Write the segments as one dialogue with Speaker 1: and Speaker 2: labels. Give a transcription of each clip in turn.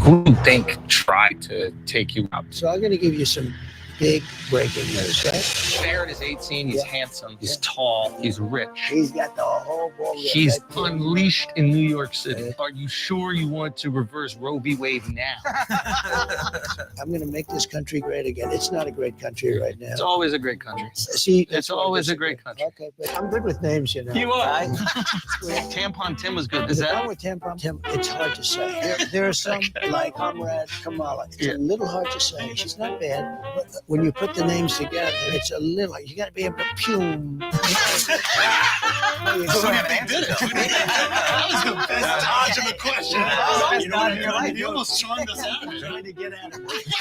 Speaker 1: Who do you think tried to take you out?
Speaker 2: So I'm going to give you some big breaking news, right?
Speaker 1: Barrett is 18. He's handsome. He's tall. He's rich.
Speaker 2: He's got the whole ball.
Speaker 1: He's unleashed in New York City. Are you sure you want to reverse Roe v. Wade now?
Speaker 2: I'm going to make this country great again. It's not a great country right now.
Speaker 1: It's always a great country.
Speaker 2: See,
Speaker 1: It's always a great country.
Speaker 2: Okay, but I'm good with names, you know.
Speaker 1: You are.
Speaker 2: Right?
Speaker 1: Tampon Tim was good. Is
Speaker 2: The
Speaker 1: that?
Speaker 2: problem with Tampon Tim, it's hard to say. There are some like Comrade Kamala. It's a little hard to say. She's not bad, but when you put the names together, it's a little. You got to be able to pume.
Speaker 3: That was the best dodge of the question. You know what I mean? He almost charmed us out.
Speaker 2: Trying to get out of it.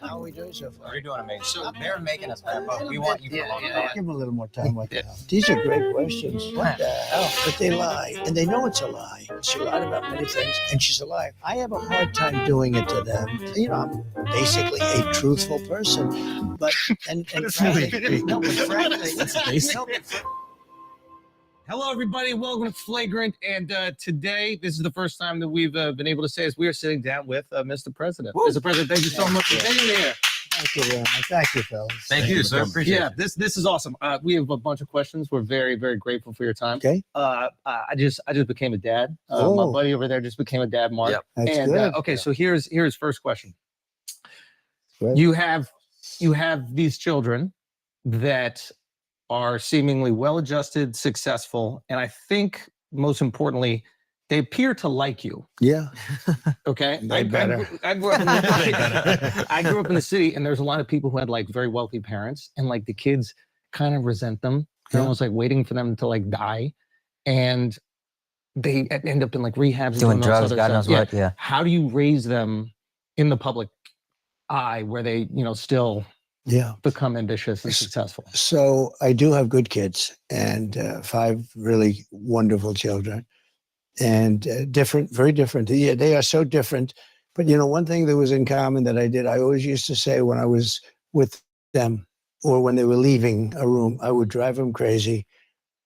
Speaker 2: How are we doing so far?
Speaker 4: You're doing amazing. So they're making us better, but we want you for a long time.
Speaker 2: Give them a little more time. What the hell? These are great questions. What the hell? But they lie, and they know it's a lie. She lied about many things, and she's a liar. I have a hard time doing it to them. You know, I'm basically a truthful person, but frankly, no, but frankly,
Speaker 1: Hello, everybody. Welcome to Flagrant. And today, this is the first time that we've been able to say is we are sitting down with Mr. President. Mr. President, thank you so much for being here.
Speaker 2: Thank you, Thank you, fellas.
Speaker 4: Thank you, sir. Appreciate
Speaker 1: Yeah,
Speaker 4: it.
Speaker 1: this is awesome. We have a bunch of questions. We're very, very grateful for your time.
Speaker 2: Okay.
Speaker 1: I just became a dad. My
Speaker 2: Oh.
Speaker 1: buddy over there just became a dad, Mark.
Speaker 4: Yep.
Speaker 2: That's
Speaker 1: And
Speaker 2: good.
Speaker 1: okay, so here's first question.
Speaker 2: Good.
Speaker 1: You have these children that are seemingly well-adjusted, successful, and I think most importantly, they appear to like you.
Speaker 2: Yeah.
Speaker 1: Okay,
Speaker 2: They better.
Speaker 1: I grew up in the, I grew up in the city, and there's a lot of people who had like very wealthy parents, and like the kids kind of resent them. They're
Speaker 2: Yeah.
Speaker 1: almost like waiting for them to like die, and they end up in like rehabs, and
Speaker 4: Doing
Speaker 1: all this
Speaker 4: drugs,
Speaker 1: other
Speaker 4: God
Speaker 1: stuff.
Speaker 4: knows what. Yeah.
Speaker 1: How do you raise them in the public eye where they, still
Speaker 2: Yeah.
Speaker 1: become ambitious and successful?
Speaker 2: So I do have good kids and 5 really wonderful children, and different, very different. Yeah, they are so different. But one thing that was in common that I did, I always used to say when I was with them or when they were leaving a room, I would drive them crazy.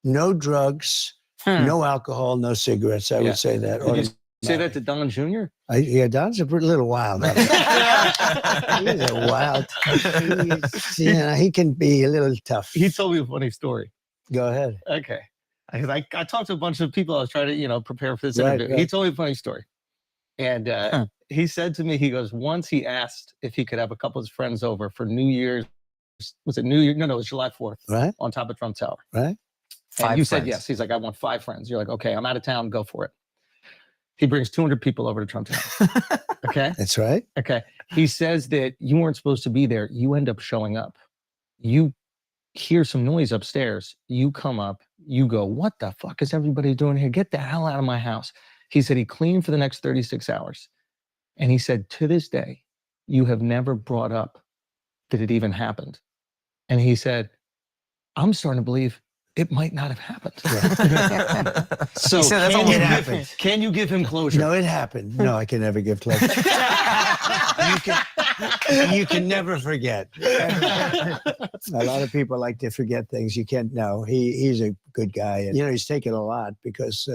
Speaker 2: No drugs, no alcohol, no cigarettes. I
Speaker 1: Yeah.
Speaker 2: would say that.
Speaker 1: Did you say that to Don Jr.?
Speaker 2: Don's a little wild. He's a wild. He can be a little tough.
Speaker 1: He told me a funny story.
Speaker 2: Go ahead.
Speaker 1: Okay. I talked to a bunch of people. I was trying to, prepare for this
Speaker 2: Right,
Speaker 1: interview.
Speaker 2: right.
Speaker 1: He told me a funny story. And he said to me, he goes, once he asked if he could have a couple of his friends over for New Year's, was it New Year? No, it was July 4th
Speaker 2: Right.
Speaker 1: on top of Trump Tower.
Speaker 2: Right.
Speaker 1: And you said
Speaker 4: friends.
Speaker 1: yes. He's like, I want 5 friends. You're like, okay, I'm out of town. Go for it. He brings 200 people over to Trump Tower. Okay.
Speaker 2: That's right.
Speaker 1: Okay. He says that you weren't supposed to be there. You end up showing up. You hear some noise upstairs. You come up. You go, what the fuck is everybody doing here? Get the hell out of my house. He said he cleaned for the next 36 hours. And he said, to this day, you have never brought up that it even happened. And he said, I'm starting to believe it might not have happened. So
Speaker 4: He said that's all
Speaker 2: it happened.
Speaker 1: Can you give him closure?
Speaker 2: No, it happened. No, I can never give pleasure. you can never forget. A lot of people like to forget things. You can't know. He's a good guy. And, he's taken a lot because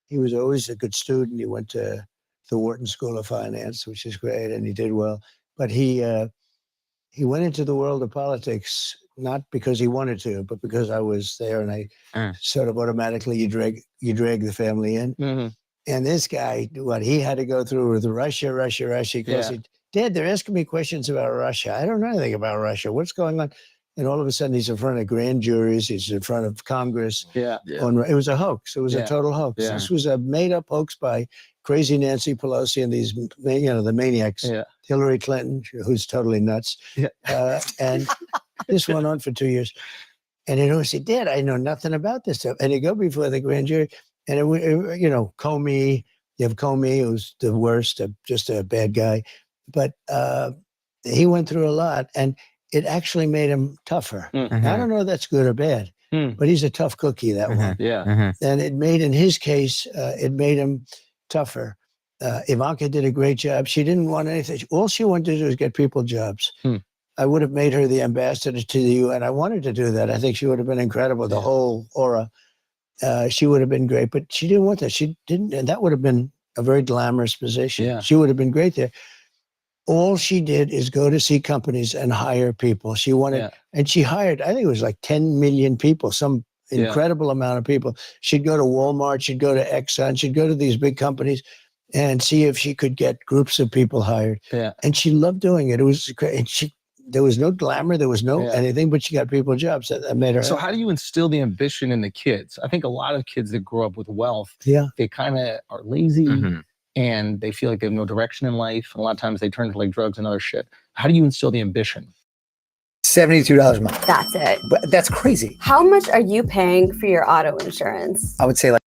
Speaker 2: he was always a good student. He went to the Wharton School of Finance, which is great, and he did well. But he went into the world of politics not because he wanted to, but because I was there, and I sort of automatically you drag the family in.
Speaker 1: Mm-hmm.
Speaker 2: And this guy, what he had to go through with Russia. He goes, Dad, they're asking me questions about Russia. I don't know anything about Russia. What's going on? And all of a sudden, he's in front of grand juries. He's in front of Congress.
Speaker 1: Yeah.
Speaker 2: It was a hoax. It was a total hoax.
Speaker 1: Yeah.
Speaker 2: This was a made-up hoax by crazy Nancy Pelosi and these, the maniacs.
Speaker 1: Yeah.
Speaker 2: Hillary Clinton, who's totally nuts.
Speaker 1: Yeah.
Speaker 2: And this went on for 2 years. And he'd always say, Dad, I know nothing about this stuff. And he'd go before the grand jury. And, Comey, you have Comey, who's the worst, just a bad guy. But he went through a lot, and it actually made him tougher.
Speaker 1: Mm-hmm.
Speaker 2: I don't know if that's good or bad, but he's a tough cookie, that one.
Speaker 1: Yeah.
Speaker 2: And it made, in his case, it made him tougher. Ivanka did a great job. She didn't want anything. All she wanted to do was get people jobs. I would have made her the ambassador to the UN. I wanted to do that. I think she would have been incredible, the whole aura. She would have been great, but she didn't want that. She didn't, and that would have been a very glamorous position.
Speaker 1: Yeah.
Speaker 2: She would have been great there. All she did is go to see companies and hire people. She wanted,
Speaker 1: Yeah.
Speaker 2: and she hired, I think it was like 10 million people, some
Speaker 1: Yeah.
Speaker 2: incredible amount of people. She'd go to Walmart, she'd go to Exxon, she'd go to these big companies and see if she could get groups of people hired.
Speaker 1: Yeah.
Speaker 2: And she loved doing it. It was great. And there was no glamour, there was no
Speaker 1: Yeah.
Speaker 2: anything, but she got people jobs that made her.
Speaker 1: So how do you instill the ambition in the kids? I think a lot of kids that grow up with wealth,
Speaker 2: Yeah.
Speaker 1: they kind of are lazy
Speaker 5: Mhm.
Speaker 1: and they feel like they have no direction in life. And a lot of times they turn to like drugs and other shit. How do you instill the ambition?
Speaker 5: $72 a month.
Speaker 6: That's it.
Speaker 5: But that's crazy.
Speaker 6: How much are you paying for your auto insurance?
Speaker 5: I would say like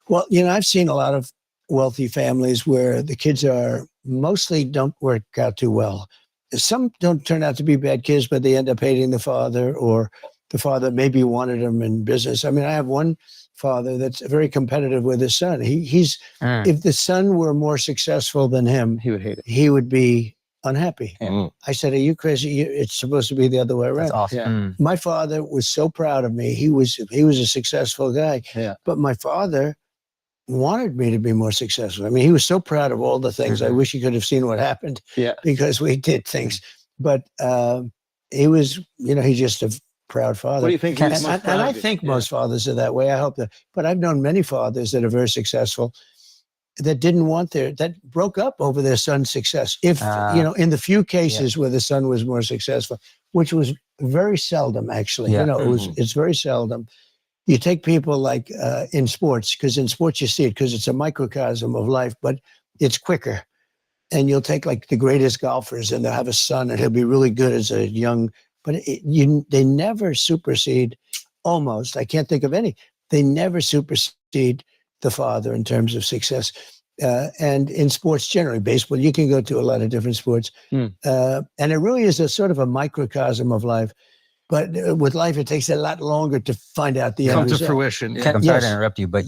Speaker 2: Well, I've seen a lot of wealthy families where the kids are mostly don't work out too well. Some don't turn out to be bad kids, but they end up hating the father, or the father maybe wanted them in business. I mean, I have one father that's very competitive with his son. He's if the son were more successful than him,
Speaker 1: He would hate it.
Speaker 2: he would be unhappy.
Speaker 1: Yeah.
Speaker 2: I said, "Are you crazy? It's supposed to be the other way around."
Speaker 5: that's awesome.
Speaker 1: Yeah.
Speaker 5: Mm.
Speaker 2: My father was so proud of me. He was a successful guy.
Speaker 1: Yeah.
Speaker 2: But my father wanted me to be more successful. I mean, he was so proud of all the things. I
Speaker 5: Mhm.
Speaker 2: wish he could have seen what happened.
Speaker 1: Yeah.
Speaker 2: Because we did things. But he was, he's just a proud father.
Speaker 1: What do you think?
Speaker 2: And,
Speaker 1: he's most
Speaker 2: and
Speaker 1: proud
Speaker 2: I
Speaker 1: of you?
Speaker 2: think
Speaker 1: Yeah.
Speaker 2: most fathers are that way. I hope that. But I've known many fathers that are very successful that didn't want that broke up over their son's success. If, in the few cases where the son was more successful, which was very seldom, actually.
Speaker 5: Yeah.
Speaker 2: It's very seldom. You take people like in sports, because in sports you see it, because it's a microcosm of life, but it's quicker. And you'll take like the greatest golfers and they'll have a son and he'll be really good as a young, but they never supersede almost, I can't think of any, they never supersede the father in terms of success. And in sports generally, baseball, you can go to a lot of different sports. And it really is a sort of a microcosm of life. But with life, it takes a lot longer to find out the end
Speaker 1: Come to
Speaker 2: result.
Speaker 1: fruition.
Speaker 5: I'm sorry
Speaker 2: Yes.
Speaker 5: to interrupt you, but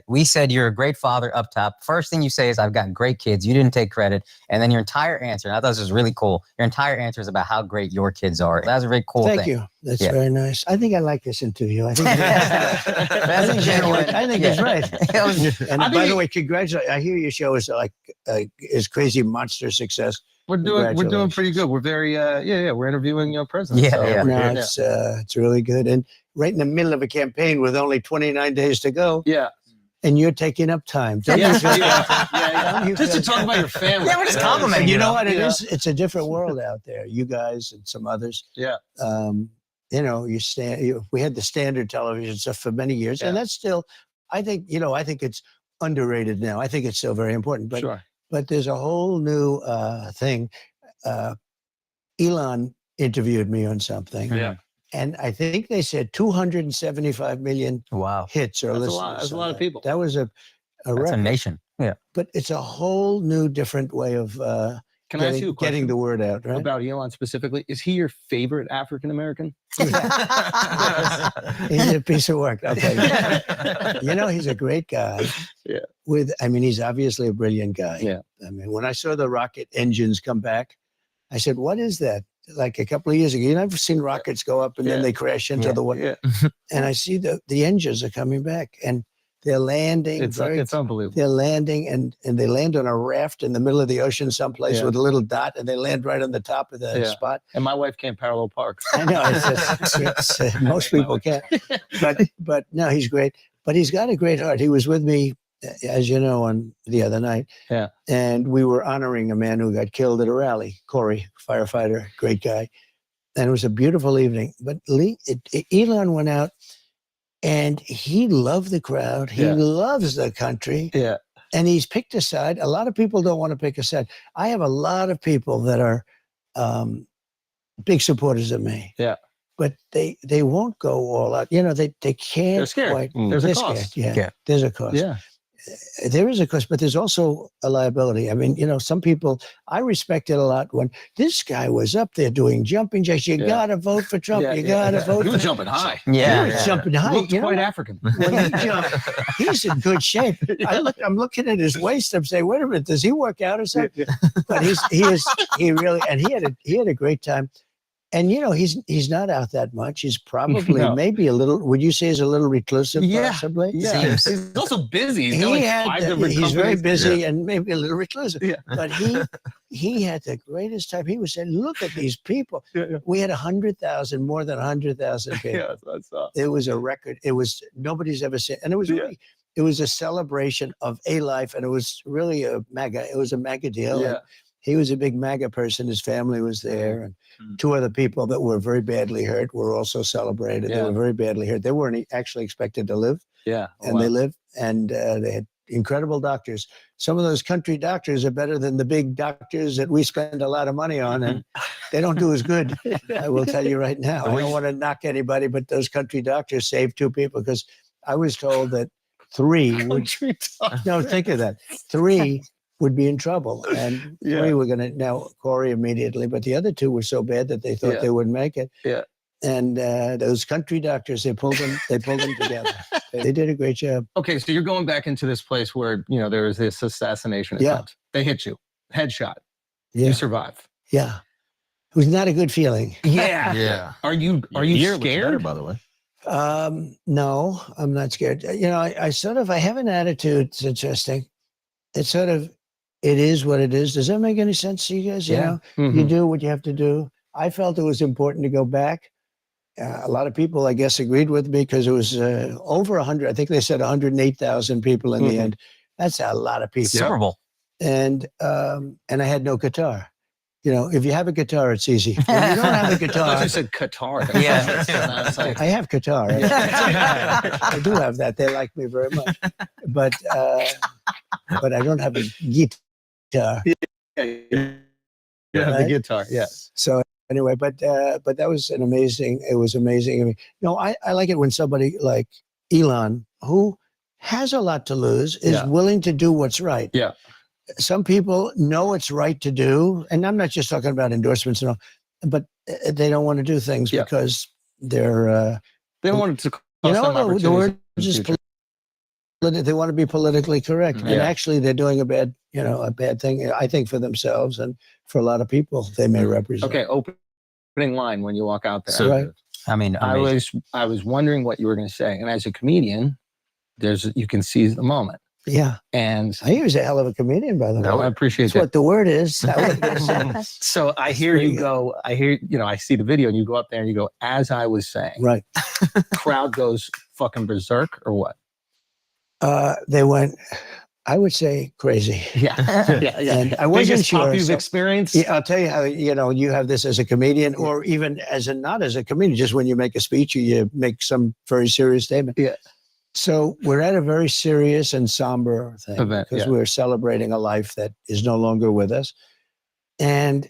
Speaker 5: we said you're a great father up top. First thing you say is, I've got great kids. You didn't take credit. And then your entire answer, and I thought this was really cool. Your entire answer is about how great your kids are. That was a very cool
Speaker 2: Thank
Speaker 5: thing.
Speaker 2: you. That's
Speaker 5: Yeah.
Speaker 2: very nice. I think I like this interview. I think,
Speaker 5: That's
Speaker 2: I think it's right.
Speaker 5: It was-
Speaker 2: And
Speaker 1: I
Speaker 2: by
Speaker 1: think
Speaker 2: the way, congratulations. I hear your show is is crazy monster success.
Speaker 1: We're doing pretty
Speaker 2: Congratulations.
Speaker 1: good. We're very we're interviewing presidents.
Speaker 5: Yeah,
Speaker 1: so
Speaker 5: yeah.
Speaker 1: we're-
Speaker 2: No, it's really good. And right in the middle of a campaign with only 29 days to go,
Speaker 1: yeah.
Speaker 2: and you're taking up time. Don't
Speaker 1: Yeah.
Speaker 2: you feel
Speaker 1: Yeah.
Speaker 2: bad?
Speaker 1: Yeah.
Speaker 2: Don't you
Speaker 1: Just to
Speaker 2: feel
Speaker 1: talk about your family.
Speaker 5: Yeah, we're just complimenting
Speaker 2: You know what it
Speaker 1: Yeah.
Speaker 2: is? It's a different world out there. You guys and some others.
Speaker 1: Yeah.
Speaker 2: We had the standard television stuff for many years, and
Speaker 1: Yeah.
Speaker 2: that's still, I think it's underrated now. I think it's still very important, but
Speaker 1: Sure.
Speaker 2: but there's a whole new thing. Elon interviewed me on something,
Speaker 1: Yeah.
Speaker 2: and I think they said 275 million
Speaker 5: wow.
Speaker 2: hits or
Speaker 1: That's a
Speaker 2: listeners.
Speaker 1: lot. That's a
Speaker 2: on
Speaker 1: lot of
Speaker 2: that.
Speaker 1: people.
Speaker 2: That was a
Speaker 5: That's a
Speaker 2: record.
Speaker 5: nation. Yeah.
Speaker 2: But it's a whole new, different way of
Speaker 1: Can I ask you a question
Speaker 2: getting the word out, right?
Speaker 1: about Elon specifically? Is he your favorite African American?
Speaker 2: He's a piece of work, I'll tell you. He's a great guy.
Speaker 1: Yeah.
Speaker 2: He's obviously a brilliant guy.
Speaker 1: Yeah.
Speaker 2: I mean, when I saw the rocket engines come back, I said, "What is that?" Like a couple of years ago, I've seen rockets go up and then
Speaker 1: Yeah.
Speaker 2: they crash into
Speaker 5: Yeah.
Speaker 2: the water.
Speaker 1: Yeah.
Speaker 2: And I see the engines are coming back and they're landing.
Speaker 1: It's unbelievable.
Speaker 2: They're landing and they land on a raft in the middle of the ocean someplace
Speaker 1: Yeah.
Speaker 2: with a little dot, and they land right on the top of the
Speaker 1: Yeah.
Speaker 2: spot.
Speaker 1: And my wife can't parallel park.
Speaker 2: I know most people can't, but no, he's great. But he's got a great heart. He was with me, as you know, on the other night.
Speaker 1: Yeah.
Speaker 2: And we were honoring a man who got killed at a rally, Corey, firefighter, great guy. And it was a beautiful evening. But Elon went out and he loved the crowd. He
Speaker 1: Yeah.
Speaker 2: loves the country.
Speaker 1: Yeah.
Speaker 2: And he's picked a side. A lot of people don't want to pick a side. I have a lot of people that are big supporters of me.
Speaker 1: Yeah.
Speaker 2: But they won't go all out. They can't.
Speaker 1: They're scared.
Speaker 2: Quite,
Speaker 1: There's a
Speaker 2: they're
Speaker 1: cost.
Speaker 2: scared.
Speaker 5: Yeah.
Speaker 2: There's a cost.
Speaker 1: Yeah.
Speaker 2: There is a cost, but there's also a liability. I mean, some people, I respected a lot when this guy was up there doing jumping jacks. You
Speaker 1: Yeah.
Speaker 2: got to vote for Trump.
Speaker 1: Yeah,
Speaker 2: You
Speaker 1: yeah.
Speaker 2: got to vote
Speaker 1: He
Speaker 2: for
Speaker 1: was jumping high.
Speaker 5: Yeah.
Speaker 2: He was jumping high.
Speaker 1: Looked
Speaker 2: You know
Speaker 1: quite
Speaker 2: what?
Speaker 1: African.
Speaker 2: When he jumped, he's in good shape. I'm looking at his waist. I'm saying, wait a minute, does he work out or something? But he had a great time. And he's not out that much. He's probably
Speaker 1: No.
Speaker 2: maybe a little. Would you say he's a little reclusive?
Speaker 1: Yeah.
Speaker 2: Possibly.
Speaker 1: Yeah,
Speaker 5: Seems-
Speaker 1: he's also busy. He's got like five different
Speaker 2: He's very
Speaker 1: companies.
Speaker 2: busy and maybe a little reclusive.
Speaker 1: Yeah.
Speaker 2: But he had the greatest time. He was saying, "Look at these people.
Speaker 1: Yeah.
Speaker 2: We had 100,000, more than 100,000 people.
Speaker 1: Yeah, that's
Speaker 2: It was a record. It was nobody's ever seen, and it was
Speaker 1: Yeah.
Speaker 2: really, it was a celebration of a life, and it was really a MAGA. It was a MAGA deal. and
Speaker 1: Yeah.
Speaker 2: he was a big MAGA person. His family was there, and two other people that were very badly hurt were also celebrated. They
Speaker 1: Yeah.
Speaker 2: were very badly hurt. They weren't actually expected to live,
Speaker 1: Yeah.
Speaker 2: and they lived, and they had incredible doctors. Some of those country doctors are better than the big doctors that we spend a lot of money on, and they don't do as good. I will tell you right now. I don't want to knock anybody, but those country doctors saved two people, because I was told that 3 would. No, think of that. 3 would be in trouble, and
Speaker 1: Yeah.
Speaker 2: 3 were going to now Corey immediately, but the other 2 were so bad that they thought
Speaker 1: Yeah.
Speaker 2: they wouldn't make it.
Speaker 1: Yeah.
Speaker 2: And those country doctors, they pulled them together. They did a great job.
Speaker 1: Okay, so you're going back into this place where there was this assassination
Speaker 2: Yeah.
Speaker 1: attempt. They hit you, headshot.
Speaker 2: Yeah,
Speaker 1: You survive.
Speaker 2: yeah. It was not a good feeling.
Speaker 1: Yeah.
Speaker 7: Yeah.
Speaker 1: Are you
Speaker 7: Ear looks better,
Speaker 1: scared?
Speaker 7: by the way?
Speaker 2: No, I'm not scared. I have an attitude. It's interesting. It's sort of, it is what it is. Does that make any sense to you guys?
Speaker 1: Yeah.
Speaker 2: You
Speaker 1: Mhm.
Speaker 2: do what you have to do. I felt it was important to go back. A lot of people, I guess, agreed with me, because it was over 100. I think they said 108,000 people in the
Speaker 1: Mhm.
Speaker 2: end. That's a lot of people.
Speaker 5: Super Bowl.
Speaker 2: And I had no guitar. If you have a guitar, it's easy. When you don't have a
Speaker 1: I thought
Speaker 2: guitar,
Speaker 1: you said Qatar.
Speaker 5: Yeah.
Speaker 1: That's like-
Speaker 2: I have guitar. I do have that. They like me very much, but I don't have a guitar.
Speaker 1: Yeah, the
Speaker 2: Right?
Speaker 1: guitar. Yeah.
Speaker 2: So anyway, but that was it was amazing. I mean, I like it when somebody like Elon, who has a lot to lose, is
Speaker 1: Yeah.
Speaker 2: willing to do what's right.
Speaker 1: Yeah.
Speaker 2: Some people know it's right to do, and I'm not just talking about endorsements and all, but they don't want to do things
Speaker 1: Yeah.
Speaker 2: because they're
Speaker 1: They don't want it to cost them
Speaker 2: the
Speaker 1: opportunities
Speaker 2: word
Speaker 1: in the
Speaker 2: is
Speaker 1: future.
Speaker 2: they want to be politically correct, and
Speaker 1: Yeah.
Speaker 2: actually they're doing a bad thing. I think for themselves and for a lot of people they may represent.
Speaker 1: Okay, opening line when you walk out there.
Speaker 7: So
Speaker 2: Right.
Speaker 5: I mean,
Speaker 1: I
Speaker 5: amazing.
Speaker 1: was wondering what you were going to say, and as a comedian, you can seize the moment,
Speaker 2: Yeah,
Speaker 1: and
Speaker 2: he was a hell of a comedian, by the way.
Speaker 1: I appreciate
Speaker 2: That's
Speaker 1: that.
Speaker 2: what the word is. I wasn't gonna say.
Speaker 1: So I hear
Speaker 2: pretty
Speaker 1: you go. I hear I see the video, and you go up there and you go. As I was saying,
Speaker 2: Right.
Speaker 1: crowd goes fucking berserk, or what?
Speaker 2: They went, I would say, crazy.
Speaker 1: Yeah, yeah,
Speaker 2: And I wasn't
Speaker 1: Biggest pop
Speaker 2: sure.
Speaker 1: you've
Speaker 2: so-
Speaker 1: experienced.
Speaker 2: Yeah, I'll tell you how, you have this as a comedian, or even not as a comedian, just when you make a speech or you make some very serious statement.
Speaker 1: Yeah.
Speaker 2: So we're at a very serious and somber thing,
Speaker 1: Event,
Speaker 2: because
Speaker 1: yeah.
Speaker 2: we're celebrating a life that is no longer with us. And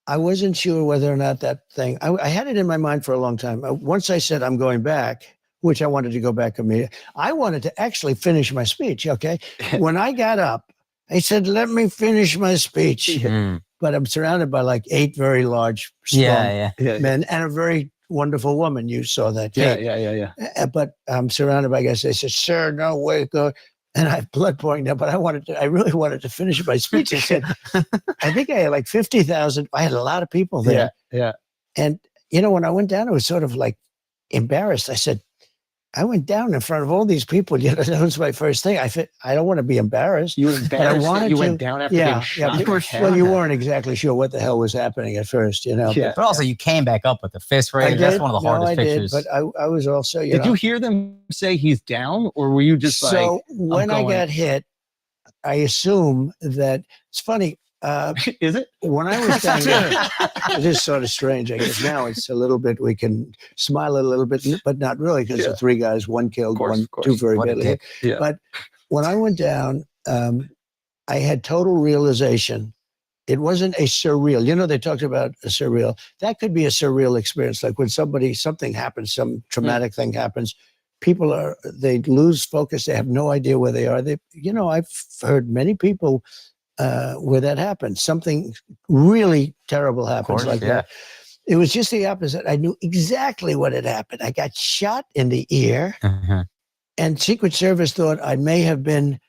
Speaker 2: I wasn't sure whether or not that thing, I had it in my mind for a long time. Once I said I'm going back, which I wanted to go back immediately, I wanted to actually finish my speech, okay? When I got up, I said, let me finish my speech.
Speaker 5: Mm.
Speaker 2: But I'm surrounded by like 8 very large, strong
Speaker 5: Yeah, yeah.
Speaker 1: Yeah,
Speaker 2: men and a very wonderful woman. You saw that.
Speaker 1: yeah,
Speaker 2: Kate.
Speaker 1: yeah.
Speaker 2: But I'm surrounded by guys. They said, sir, no way, go. And I have blood pouring down, but I really wanted to finish my speech. I said, I think I had like 50,000. I had a lot of people there.
Speaker 1: Yeah.
Speaker 2: And, when I went down, it was sort of like embarrassed. I said, I went down in front of all these people. That was my first thing. I don't want to be embarrassed.
Speaker 1: You were embarrassed that
Speaker 2: wanted
Speaker 1: you went
Speaker 2: to-
Speaker 1: down after
Speaker 2: Yeah,
Speaker 1: being shot.
Speaker 2: yeah.
Speaker 1: in the head.
Speaker 2: Well, you weren't exactly sure what the hell was happening at first,
Speaker 1: Yeah.
Speaker 5: But also, you came back up with the fist
Speaker 2: I
Speaker 5: raise.
Speaker 2: did.
Speaker 5: That's one of the hardest
Speaker 2: I did,
Speaker 5: pictures.
Speaker 2: but I was also,
Speaker 1: Did you hear them say he's down, or were you just
Speaker 2: so when I
Speaker 1: going-
Speaker 2: got hit, I assume that it's funny.
Speaker 1: like, is it?
Speaker 2: When I was down there, it is sort of strange. I guess now it's a little bit, we can smile a little bit, but not really, because
Speaker 1: Yeah.
Speaker 2: the 3 guys, 1 killed,
Speaker 1: Of course, of course.
Speaker 2: 2 very
Speaker 5: What a
Speaker 2: badly hit.
Speaker 5: dick.
Speaker 1: Yeah.
Speaker 2: But when I went down, I had total realization. It wasn't a surreal. They talked about a surreal. That could be a surreal experience, like when something happens, some traumatic thing happens. People they lose focus. They have no idea where they are. I've heard many people where that happens. Something really terrible happens
Speaker 5: course,
Speaker 2: like
Speaker 5: yeah.
Speaker 2: that. It was just the opposite. I knew exactly what had happened. I got shot in the ear,
Speaker 5: Mhm.
Speaker 2: and Secret Service thought I may have been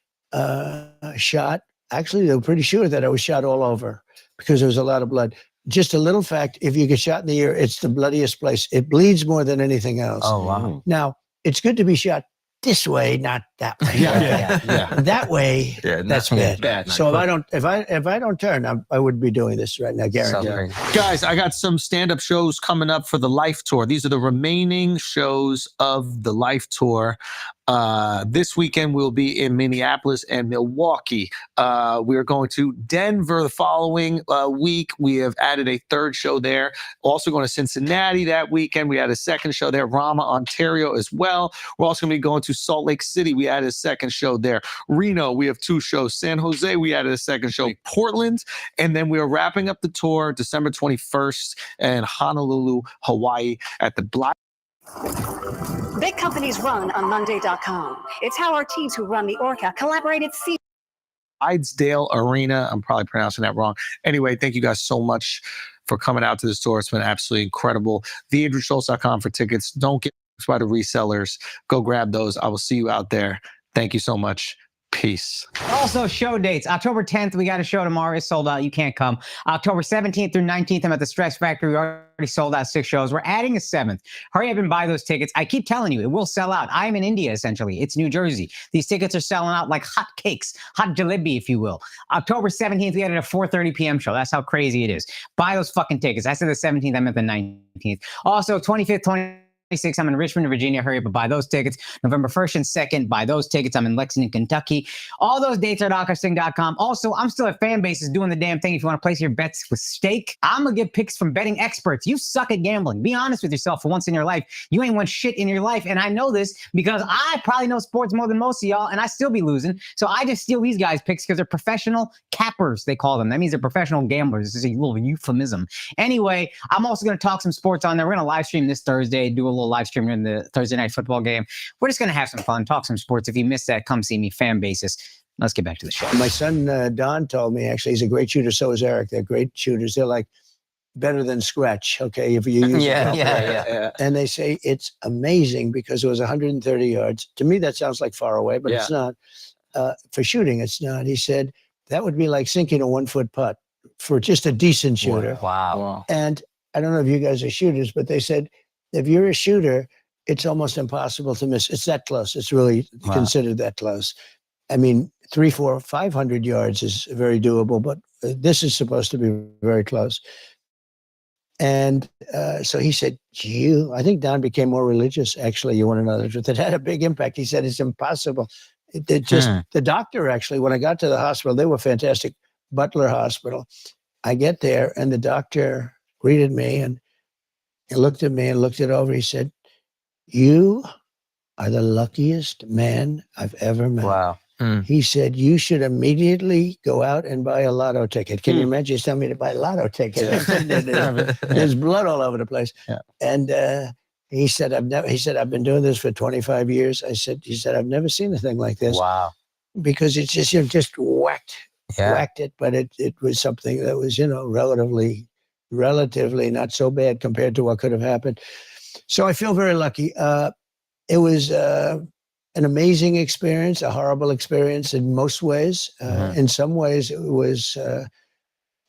Speaker 2: shot. Actually, they were pretty sure that I was shot all over because there was a lot of blood. just a little fact: if you get shot in the ear, it's the bloodiest place. It bleeds more than anything else.
Speaker 5: Oh wow.
Speaker 2: Now, it's good to be shot this way, not that way.
Speaker 1: Yeah.
Speaker 2: That way,
Speaker 3: Yeah,
Speaker 2: that's bad.
Speaker 1: Bad.
Speaker 2: So if I don't turn, I would be doing this right now,
Speaker 5: So
Speaker 2: guaranteed.
Speaker 5: great.
Speaker 1: Guys, I got some stand-up shows coming up for the Life Tour. These are the remaining shows of the Life Tour. This weekend we'll be in Minneapolis and Milwaukee. We're going to Denver the following week. We have added a third show there. Also going to Cincinnati that weekend. We had a second show there. Rama, Ontario as well. We're also going to be going to Salt Lake City. We added a second show there. Reno, we have 2 shows. San Jose, we added a second show. Portland, and then we are wrapping up the tour December 21st in Honolulu, Hawaii at the Black.
Speaker 7: Big companies run on Monday.com. It's how our teams who run the Orca collaborated
Speaker 1: Clydesdale Arena. I'm probably pronouncing that wrong. Anyway, thank you guys so much for coming out to the store. It's been absolutely incredible. TheAndrewSchultz.com for tickets. Don't get by the resellers. Go grab those. I will see you out there. Thank you so much. Peace.
Speaker 5: Also, show dates. October 10th, we got a show tomorrow. It's sold out. You can't come. October 17th through 19th, I'm at the Stress Factory. We already sold out 6 shows. We're adding a 7th. Hurry up and buy those tickets. I keep telling you, it will sell out. I'm in India, essentially. It's New Jersey. These tickets are selling out like hot cakes, hot jalebi, if you will. October 17th, we added a 4:30 p.m. show. That's how crazy it is. Buy those fucking tickets. I said the 17th, I'm at the 19th. Also, 25th, 26th, I'm in Richmond, Virginia. Hurry up and buy those tickets. November 1st and 2nd, buy those tickets. I'm in Lexington, Kentucky. All those dates are at AquaSting.com. Also, I'm still at Fanbases doing the damn thing. If you want to place your bets with stake, I'm going to give picks from betting experts. You suck at gambling. Be honest with yourself for once in your life. You ain't won shit in your life. And I know this because I probably know sports more than most of y'all, and I still be losing. So I just steal these guys' picks because they're professional cappers, they call them. That means they're professional gamblers. This is a little euphemism. Anyway, I'm also going to talk some sports on there. We're going to live stream this Thursday, do a little live stream during the Thursday night football game. We're just going to have some fun, talk some sports. If you missed that, come see me, Fanbases. Let's get back to the show.
Speaker 2: My son, Don, told me, actually, he's a great shooter. So is Eric. They're great shooters. They're like better than scratch, okay, if you use
Speaker 5: Yeah.
Speaker 2: And they say it's amazing because it was 130 yards. To me, that sounds like far away, but it's not. For shooting, it's not. He said that would be like sinking a 1-foot putt for just a decent shooter.
Speaker 5: Wow.
Speaker 2: And I don't know if you guys are shooters, but they said if you're a shooter, it's almost impossible to miss. It's that close. It's really considered that close. I mean, 300, 400, 500 yards is very doable, but this is supposed to be very close. And so he said, I think Don became more religious, actually, you want to know the truth. It had a big impact. He said, it's impossible. The doctor, actually, when I got to the hospital, they were fantastic, Butler Hospital. I get there and the doctor greeted me and he looked at me and looked it over. He said, you are the luckiest man I've ever met.
Speaker 5: Wow.
Speaker 2: He said, you should immediately go out and buy a lotto ticket. Can you imagine? He's telling me to buy a lotto ticket. There's blood all over the place.
Speaker 1: Yeah.
Speaker 2: And he said, I've been doing this for 25 years. He said, I've never seen a thing like this.
Speaker 5: Wow.
Speaker 2: Because it's just, just whacked it. But it was something that was, relatively not so bad compared to what could have happened. So I feel very lucky. It was an amazing experience, a horrible experience in most ways. In some ways, it was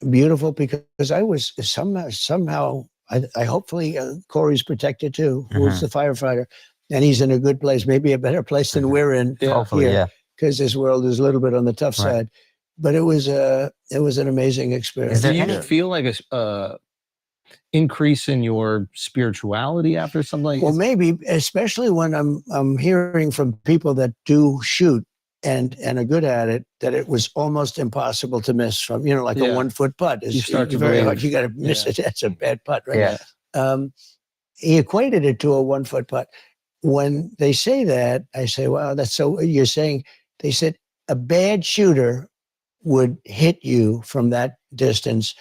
Speaker 2: beautiful because I was somehow, I hopefully Corey's protected too, who's the firefighter, and he's in a good place, maybe a better place than we're in.
Speaker 5: Hopefully,
Speaker 2: because this world is a little bit on the tough side. But it was an amazing experience.
Speaker 1: Do you feel like a increase in your spirituality after something like
Speaker 2: Well, maybe, especially when I'm hearing from people that do shoot and are good at it, that it was almost impossible to miss from, like a 1-foot putt.
Speaker 1: You start to
Speaker 2: very
Speaker 1: believe.
Speaker 2: hard. You got to miss it. That's a bad putt, right?
Speaker 5: Yeah.
Speaker 2: He equated it to a 1-foot putt. When they say that, I say, wow, that's so, you're saying, they said a bad shooter would hit you from that distance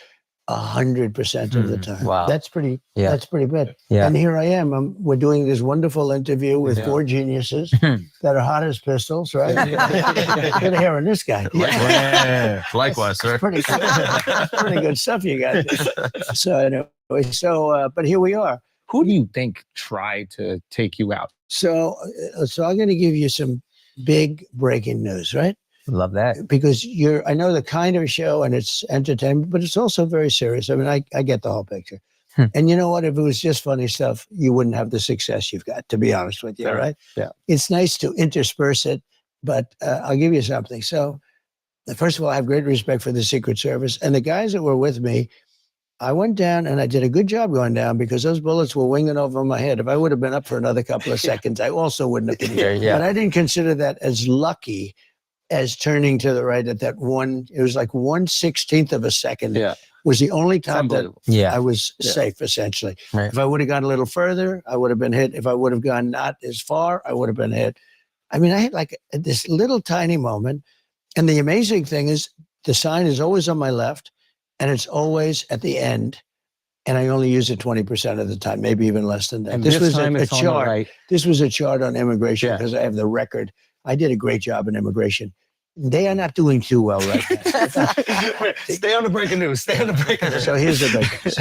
Speaker 2: 100% of the time.
Speaker 5: Wow.
Speaker 2: That's pretty bad.
Speaker 5: Yeah.
Speaker 2: And here I am. We're doing this wonderful interview with 4 geniuses that are hot as pistols, right? Good hair on this guy.
Speaker 3: Likewise, sir.
Speaker 2: Pretty good stuff you got there. So anyway, but here we are.
Speaker 1: Who do you think tried to take you out?
Speaker 2: So I'm going to give you some big breaking news, right?
Speaker 5: Love that.
Speaker 2: because I know the kind of show and it's entertainment, but it's also very serious. I mean, I get the whole picture. And you know what? If it was just funny stuff, you wouldn't have the success you've got, to be honest with you,
Speaker 1: Fair.
Speaker 2: right?
Speaker 1: Yeah.
Speaker 2: It's nice to intersperse it, but I'll give you something. So, first of all, I have great respect for the Secret Service. And the guys that were with me, I went down and I did a good job going down because those bullets were winging over my head. If I would have been up for another couple of seconds, I also wouldn't have been here.
Speaker 5: Yeah.
Speaker 2: But I didn't consider that as lucky as turning to the right at that one. It was like 1/16 of a second.
Speaker 1: Yeah.
Speaker 2: Was the only time that
Speaker 1: Unbelievable.
Speaker 5: Yeah.
Speaker 2: I was
Speaker 1: Yeah.
Speaker 2: safe, essentially.
Speaker 5: Right.
Speaker 2: If I would have gone a little further, I would have been hit. If I would have gone not as far, I would have been hit. I mean, I had like this little tiny moment. And the amazing thing is the sign is always on my left and it's always at the end. And I only use it 20% of the time, maybe even less than that.
Speaker 1: And
Speaker 2: This was
Speaker 1: time
Speaker 2: a
Speaker 1: it's on the
Speaker 2: chart.
Speaker 1: right.
Speaker 2: This was a chart on immigration
Speaker 1: Yeah.
Speaker 2: because I have the record. I did a great job in immigration. They are not doing too well right now.
Speaker 1: Stay on the breaking news. Stay on the breaking news.
Speaker 2: So here's the big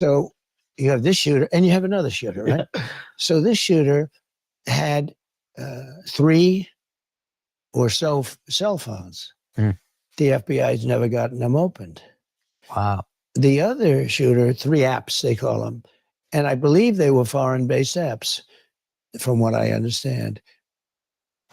Speaker 2: so you have this shooter and you have another shooter, right? So this shooter had 3 or so cell phones.
Speaker 5: Hmm.
Speaker 2: The FBI's never gotten them opened.
Speaker 5: Wow.
Speaker 2: The other shooter, 3 apps, they call them. And I believe they were foreign-based apps, from what I understand.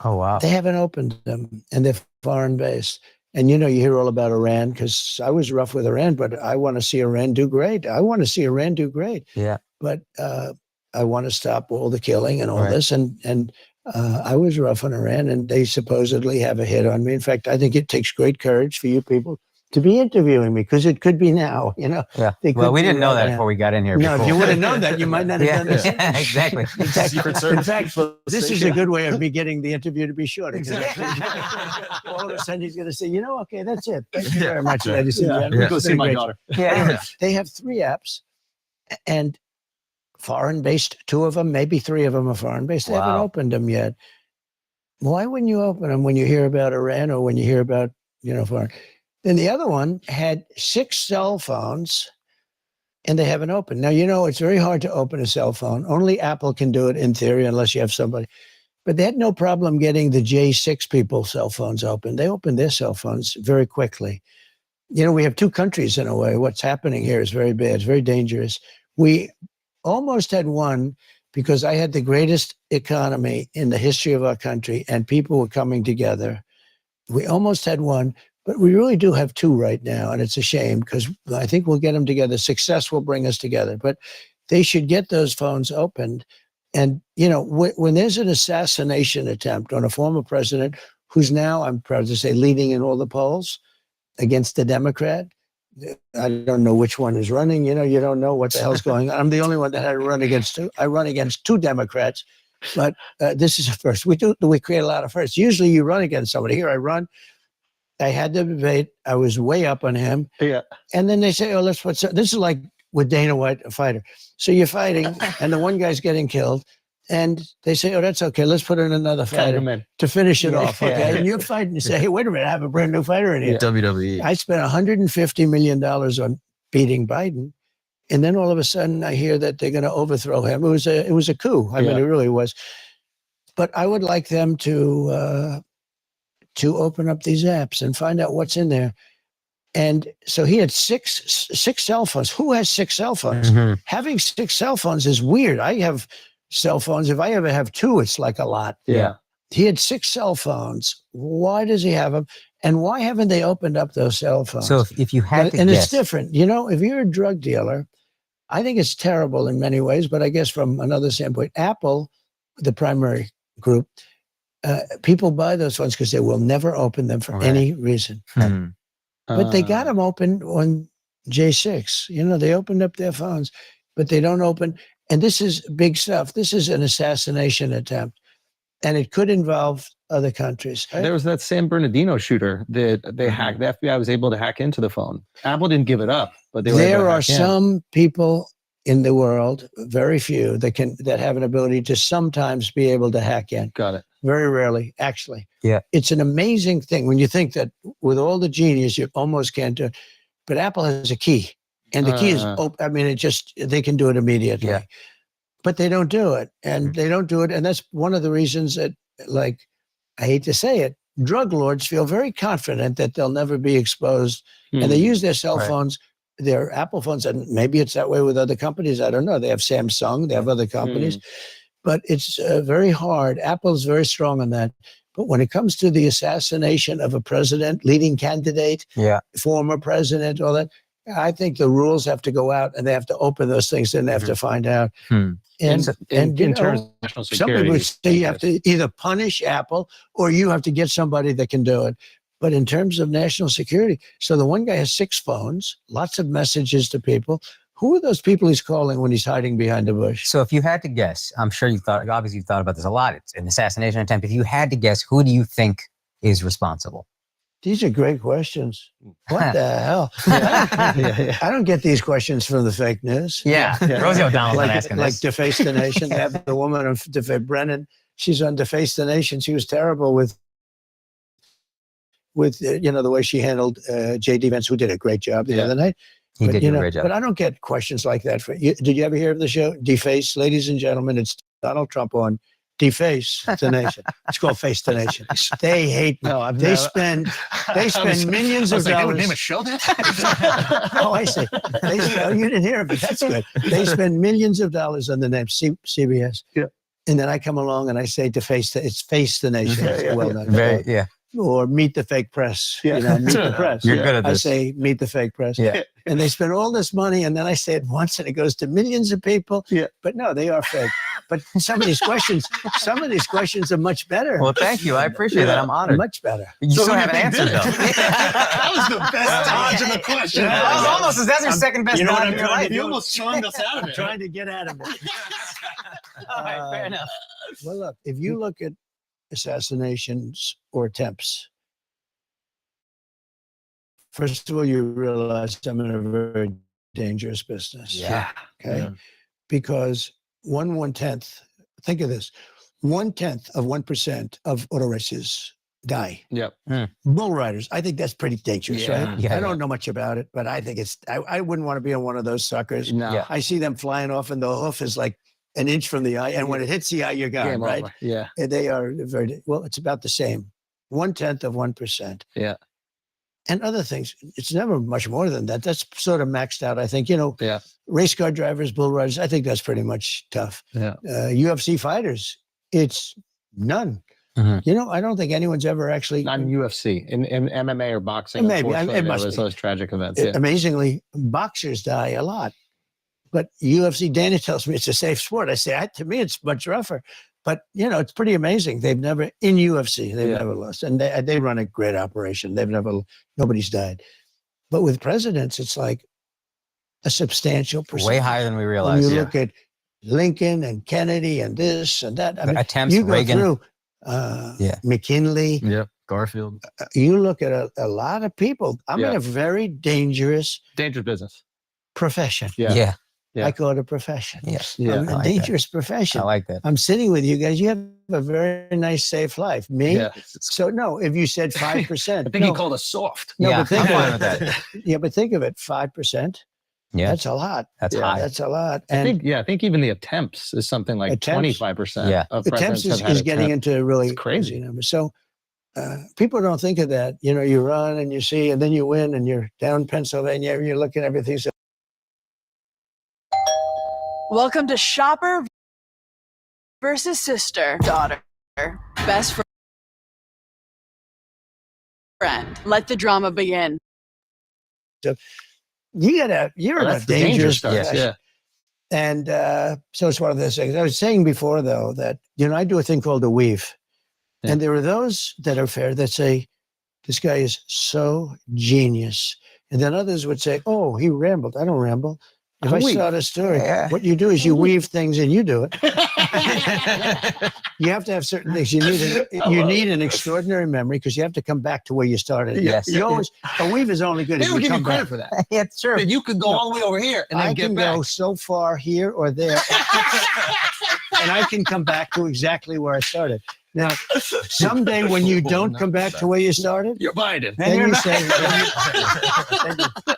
Speaker 5: Oh, wow.
Speaker 2: They haven't opened them, and they're foreign-based. And, you know, you hear all about Iran, because I was rough with Iran, but I want to see Iran do great. I want to see Iran do great.
Speaker 5: Yeah.
Speaker 2: But I want to stop all the killing and all
Speaker 5: Right.
Speaker 2: this. And I was rough on Iran, and they supposedly have a hit on me. In fact, I think it takes great courage for you people to be interviewing me, because it could be now, you know.
Speaker 5: Yeah.
Speaker 2: They could
Speaker 5: Well, we
Speaker 2: be
Speaker 5: didn't know
Speaker 2: right
Speaker 5: that
Speaker 2: now.
Speaker 5: before we got in here.
Speaker 2: No, if
Speaker 5: before.
Speaker 2: you would have known that, you might not have
Speaker 5: Yeah,
Speaker 2: done this.
Speaker 5: yeah, exactly.
Speaker 2: In fact,
Speaker 1: Secret
Speaker 2: in
Speaker 1: Service
Speaker 2: fact,
Speaker 1: people
Speaker 2: this
Speaker 1: say,
Speaker 2: is
Speaker 1: yeah.
Speaker 2: a good way of me getting the interview to be shorter. 'Cause
Speaker 1: Exactly.
Speaker 2: all of a sudden he's going to say, you know, okay, that's it. Thank you very much, ladies and
Speaker 1: Yeah.
Speaker 2: gentlemen.
Speaker 1: Go
Speaker 2: It's
Speaker 1: see
Speaker 2: been
Speaker 1: my
Speaker 2: great.
Speaker 1: daughter.
Speaker 5: Yeah.
Speaker 2: They have 3 apps, and foreign-based, 2 of them, maybe 3 of them are foreign-based. They haven't
Speaker 5: Wow.
Speaker 2: opened them yet. Why wouldn't you open them when you hear about Iran or when you hear about, you know, foreign? Then the other one had 6 cell phones, and they haven't opened. Now, you know, it's very hard to open a cell phone. Only Apple can do it in theory, unless you have somebody. But they had no problem getting the J6 people's cell phones open. They opened their cell phones very quickly. You know, we have 2 countries in a way. What's happening here is very bad. It's very dangerous. We almost had one, because I had the greatest economy in the history of our country, and people were coming together. We almost had one, but we really do have 2 right now, and it's a shame, because I think we'll get them together. Success will bring us together, but they should get those phones opened. And, you know, when there's an assassination attempt on a former president who's now, I'm proud to say, leading in all the polls against the Democrat, I don't know which one is running. You know, you don't know what the hell's going on. I'm the only one that had to run against 2. I run against 2 Democrats, but this is a first. We create a lot of firsts. Usually you run against somebody. Here I run. I had the debate. I was way up on him.
Speaker 1: Yeah.
Speaker 2: And then they say, oh, let's put, this is like with Dana White, a fighter. So you're fighting and the one guy's getting killed. And they say, oh, that's okay. Let's put in another
Speaker 1: Tag
Speaker 2: fighter
Speaker 1: 'em in.
Speaker 2: to finish it
Speaker 1: Yeah.
Speaker 2: off. Okay.
Speaker 1: Yeah.
Speaker 2: And you're fighting. You say, hey, wait a minute. I have a brand new fighter in here.
Speaker 3: WWE.
Speaker 2: I spent $150 million on beating Biden. And then all of a sudden I hear that they're going to overthrow him. It was a coup. I mean,
Speaker 1: Yeah.
Speaker 2: it really was. But I would like them to open up these apps and find out what's in there. And so he had six cell phones. Who has 6 cell phones?
Speaker 5: Mhm.
Speaker 2: Having 6 cell phones is weird. I have cell phones. If I ever have 2, it's like a lot.
Speaker 1: Yeah.
Speaker 2: He had 6 cell phones. Why does he have them? And why haven't they opened up those cell phones?
Speaker 5: So if you had to
Speaker 2: and
Speaker 5: guess,
Speaker 2: it's different. You know, if you're a drug dealer, I think it's terrible in many ways, but I guess from another standpoint, Apple, the primary group, people buy those phones because they will never open them for
Speaker 5: Right.
Speaker 2: any reason.
Speaker 5: Hmm.
Speaker 2: But they got them open on J6. You know, they opened up their phones, but they don't open. And this is big stuff. This is an assassination attempt, and it could involve other countries.
Speaker 1: There was that San Bernardino shooter that they hacked. The FBI was able to hack into the phone. Apple didn't give it up, but they were able
Speaker 2: There
Speaker 1: to
Speaker 2: are
Speaker 1: hack in.
Speaker 2: some people in the world, very few, that have an ability to sometimes be able to hack in.
Speaker 1: Got it.
Speaker 2: Very rarely, actually.
Speaker 5: Yeah.
Speaker 2: It's an amazing thing when you think that with all the genius, you almost can't do it. But Apple has a key, and the key is open. I mean, they can do it immediately.
Speaker 5: Yeah.
Speaker 2: But they don't do it, and they don't do it. And that's one of the reasons that, like, I hate to say it, drug lords feel very confident that they'll never be exposed, and they use their cell
Speaker 5: Right.
Speaker 2: phones, their Apple phones, and maybe it's that way with other companies. I don't know. They have Samsung, they have other companies, but it's very hard. Apple's very strong on that. But when it comes to the assassination of a president, leading candidate,
Speaker 5: Yeah.
Speaker 2: former president, all that, I think the rules have to go out and they have to open those things and they have to find out.
Speaker 5: Hmm.
Speaker 2: And,
Speaker 1: in
Speaker 2: you
Speaker 1: terms
Speaker 2: know,
Speaker 1: of national
Speaker 2: some
Speaker 1: security,
Speaker 2: people would say you have to either punish Apple or you have to get somebody that can do it. But in terms of national security, so the one guy has 6 phones, lots of messages to people. Who are those people he's calling when he's hiding behind a bush?
Speaker 5: So if you had to guess, I'm sure obviously you've thought about this a lot. It's an assassination attempt. If you had to guess, who do you think is responsible?
Speaker 2: These are great questions. What the hell?
Speaker 1: yeah.
Speaker 2: I don't get these questions from the fake news.
Speaker 5: Yeah. Rosie O'Donnell's been
Speaker 2: Like,
Speaker 5: asking
Speaker 2: like
Speaker 5: this.
Speaker 2: Deface the Nation. They have the woman on Brennan. She's on Deface the Nation. She was terrible with the way she handled J.D. Vance, who did a great job the other night.
Speaker 5: He
Speaker 2: But,
Speaker 5: did
Speaker 2: you
Speaker 5: do a
Speaker 2: know,
Speaker 5: great job.
Speaker 2: But I don't get questions like that. Did you ever hear of the show Deface? Ladies and gentlemen, it's Donald Trump on Deface the Nation. It's called Face the Nation. They hate me.
Speaker 1: No, I've
Speaker 2: They
Speaker 1: never-
Speaker 2: spend
Speaker 1: I was-
Speaker 2: millions
Speaker 3: I
Speaker 2: of
Speaker 3: was like, they would
Speaker 2: dollars.
Speaker 3: name a show that?
Speaker 2: Oh, I see. You didn't hear of it. That's good. They spend millions of dollars on the name CBS.
Speaker 1: Yeah.
Speaker 2: And then I come along and I say it's Face the Nation. It's well done.
Speaker 5: Very, yeah.
Speaker 2: Or Meet the Fake Press.
Speaker 1: Yeah.
Speaker 2: Meet the press.
Speaker 5: You're good at
Speaker 2: I
Speaker 5: this.
Speaker 2: say Meet the Fake Press.
Speaker 5: Yeah.
Speaker 2: And they spend all this money, and then I say it once, and it goes to millions of people.
Speaker 1: Yeah.
Speaker 2: But no, they are fake. But some of these questions are much better.
Speaker 5: Well, thank you. I appreciate that. I'm honored.
Speaker 2: Much better.
Speaker 5: You still
Speaker 3: who do you
Speaker 5: haven't
Speaker 3: think
Speaker 5: answered
Speaker 3: did it?
Speaker 5: though.
Speaker 3: That was the best dodge of the question.
Speaker 5: That was almost. That's your second best
Speaker 2: You know what
Speaker 5: dodge
Speaker 2: I'm
Speaker 5: of your
Speaker 2: trying
Speaker 5: life.
Speaker 2: to
Speaker 3: You
Speaker 2: do?
Speaker 3: almost charmed us out of
Speaker 2: I'm
Speaker 3: it.
Speaker 2: trying to get out of it.
Speaker 5: All right, fair enough.
Speaker 2: Well, look, if you look at assassinations or attempts, first of all, you realize I'm in a very dangerous business.
Speaker 5: Yeah.
Speaker 2: Okay.
Speaker 1: Yeah.
Speaker 2: Because 1/10, think of this, 1/10 of 1% of auto races die.
Speaker 1: Yep.
Speaker 2: Bull riders, I think that's pretty dangerous,
Speaker 1: Yeah.
Speaker 2: right?
Speaker 5: Yeah,
Speaker 2: I don't know much about it, but I think I wouldn't want to be on one of those suckers.
Speaker 1: No.
Speaker 5: Yeah.
Speaker 2: I see them flying off and the hoof is like an inch from the eye. And when it hits the eye, you're gone,
Speaker 1: Game
Speaker 2: right?
Speaker 1: over. Yeah.
Speaker 2: And they are very, well, it's about the same. 1/10 of 1%.
Speaker 1: Yeah.
Speaker 2: And other things, it's never much more than that. That's sort of maxed out, I think.
Speaker 1: Yeah.
Speaker 2: Race car drivers, bull riders, I think that's pretty much tough.
Speaker 1: Yeah.
Speaker 2: UFC fighters, it's none.
Speaker 5: Mhm.
Speaker 2: I don't think anyone's ever actually.
Speaker 1: Not in UFC, in MMA or boxing.
Speaker 2: Maybe.
Speaker 1: Unfortunately,
Speaker 2: It
Speaker 1: there
Speaker 2: must
Speaker 1: was
Speaker 2: be.
Speaker 1: those tragic events. Yeah.
Speaker 2: Amazingly, boxers die a lot. But UFC, Danny tells me it's a safe sport. I say, to me, it's much rougher. But, it's pretty amazing. They've never, in UFC, they've
Speaker 1: Yeah.
Speaker 2: never lost. And they run a great operation. Nobody's died. But with presidents, it's like a substantial percentage.
Speaker 5: Way higher than we
Speaker 2: When
Speaker 5: realized.
Speaker 2: you look at Lincoln and Kennedy and this and that. I mean,
Speaker 5: Attempts,
Speaker 2: you go
Speaker 5: Reagan.
Speaker 2: through
Speaker 5: Yeah.
Speaker 2: McKinley.
Speaker 1: Yep. Garfield.
Speaker 2: You look at a lot of people. I'm in
Speaker 1: Yeah.
Speaker 2: a very dangerous
Speaker 1: Dangerous business.
Speaker 2: profession.
Speaker 1: Yeah.
Speaker 5: Yeah.
Speaker 1: Yeah.
Speaker 2: I call it a profession.
Speaker 5: Yeah.
Speaker 1: Yeah.
Speaker 2: I'm in
Speaker 5: I
Speaker 2: a
Speaker 5: like that.
Speaker 2: dangerous profession.
Speaker 5: I like that.
Speaker 2: I'm sitting with you guys. You have a very nice, safe life. Me?
Speaker 1: Yeah.
Speaker 2: So, no, if you said 5%.
Speaker 1: I think he called us soft.
Speaker 2: No,
Speaker 5: Yeah,
Speaker 2: but think
Speaker 5: I'm fine
Speaker 2: of
Speaker 5: with
Speaker 2: it. Yeah, but think of it 5%.
Speaker 5: Yeah.
Speaker 2: That's a lot.
Speaker 5: That's
Speaker 1: Yeah,
Speaker 5: high.
Speaker 2: That's a lot.
Speaker 1: I
Speaker 2: And
Speaker 1: think even the attempts is something like
Speaker 2: Attempts?
Speaker 1: 25%.
Speaker 5: Yeah.
Speaker 1: Of
Speaker 2: attempts
Speaker 1: presidents have
Speaker 2: is
Speaker 1: had
Speaker 2: getting
Speaker 1: attempts.
Speaker 2: into really
Speaker 1: It's crazy.
Speaker 2: numbers. So people don't think of that. You run and you see, and then you win, and you're down Pennsylvania, and you're looking at everything. So
Speaker 8: Welcome to Shopper versus Sister, Daughter, Best Friend. Let the drama begin.
Speaker 2: you're
Speaker 1: Oh,
Speaker 2: in a
Speaker 1: that's the danger
Speaker 2: dangerous
Speaker 1: starts.
Speaker 2: profession.
Speaker 1: Yeah.
Speaker 2: And so it's one of those things. I was saying before, though, that, I do a thing called a weave.
Speaker 1: Yeah.
Speaker 2: And there are those that are fair that say, this guy is so genius. And then others would say, oh, he rambled. I don't ramble. If I
Speaker 1: Weave.
Speaker 2: start a story,
Speaker 5: Yeah.
Speaker 2: what you do is you weave things and you do it. You have to have certain things. You need an extraordinary memory because you have to come back to where you started.
Speaker 5: Yes.
Speaker 2: You always, a weave is only good
Speaker 1: They
Speaker 2: if
Speaker 1: don't
Speaker 2: you
Speaker 1: give you
Speaker 2: come
Speaker 1: credit
Speaker 2: back.
Speaker 1: for that.
Speaker 5: Yeah, it's true.
Speaker 1: That you could go all the way over here and then
Speaker 2: I
Speaker 1: get
Speaker 2: can
Speaker 1: back.
Speaker 2: go so far here or there, and I can come back to exactly where I started. Now, someday when you don't come back to where you started,
Speaker 1: You're Biden.
Speaker 2: then you say,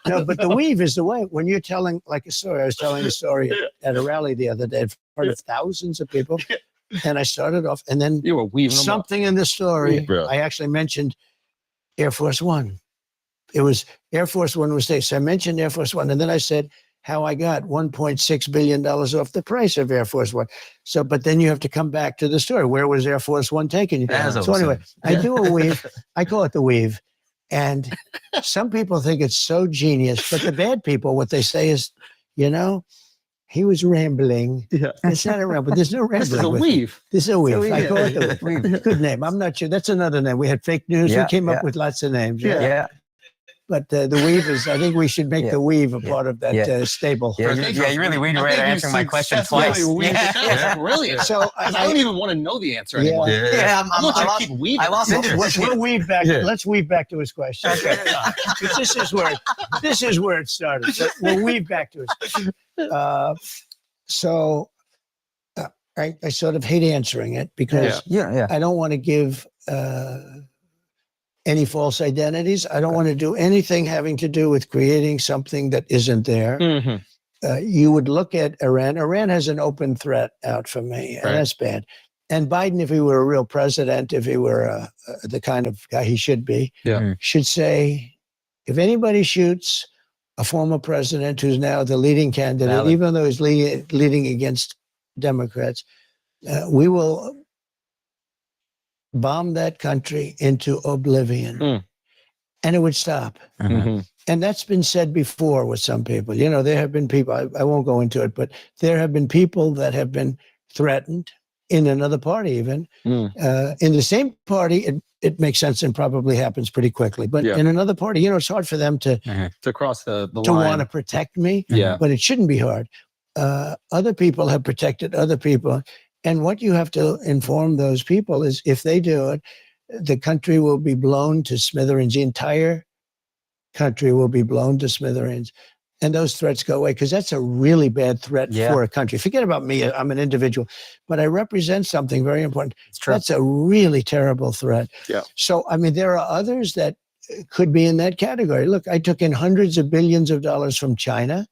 Speaker 2: no, but the weave is the way. When you're telling like a story, I was telling a story at a rally the other day in front of thousands of people. And I started off, and then
Speaker 1: You were weaving them up.
Speaker 2: something in the story,
Speaker 3: Yeah.
Speaker 2: I actually mentioned Air Force One. It was Air Force One was there. So I mentioned Air Force One. And then I said how I got $1.6 billion off the price of Air Force One. So, but then you have to come back to the story. Where was Air Force One taking you?
Speaker 4: That's
Speaker 2: So anyway,
Speaker 4: awesome.
Speaker 2: I do a weave. I call it the weave. And some people think it's so genius, but the bad people, what they say is, he was rambling.
Speaker 1: Yeah.
Speaker 2: It's not a ramble. There's no rambling.
Speaker 1: This is a
Speaker 2: with it.
Speaker 1: weave.
Speaker 2: This is a weave.
Speaker 5: weave,
Speaker 2: I call it
Speaker 5: yeah.
Speaker 2: the weave. Good name. I'm not sure. That's another name. We had fake news.
Speaker 5: Yeah,
Speaker 2: We came
Speaker 5: yeah.
Speaker 2: up with lots of names.
Speaker 1: Yeah.
Speaker 5: Yeah.
Speaker 2: But the weave is, I think we should make
Speaker 5: Yeah.
Speaker 2: the weave a part of that
Speaker 5: Yeah.
Speaker 2: Stable.
Speaker 5: Yeah,
Speaker 3: Thank
Speaker 5: you,
Speaker 3: you.
Speaker 5: yeah, you really weaved
Speaker 3: I
Speaker 5: right
Speaker 3: think you
Speaker 5: answering my question
Speaker 3: successfully
Speaker 5: twice.
Speaker 1: weaved
Speaker 5: Yeah.
Speaker 1: it. That's brilliant.
Speaker 2: So
Speaker 1: I don't even want to know the answer
Speaker 2: Yeah.
Speaker 1: anymore.
Speaker 5: Yeah,
Speaker 1: I'm not
Speaker 5: I
Speaker 1: trying
Speaker 5: lost-
Speaker 1: to keep weaving.
Speaker 5: I lost interest.
Speaker 2: We'll weave back.
Speaker 3: Yeah.
Speaker 2: Let's weave back to his question. Okay. This is where it started. So we'll weave back to his. So I sort of hate answering it because
Speaker 5: Yeah.
Speaker 2: I don't want to give any false identities. I don't want to do anything having to do with creating something that isn't there.
Speaker 1: Mhm.
Speaker 2: You would look at Iran. Iran has an open threat out for me, and
Speaker 1: Right.
Speaker 2: that's bad. And Biden, if he were a real president, if he were the kind of guy he should be, should say, if anybody shoots a former president who's now the leading candidate,
Speaker 5: Valid.
Speaker 2: even though he's leading against Democrats, we will bomb that country into oblivion.
Speaker 1: Mm.
Speaker 2: And it would stop.
Speaker 1: Mhm.
Speaker 2: And that's been said before with some people. There have been people, I won't go into it, but there have been people that have been threatened in another party, even. In the same party, it makes sense and probably happens pretty quickly. But
Speaker 1: Yeah.
Speaker 2: in another party, it's hard for them to
Speaker 1: To cross the
Speaker 2: to
Speaker 1: line.
Speaker 2: want to protect me.
Speaker 1: Yeah.
Speaker 2: But it shouldn't be hard. Other people have protected other people. And what you have to inform those people is if they do it, the country will be blown to smithereens. The entire country will be blown to smithereens. And those threats go away because that's a really bad threat
Speaker 5: Yeah.
Speaker 2: for a country. Forget about me. I'm an individual, but I represent something very important.
Speaker 5: It's true.
Speaker 2: That's a really terrible threat.
Speaker 1: Yeah.
Speaker 2: So, there are others that could be in that category. Look, I took in hundreds of billions of dollars from China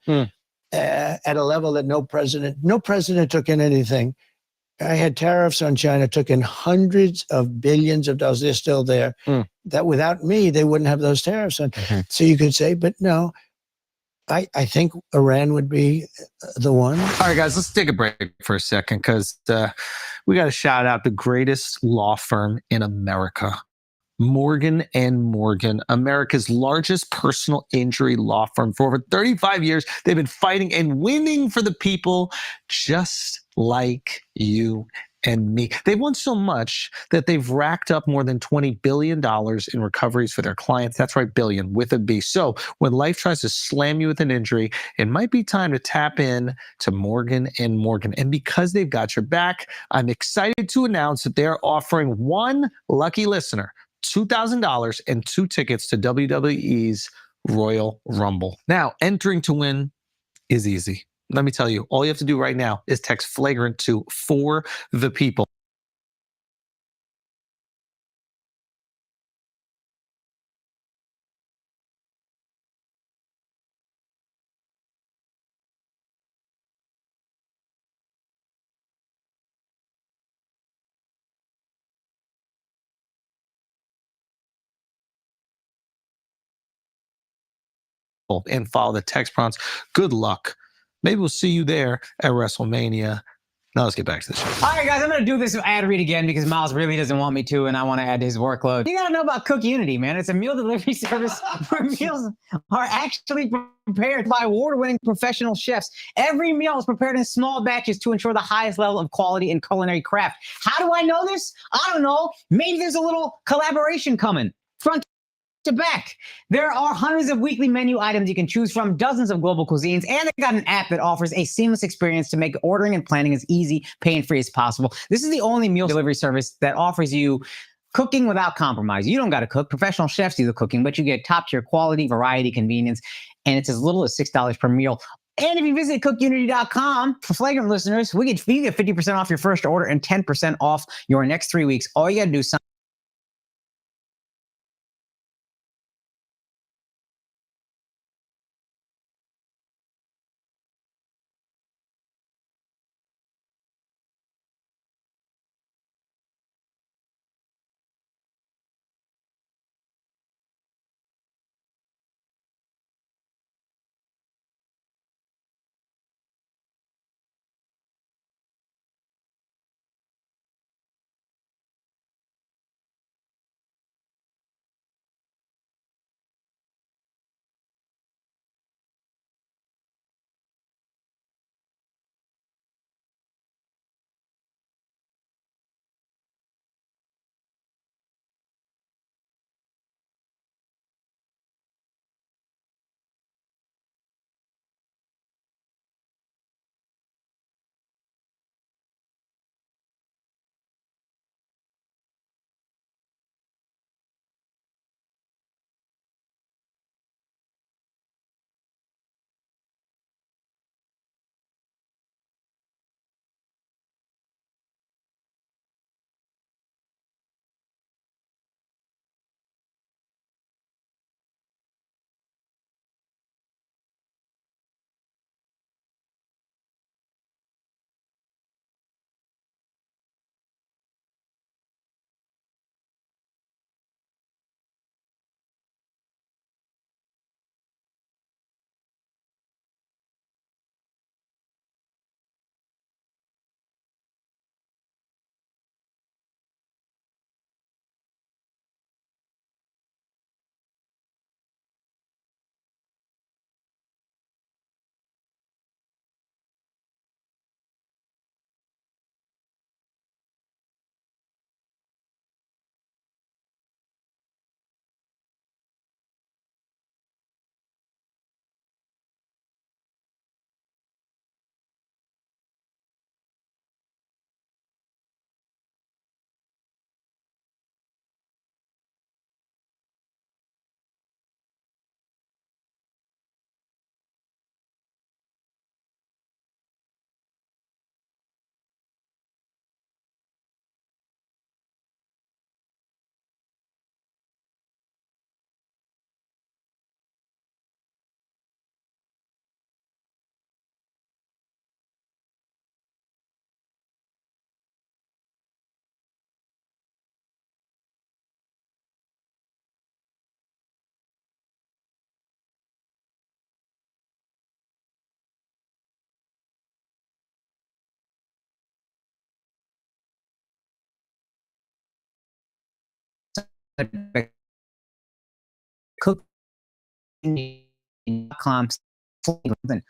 Speaker 2: at a level that no president took in anything. I had tariffs on China, took in hundreds of billions of dollars. They're still there. That without me, they wouldn't have those tariffs on. So you could say, but no, I think Iran would be the one.
Speaker 1: All right, guys, let's take a break for a second because we got to shout out the greatest law firm in America, Morgan and Morgan, America's largest personal injury law firm. For over 35 years, they've been fighting and winning for the people just like you and me. They've won so much that they've racked up more than $20 billion in recoveries for their clients. That's right, billion with a B. So when life tries to slam you with an injury, it might be time to tap in to Morgan and Morgan. And because they've got your back, I'm excited to announce that they're offering one lucky listener $2,000 and 2 tickets to WWE's Royal Rumble. Now, entering to win is easy. Let me tell you, all you have to do right now is text Flagrant to 4 the people. And follow the text prompts. Good luck. Maybe we'll see you there at WrestleMania. Now let's get back to the show.
Speaker 5: All right, guys, I'm going to do this ad read again because Miles really doesn't want me to, and I want to add to his workload. You got to know about Cook Unity, man. It's a meal delivery service where meals are actually prepared by award-winning professional chefs. Every meal is prepared in small batches to ensure the highest level of quality and culinary craft. How do I know this? I don't know. Maybe there's a little collaboration coming. Front to back. There are hundreds of weekly menu items you can choose from, dozens of global cuisines, and they got an app that offers a seamless experience to make ordering and planning as easy, pain-free as possible. This is the only meal delivery service that offers you cooking without compromise. You don't got to cook. Professional chefs do the cooking, but you get top-tier quality, variety, convenience, and it's as little as $6 per meal. And if you visit cookunity.com, for Flagrant listeners, you get 50% off your first order and 10% off your next 3 weeks. All you got to do is sign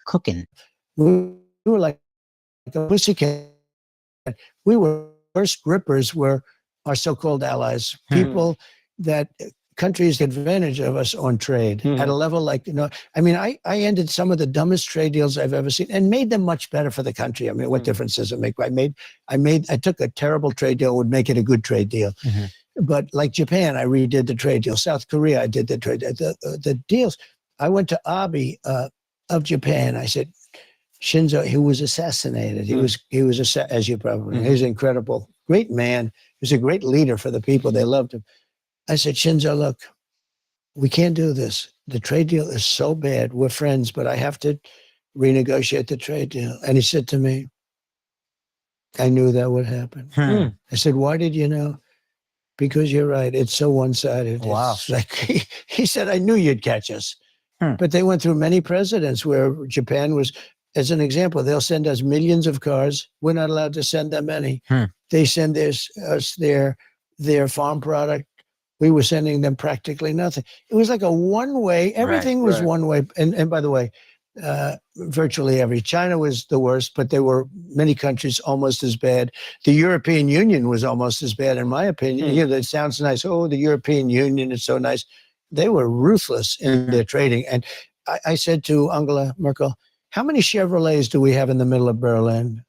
Speaker 5: cooking.
Speaker 2: We were like a pussycat. We were first grippers were our so-called allies, people that countries take advantage of us on trade at a level like, I mean, I ended some of the dumbest trade deals I've ever seen and made them much better for the country. I mean, what difference does it make? I took a terrible trade deal, would make it a good trade deal. But like Japan, I redid the trade deal. South Korea, I did the trade, the deals. I went to Abe of Japan. I said, Shinzo, he was assassinated. He was as you probably know, he was incredible, great man. He was a great leader for the people. They loved him. I said, Shinzo, look, we can't do this. The trade deal is so bad. We're friends, but I have to renegotiate the trade deal. And he said to me, I knew that would happen. I said, why did you know? Because you're right. It's so one-sided.
Speaker 5: Wow.
Speaker 2: It's like he said, I knew you'd catch us. But they went through many presidents where Japan was, as an example, they'll send us millions of cars. We're not allowed to send them any. They send us their farm product. We were sending them practically nothing. It was like a one-way. Everything was one way. And by the way, virtually China was the worst, but there were many countries almost as bad. The European Union was almost as bad, in my opinion. It sounds nice. Oh, the European Union is so nice. They were ruthless in their trading. And I said to Angela Merkel, how many Chevrolets do we have in the middle of Berlin?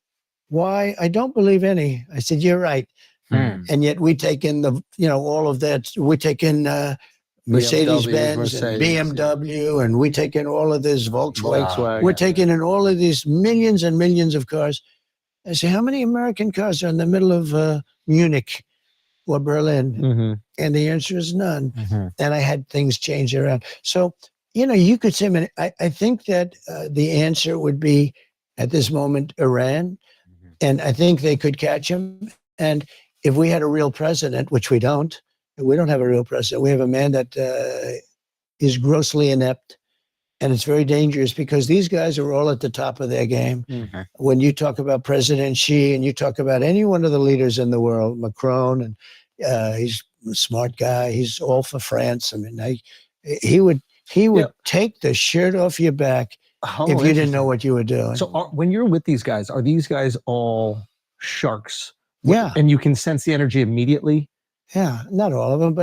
Speaker 2: Why? I don't believe any. I said, you're right. And yet we take in all of that. We take in Mercedes-Benz and BMW, and we take in all of this Volkswagen. We're taking in all of these millions and millions of cars. I say, how many American cars are in the middle of Munich or Berlin? And the answer is none. And I had things change around. So, you could say, I think that the answer would be, at this moment, Iran. And I think they could catch him. And if we had a real president, which we don't have a real president. We have a man that is grossly inept. And it's very dangerous because these guys are all at the top of their game. When you talk about President Xi and you talk about any one of the leaders in the world, Macron, and he's a smart guy. He's all for France. I mean, he would take the shirt off your back if you didn't know what you were doing.
Speaker 1: So when you're with these guys, are these guys all sharks?
Speaker 2: Yeah.
Speaker 1: And you can sense the energy immediately?
Speaker 2: Yeah, not all of them,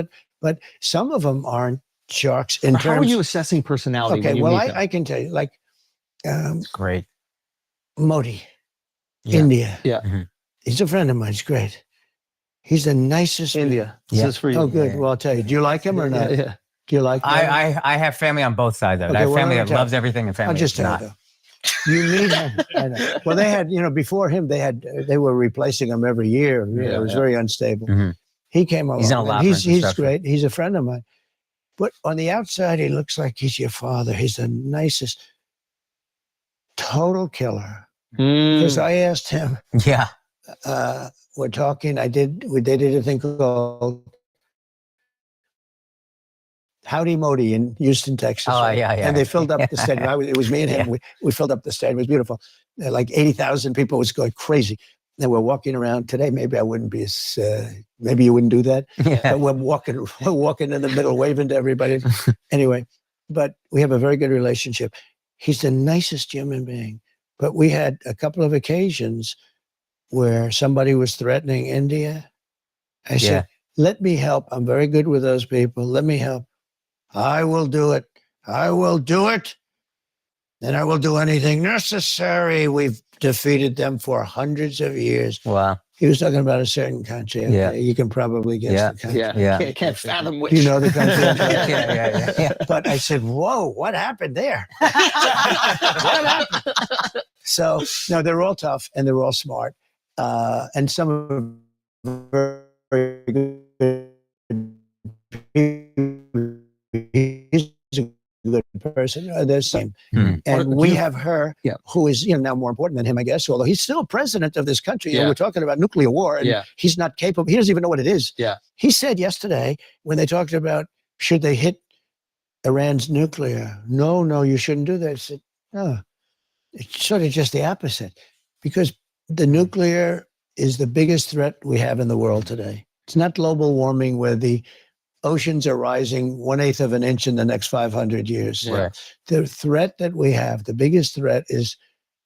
Speaker 2: but some of them aren't sharks in terms.
Speaker 1: How are you assessing personality?
Speaker 2: Okay,
Speaker 1: when you
Speaker 2: well,
Speaker 1: meet them?
Speaker 2: I can tell you, like
Speaker 5: Great.
Speaker 2: Modi, India.
Speaker 1: Yeah.
Speaker 2: He's a friend of mine. He's great. He's the nicest.
Speaker 1: India. This is for you.
Speaker 2: Oh, good. Well, I'll tell you. Do you like him or not?
Speaker 1: Yeah.
Speaker 2: Do you like him?
Speaker 5: I have family on both sides of it.
Speaker 2: Okay,
Speaker 5: I have
Speaker 2: well,
Speaker 5: family
Speaker 2: let me
Speaker 5: that
Speaker 2: tell
Speaker 5: loves everything and family
Speaker 2: I'll just
Speaker 5: that's
Speaker 2: tell
Speaker 5: not.
Speaker 2: you though. You need him. I know. Well, they had, before him, they were replacing him every year. It was very unstable. He came along.
Speaker 5: He's in a lot.
Speaker 2: He's great. He's a friend of mine. But on the outside, he looks like he's your father. He's the nicest, total killer. Because I asked him.
Speaker 5: Yeah.
Speaker 2: We're talking. They did a thing called Howdy Modi in Houston, Texas.
Speaker 5: Oh,
Speaker 2: right?
Speaker 5: yeah.
Speaker 2: And they filled up the stadium. It was me and him. We filled up the stadium. It was beautiful. Like 80,000 people. It was going crazy. And we're walking around today. Maybe I wouldn't be as. Maybe you wouldn't do that. But we're walking in the middle, waving to everybody. Anyway, but we have a very good relationship. He's the nicest human being. But we had a couple of occasions where somebody was threatening India. I said, let me help. I'm very good with those people. Let me help. I will do it. I will do it. And I will do anything necessary. We've defeated them for hundreds of years.
Speaker 5: Wow.
Speaker 2: He was talking about a certain country. Okay?
Speaker 5: Yeah.
Speaker 2: You can probably guess the country.
Speaker 5: Yeah.
Speaker 1: Can't fathom which.
Speaker 2: Do you know the country?
Speaker 5: Yeah.
Speaker 2: But I said, whoa, what happened there? What happened? So, no, they're all tough and they're all smart. And some are very good. He's a good person. They're the same. And we have her, who is now more important than him, I guess, although he's still president of this country. And we're talking about nuclear war, and he's not capable. He doesn't even know what it is. He said yesterday when they talked about should they hit Iran's nuclear, no, you shouldn't do that. I said, no, it's sort of just the opposite, because the nuclear is the biggest threat we have in the world today. It's not global warming where the oceans are rising 1/8 of an inch in the next 500 years.
Speaker 1: Yeah.
Speaker 2: The threat that we have, the biggest threat, is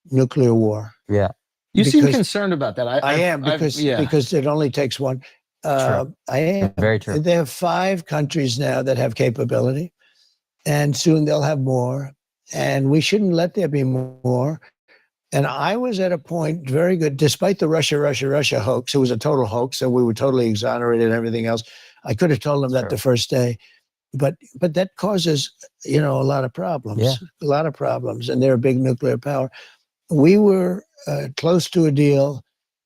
Speaker 2: nuclear war.
Speaker 1: You seem
Speaker 2: Because-
Speaker 1: concerned about that.
Speaker 2: I am because it only takes one. I am.
Speaker 4: Very true.
Speaker 2: There are 5 countries now that have capability, and soon they'll have more. And we shouldn't let there be more. And I was at a point very good, despite the Russia hoax. It was a total hoax, and we were totally exonerated and everything else. I could have told them that the first day, but that causes a lot of problems.
Speaker 4: Yeah.
Speaker 2: A lot of problems, and they're a big nuclear power. We were close to a deal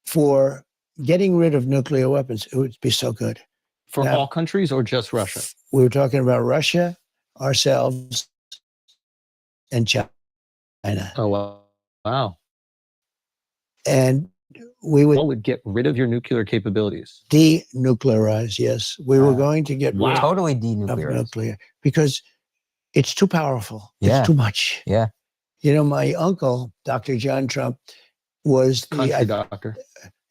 Speaker 2: for getting rid of nuclear weapons. It would be so good.
Speaker 1: For
Speaker 2: Now-
Speaker 1: all countries or just Russia?
Speaker 2: We were talking about Russia, ourselves, and China.
Speaker 1: Oh, wow.
Speaker 2: And we would
Speaker 1: What would get rid of your nuclear capabilities?
Speaker 2: denuclearize, yes. We were going to get rid
Speaker 4: Totally
Speaker 2: of
Speaker 4: denuclearized.
Speaker 2: nuclear because it's too powerful.
Speaker 4: Yeah.
Speaker 2: It's too much.
Speaker 4: Yeah.
Speaker 2: My uncle, Dr. John Trump, was
Speaker 1: Country doctor.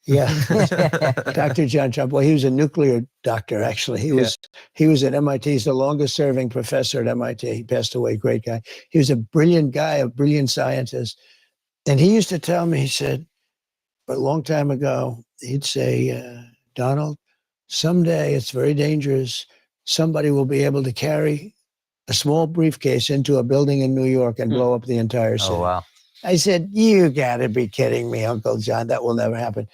Speaker 2: Dr. John Trump. Well, he was a nuclear doctor, actually. He was at MIT. He's the longest serving professor at MIT. He passed away, great guy. He was a brilliant guy, a brilliant scientist. And he used to tell me, he said, a long time ago, he'd say, Donald, someday it's very dangerous. Somebody will be able to carry a small briefcase into a building in New York and blow up the entire city.
Speaker 4: Oh, wow.
Speaker 2: I said, you got to be kidding me, Uncle John. That will never happen.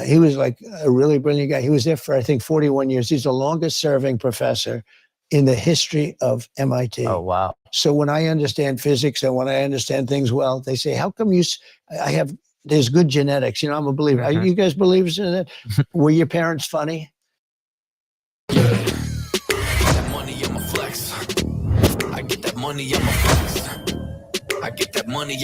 Speaker 2: He was like a really brilliant guy. He was there for, I think, 41 years. He's the longest serving professor in the history of MIT.
Speaker 4: Oh, wow.
Speaker 2: So when I understand physics and when I understand things well, they say, how come there's good genetics. I'm a believer. Are you guys believers in that? Were your parents funny?
Speaker 9: Money, I'm a flex. I get that money, I'm a flex. I get that money.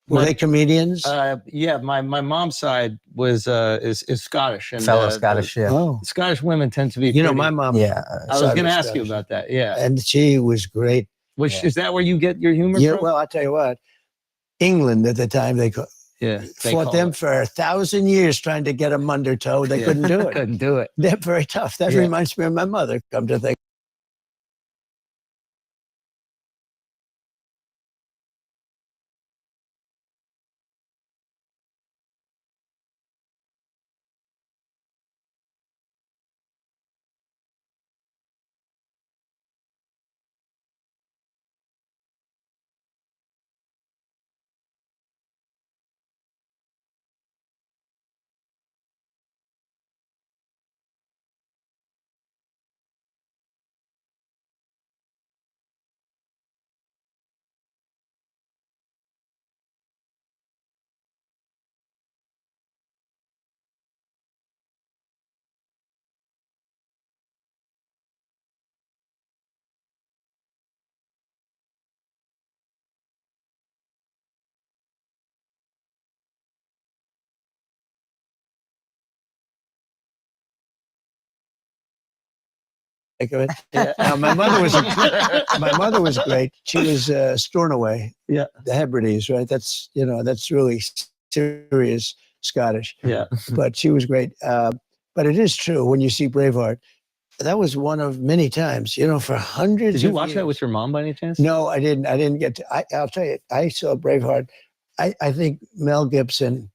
Speaker 2: Were they comedians?
Speaker 1: Yeah, my mom's side was is Scottish, and
Speaker 4: Fellow Scottish, yeah.
Speaker 2: Oh,
Speaker 1: Scottish women tend to be.
Speaker 2: you know,
Speaker 1: pretty-
Speaker 2: my mom.
Speaker 4: Yeah.
Speaker 1: I was going to ask you
Speaker 2: Scottish.
Speaker 1: about that. Yeah,
Speaker 2: And she was great.
Speaker 1: which is that where you get your humor
Speaker 2: Yeah,
Speaker 1: from?
Speaker 2: well, I'll tell you what. England at the time, they
Speaker 1: Yeah, they
Speaker 2: fought
Speaker 1: call
Speaker 2: them
Speaker 1: it.
Speaker 2: for 1,000 years trying to get them undertow. They
Speaker 1: Yeah.
Speaker 2: couldn't do it.
Speaker 1: Couldn't do it.
Speaker 2: They're very tough. That
Speaker 1: Yeah.
Speaker 2: reminds me of my mother, come to think. Think of it.
Speaker 1: Yeah.
Speaker 2: Now, my mother was great. She was Stornoway.
Speaker 1: Yeah.
Speaker 2: The Hebrides, right? That's that's really serious Scottish.
Speaker 1: Yeah,
Speaker 2: But she was great. But it is true when you see Braveheart, that was one of many times. For hundreds.
Speaker 1: did you
Speaker 2: of
Speaker 1: watch that
Speaker 2: years.
Speaker 1: with your mom by any chance?
Speaker 2: No, I didn't. I didn't get to. I'll tell you. I saw Braveheart. I think Mel Gibson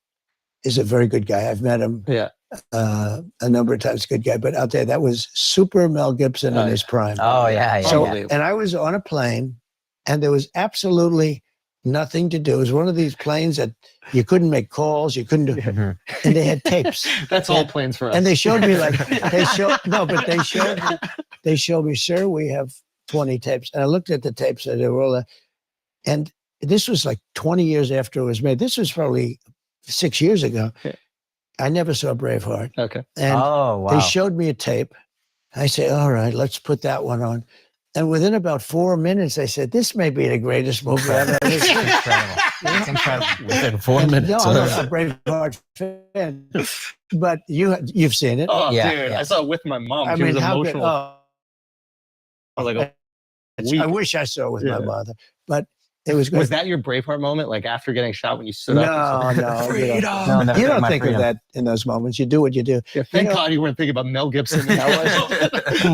Speaker 2: is a very good guy. I've met him
Speaker 1: Yeah.
Speaker 2: a number of times. Good guy, but I'll tell you that was super Mel Gibson
Speaker 1: Oh,
Speaker 2: in his prime.
Speaker 4: Oh, yeah. Yeah.
Speaker 2: So,
Speaker 1: Unbelievable.
Speaker 2: and I was on a plane, and there was absolutely nothing to do. It was one of these planes that you couldn't make calls, you couldn't do,
Speaker 4: Mhm.
Speaker 2: and they had tapes.
Speaker 1: That's all planes for us.
Speaker 2: And they showed me they showed me, sir, we have 20 tapes. And I looked at the tapes and they were all, and this was like 20 years after it was made. This was probably 6 years ago.
Speaker 1: Yeah.
Speaker 2: I never saw Braveheart.
Speaker 1: Okay.
Speaker 2: And
Speaker 4: Oh, wow.
Speaker 2: they showed me a tape. I say, all right, let's put that one on. And within about 4 minutes, I said, this may be the greatest movie I've ever
Speaker 4: It's
Speaker 2: seen.
Speaker 4: incredible. It's incredible.
Speaker 3: Within 4
Speaker 2: And
Speaker 3: minutes.
Speaker 2: No, I'm a Braveheart fan, but you've seen it.
Speaker 1: Oh,
Speaker 4: Yeah,
Speaker 1: dude,
Speaker 4: yeah.
Speaker 1: I saw it with my mom.
Speaker 2: I
Speaker 1: She
Speaker 2: mean,
Speaker 1: was
Speaker 2: how good?
Speaker 1: emotional.
Speaker 2: Oh,
Speaker 1: like a
Speaker 2: I
Speaker 1: week.
Speaker 2: wish I saw it with my
Speaker 1: Yeah.
Speaker 2: mother, but it was great.
Speaker 1: Was that your Braveheart moment? Like after getting shot when you stood up?
Speaker 2: No,
Speaker 1: Freedom!
Speaker 2: you
Speaker 4: No,
Speaker 2: don't,
Speaker 4: never
Speaker 2: you
Speaker 4: took
Speaker 2: don't
Speaker 4: my
Speaker 2: think
Speaker 4: freedom.
Speaker 2: of that in those moments. You do what you do.
Speaker 1: Yeah, thank
Speaker 2: know-
Speaker 1: God you weren't thinking about Mel Gibson.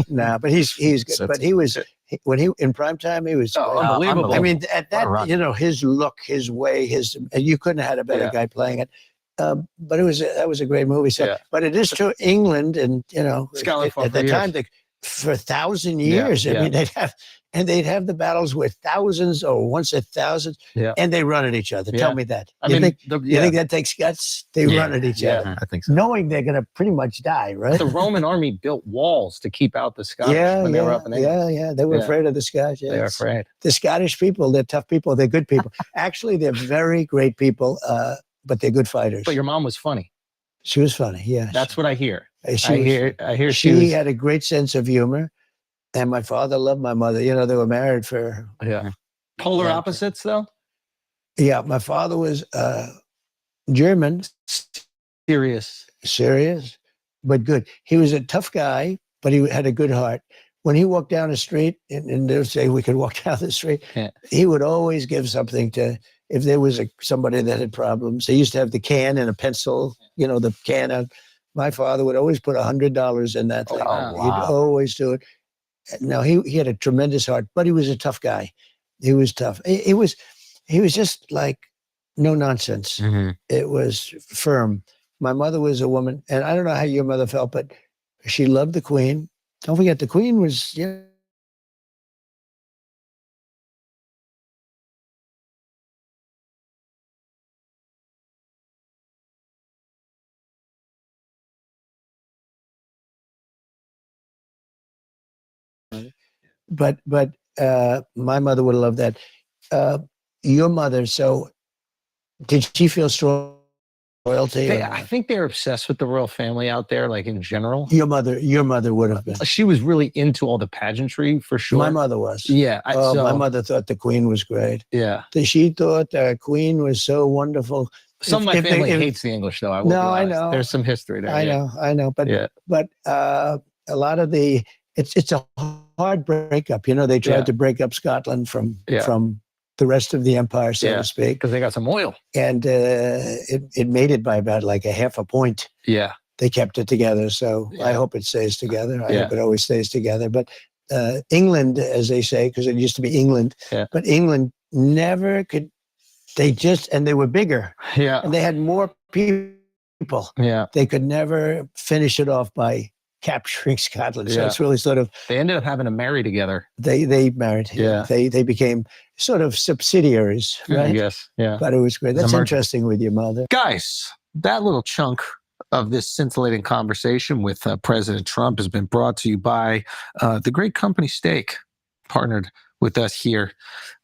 Speaker 2: Nah, but he's good.
Speaker 3: So
Speaker 2: But he was when he in prime time he was.
Speaker 1: Oh,
Speaker 2: great.
Speaker 1: unbelievable.
Speaker 2: I mean, at
Speaker 4: What a
Speaker 2: that
Speaker 4: run.
Speaker 2: his look, his way, and you couldn't have had a better
Speaker 1: Yeah.
Speaker 2: guy playing it. But that was a great movie. So,
Speaker 1: Yeah.
Speaker 2: but it is true. England and
Speaker 1: Scotland fought
Speaker 2: at the
Speaker 1: for
Speaker 2: time
Speaker 1: years.
Speaker 2: for 1,000
Speaker 1: Yeah,
Speaker 2: years. I
Speaker 1: yeah.
Speaker 2: mean, they'd have the battles with thousands or once a thousand,
Speaker 1: Yeah.
Speaker 2: and they run at each other.
Speaker 1: Yeah.
Speaker 2: Tell me that.
Speaker 1: I
Speaker 2: you
Speaker 1: mean,
Speaker 2: think
Speaker 1: the,
Speaker 2: you
Speaker 1: yeah,
Speaker 2: think that takes guts? They
Speaker 3: Yeah,
Speaker 2: run at each
Speaker 1: yeah.
Speaker 2: other,
Speaker 3: I think so.
Speaker 2: knowing they're going to pretty much die, right?
Speaker 1: the Roman army built walls to keep out the Scottish when they were up in England.
Speaker 2: yeah. They were
Speaker 1: Yeah.
Speaker 2: afraid of the Scottish. Yeah.
Speaker 1: They were afraid.
Speaker 2: The Scottish people, they're tough people. They're good people. Actually, they're very great people, but they're good fighters.
Speaker 1: But your mom was funny.
Speaker 2: She was funny. Yeah,
Speaker 1: That's what I hear.
Speaker 2: she
Speaker 1: I
Speaker 2: was-
Speaker 1: hear she
Speaker 2: She
Speaker 1: was.
Speaker 2: had a great sense of humor, and my father loved my mother. They were married for.
Speaker 1: Yeah. Polar
Speaker 2: Yeah.
Speaker 1: opposites, though.
Speaker 2: Yeah, my father was German,
Speaker 1: Serious.
Speaker 2: serious, but good. He was a tough guy, but he had a good heart. When he walked down the street, and they would say we could walk down the street,
Speaker 1: Yeah.
Speaker 2: he would always give something to. If there was somebody that had problems, he used to have the can and a pencil. The can. My father would always put $100 in that
Speaker 1: Oh,
Speaker 2: thing.
Speaker 1: wow.
Speaker 2: He'd always do it. No, he had a tremendous heart, but he was a tough guy. He was tough. He was just like no nonsense.
Speaker 4: Mhm.
Speaker 2: It was firm. My mother was a woman, and I don't know how your mother felt, but she loved the Queen. Don't forget, the Queen was, but my mother would have loved that. Your mother, so did she feel strong royalty.
Speaker 1: I think they're obsessed with the royal family out there, like in general.
Speaker 2: Your mother would have been.
Speaker 1: She was really into all the pageantry for sure.
Speaker 2: My mother was.
Speaker 1: Yeah.
Speaker 2: My mother thought the Queen was great.
Speaker 1: Yeah.
Speaker 2: She thought the Queen was so wonderful.
Speaker 1: Some of my family hates the English, though.
Speaker 2: I know.
Speaker 1: There's some history there.
Speaker 2: I know. But a lot of it's a hard breakup. They tried to break up Scotland from the rest of the empire, so to speak,
Speaker 1: because they got some oil,
Speaker 2: and it made it by about like a half a point.
Speaker 1: Yeah,
Speaker 2: they kept it together. So I hope it stays together. I hope it always stays together. But England, as they say, because it used to be England, but England never could. And they were bigger.
Speaker 1: Yeah.
Speaker 2: And they had more people.
Speaker 1: Yeah.
Speaker 2: They could never finish it off by capturing Scotland. So it's really sort of.
Speaker 1: They ended up having to marry together.
Speaker 2: They married.
Speaker 1: Yeah.
Speaker 2: They became sort of subsidiaries, right?
Speaker 1: Yes. Yeah.
Speaker 2: But it was great. That's interesting with your mother.
Speaker 1: Guys, that little chunk of this scintillating conversation with President Trump has been brought to you by the great company Steak, partnered with us here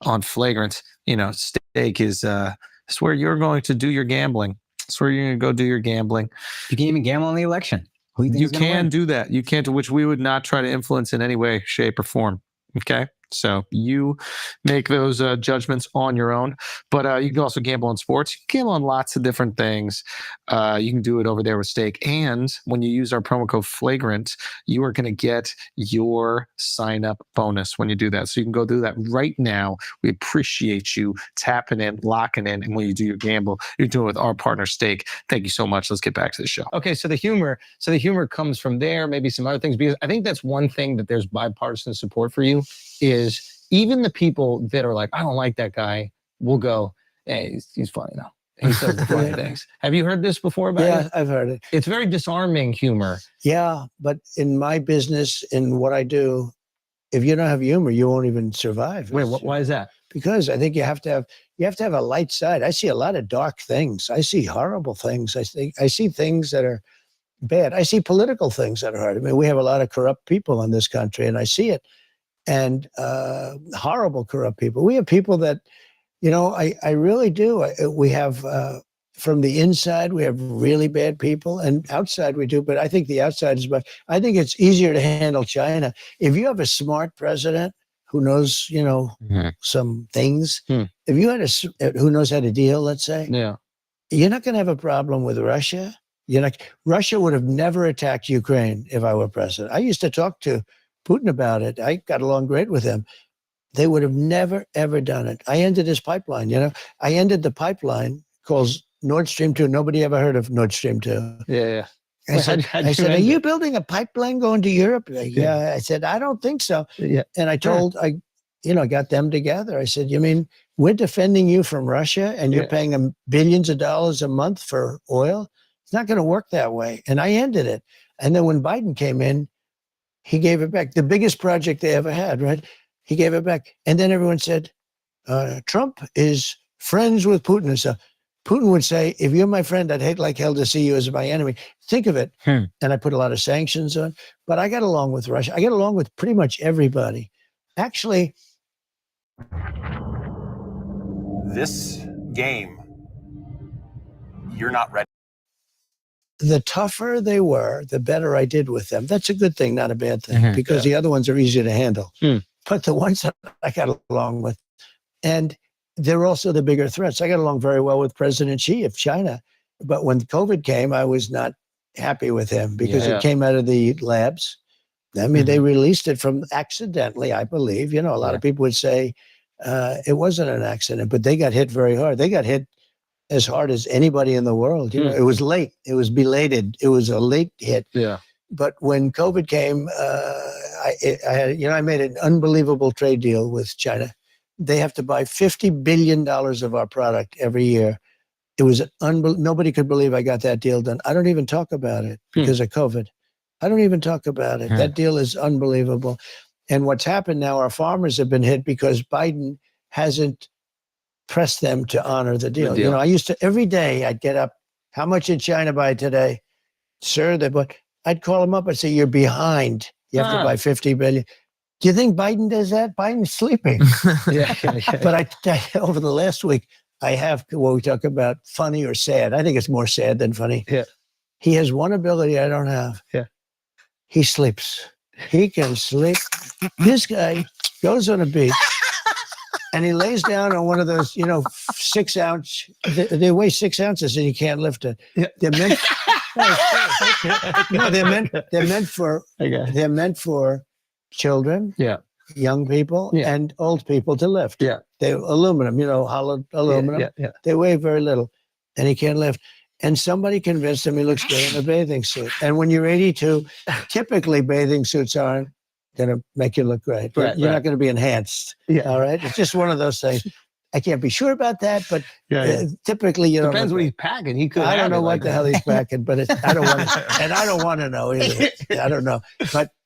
Speaker 1: on Flagrant. Steak is it's where you're going to do your gambling. It's where you're going to go do your gambling.
Speaker 5: You can't even gamble on the election.
Speaker 1: You can do that. You can't, which we would not try to influence in any way, shape, or form. Okay? So you make those judgments on your own. But you can also gamble on sports. You can gamble on lots of different things. You can do it over there with Steak. And when you use our promo code Flagrant, you are going to get your sign-up bonus when you do that. So you can go do that right now. We appreciate you tapping in, locking in. And when you do your gamble, you're doing it with our partner Steak. Thank you so much. Let's get back to the show. Okay, so the humor comes from there, maybe some other things, because I think that's one thing that there's bipartisan support for you is even the people that are like, I don't like that guy, will go, hey, he's funny now. He says the funny things. Have you heard this before about it?
Speaker 2: Yeah, I've heard it.
Speaker 1: It's very disarming humor.
Speaker 2: Yeah, but in my business, in what I do, if you don't have humor, you won't even survive.
Speaker 1: Wait, why is that?
Speaker 2: Because I think you have to have a light side. I see a lot of dark things. I see horrible things. I see things that are bad. I see political things that are hard. I mean, we have a lot of corrupt people in this country, and I see it. And horrible corrupt people. We have people that, I really do. We have, from the inside, we have really bad people, and outside we do. But I think the outside is better. I think it's easier to handle China. If you have a smart president who knows, some things, if you had who knows how to deal, let's say, you're not going to have a problem with Russia. Russia would have never attacked Ukraine if I were president. I used to talk to Putin about it. I got along great with him. They would have never, ever done it. I ended his pipeline, I ended the pipeline called Nord Stream 2. Nobody ever heard of Nord Stream 2.
Speaker 1: Yeah.
Speaker 2: I said, are you building a pipeline going to Europe? Yeah. I said, I don't think so.
Speaker 1: Yeah.
Speaker 2: And I told, I got them together. I said, you mean we're defending you from Russia and you're paying them billions of dollars a month for oil? It's not going to work that way. And I ended it. And then when Biden came in, he gave it back. The biggest project they ever had, right? He gave it back. And then everyone said, Trump is friends with Putin. So Putin would say, if you're my friend, I'd hate like hell to see you as my enemy. Think of it. And I put a lot of sanctions on. But I got along with Russia. I got along with pretty much everybody. Actually,
Speaker 3: this game, you're not ready.
Speaker 2: The tougher they were, the better I did with them. That's a good thing, not a bad thing, because the other ones are easier to handle. But the ones that I got along with, and they're also the bigger threats. I got along very well with President Xi of China. But when COVID came, I was not happy with him because it came out of the labs. I mean, they released it from accidentally, I believe. A lot of people would say it wasn't an accident, but they got hit very hard. They got hit as hard as anybody in the world. It was late. It was belated. It was a late hit.
Speaker 1: Yeah.
Speaker 2: But when COVID came, I made an unbelievable trade deal with China. They have to buy $50 billion of our product every year. It was nobody could believe I got that deal done. I don't even talk about it because of COVID. I don't even talk about it. That deal is unbelievable. And what's happened now, our farmers have been hit because Biden hasn't pressed them to honor the deal. I used to, every day I'd get up, how much did China buy today? Sir, I'd call them up and say, you're behind. You have to buy 50 billion. Do you think Biden does that? Biden's sleeping. But over the last week, I have, well, we talk about funny or sad. I think it's more sad than funny.
Speaker 1: Yeah.
Speaker 2: He has one ability I don't have.
Speaker 1: Yeah.
Speaker 2: He sleeps. He can sleep. This guy goes on a beach and he lays down on one of those, 6 ounce, they weigh 6 ounces and you can't lift it.
Speaker 1: Yeah.
Speaker 2: They're meant, no, they're meant for children,
Speaker 1: Yeah.
Speaker 2: young people,
Speaker 1: Yeah.
Speaker 2: and old people to lift.
Speaker 1: Yeah.
Speaker 2: They're aluminum, hollowed aluminum.
Speaker 1: Yeah.
Speaker 2: They weigh very little and he can't lift. And somebody convinced him he looks good in a bathing suit. And when you're 82, typically bathing suits aren't going to make you look great.
Speaker 1: Right,
Speaker 2: You're
Speaker 1: right.
Speaker 2: not going to be enhanced.
Speaker 1: Yeah.
Speaker 2: All right. It's just one of those things. I can't be sure about that, but typically you don't.
Speaker 1: Depends
Speaker 2: look
Speaker 1: what
Speaker 2: great.
Speaker 1: he's packing. He could.
Speaker 2: I don't
Speaker 1: have
Speaker 2: know
Speaker 1: it
Speaker 2: what
Speaker 1: like
Speaker 2: the hell he's packing, but I don't want to, and I don't want to know either. I don't know,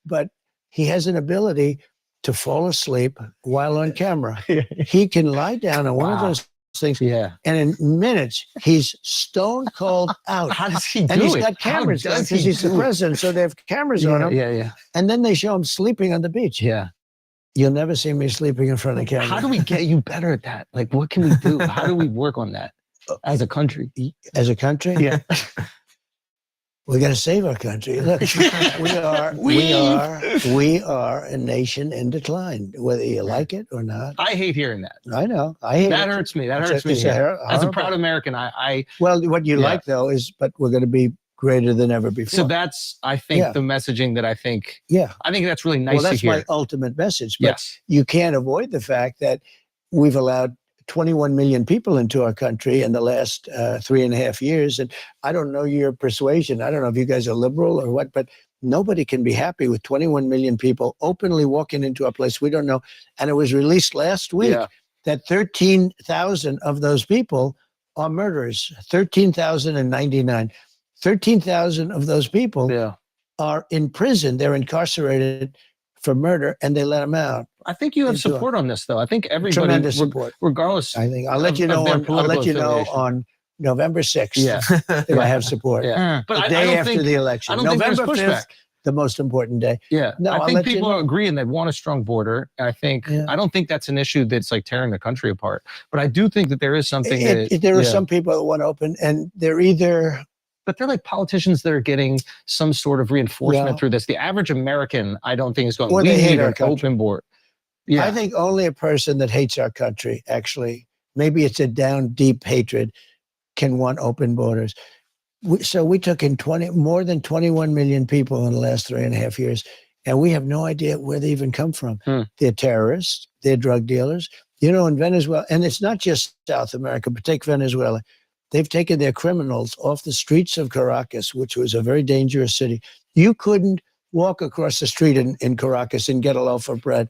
Speaker 2: but he has an ability to fall asleep while on camera. He can lie down on one of
Speaker 1: Wow.
Speaker 2: those things,
Speaker 1: Yeah.
Speaker 2: and in minutes he's stone cold out.
Speaker 1: How does he do
Speaker 2: And he's
Speaker 1: it?
Speaker 2: got cameras
Speaker 1: How does
Speaker 2: because he's the
Speaker 1: do it?
Speaker 2: president, so they have cameras on him.
Speaker 1: Yeah.
Speaker 2: And then they show him sleeping on the beach.
Speaker 1: Yeah.
Speaker 2: You'll never see me sleeping in front of camera.
Speaker 1: How do we get you better at that? Like, what can we do? How do we work on that as a country?
Speaker 2: As a country?
Speaker 1: Yeah.
Speaker 2: We got to save our country. Look, we are a nation in decline, whether you like it or not.
Speaker 1: I hate hearing that.
Speaker 2: I know. I hate
Speaker 1: That
Speaker 2: it.
Speaker 1: hurts me. That
Speaker 2: It's
Speaker 1: hurts
Speaker 2: a-
Speaker 1: me.
Speaker 2: it's a
Speaker 1: As a
Speaker 2: horrible-
Speaker 1: proud American, I
Speaker 2: Well, what you
Speaker 1: Yeah.
Speaker 2: like though is, but we're going to be greater than ever before.
Speaker 1: so that's I think
Speaker 2: Yeah.
Speaker 1: the messaging that I think
Speaker 2: yeah.
Speaker 1: that's really nice
Speaker 2: Well, that's
Speaker 1: to hear.
Speaker 2: my ultimate message. But
Speaker 1: Yes.
Speaker 2: you can't avoid the fact that we've allowed 21 million people into our country in the last 3.5 years. And I don't know your persuasion. I don't know if you guys are liberal or what, but nobody can be happy with 21 million people openly walking into a place we don't know. And it was released last week
Speaker 1: Yeah.
Speaker 2: that 13,000 of those people are murderers. 13,099. 13,000 of those people
Speaker 1: Yeah.
Speaker 2: are in prison. They're incarcerated for murder, and they let them out.
Speaker 1: I think you have
Speaker 2: Into a-
Speaker 1: support on this, though. I think everybody,
Speaker 2: Tremendous support.
Speaker 1: regardless.
Speaker 2: I think I'll let you
Speaker 1: of
Speaker 2: know.
Speaker 1: their
Speaker 2: I'll let
Speaker 1: political
Speaker 2: you know
Speaker 1: affiliation.
Speaker 2: on November 6th
Speaker 1: Yeah.
Speaker 2: if I have support.
Speaker 1: Yeah. But
Speaker 2: The
Speaker 1: I
Speaker 2: day
Speaker 1: don't
Speaker 2: after
Speaker 1: think
Speaker 2: the election.
Speaker 1: I don't think
Speaker 2: November
Speaker 1: there's
Speaker 2: 5th,
Speaker 1: pushback.
Speaker 2: the most important day.
Speaker 1: Yeah,
Speaker 2: No, I'll
Speaker 1: I think
Speaker 2: let you
Speaker 1: people
Speaker 2: know.
Speaker 1: are agreeing they want a strong border. And I think
Speaker 2: Yeah.
Speaker 1: I don't think that's an issue that's like tearing the country apart. But I do think that there is something that
Speaker 2: There are
Speaker 1: yeah.
Speaker 2: some people that want to open, and they're either
Speaker 1: but they're like politicians that are getting some sort of reinforcement
Speaker 2: Yeah.
Speaker 1: through this. The average American, I don't think is going.
Speaker 2: Or
Speaker 1: We
Speaker 2: they hate
Speaker 1: need
Speaker 2: our
Speaker 1: an
Speaker 2: country.
Speaker 1: open board. Yeah,
Speaker 2: I think only a person that hates our country, actually, maybe it's a down deep hatred, can want open borders. So we took in more than 21 million people in the last 3.5 years, and we have no idea where they even come from. They're terrorists, they're drug dealers. In Venezuela, and it's not just South America, but take Venezuela. They've taken their criminals off the streets of Caracas, which was a very dangerous city. You couldn't walk across the street in Caracas and get a loaf of bread.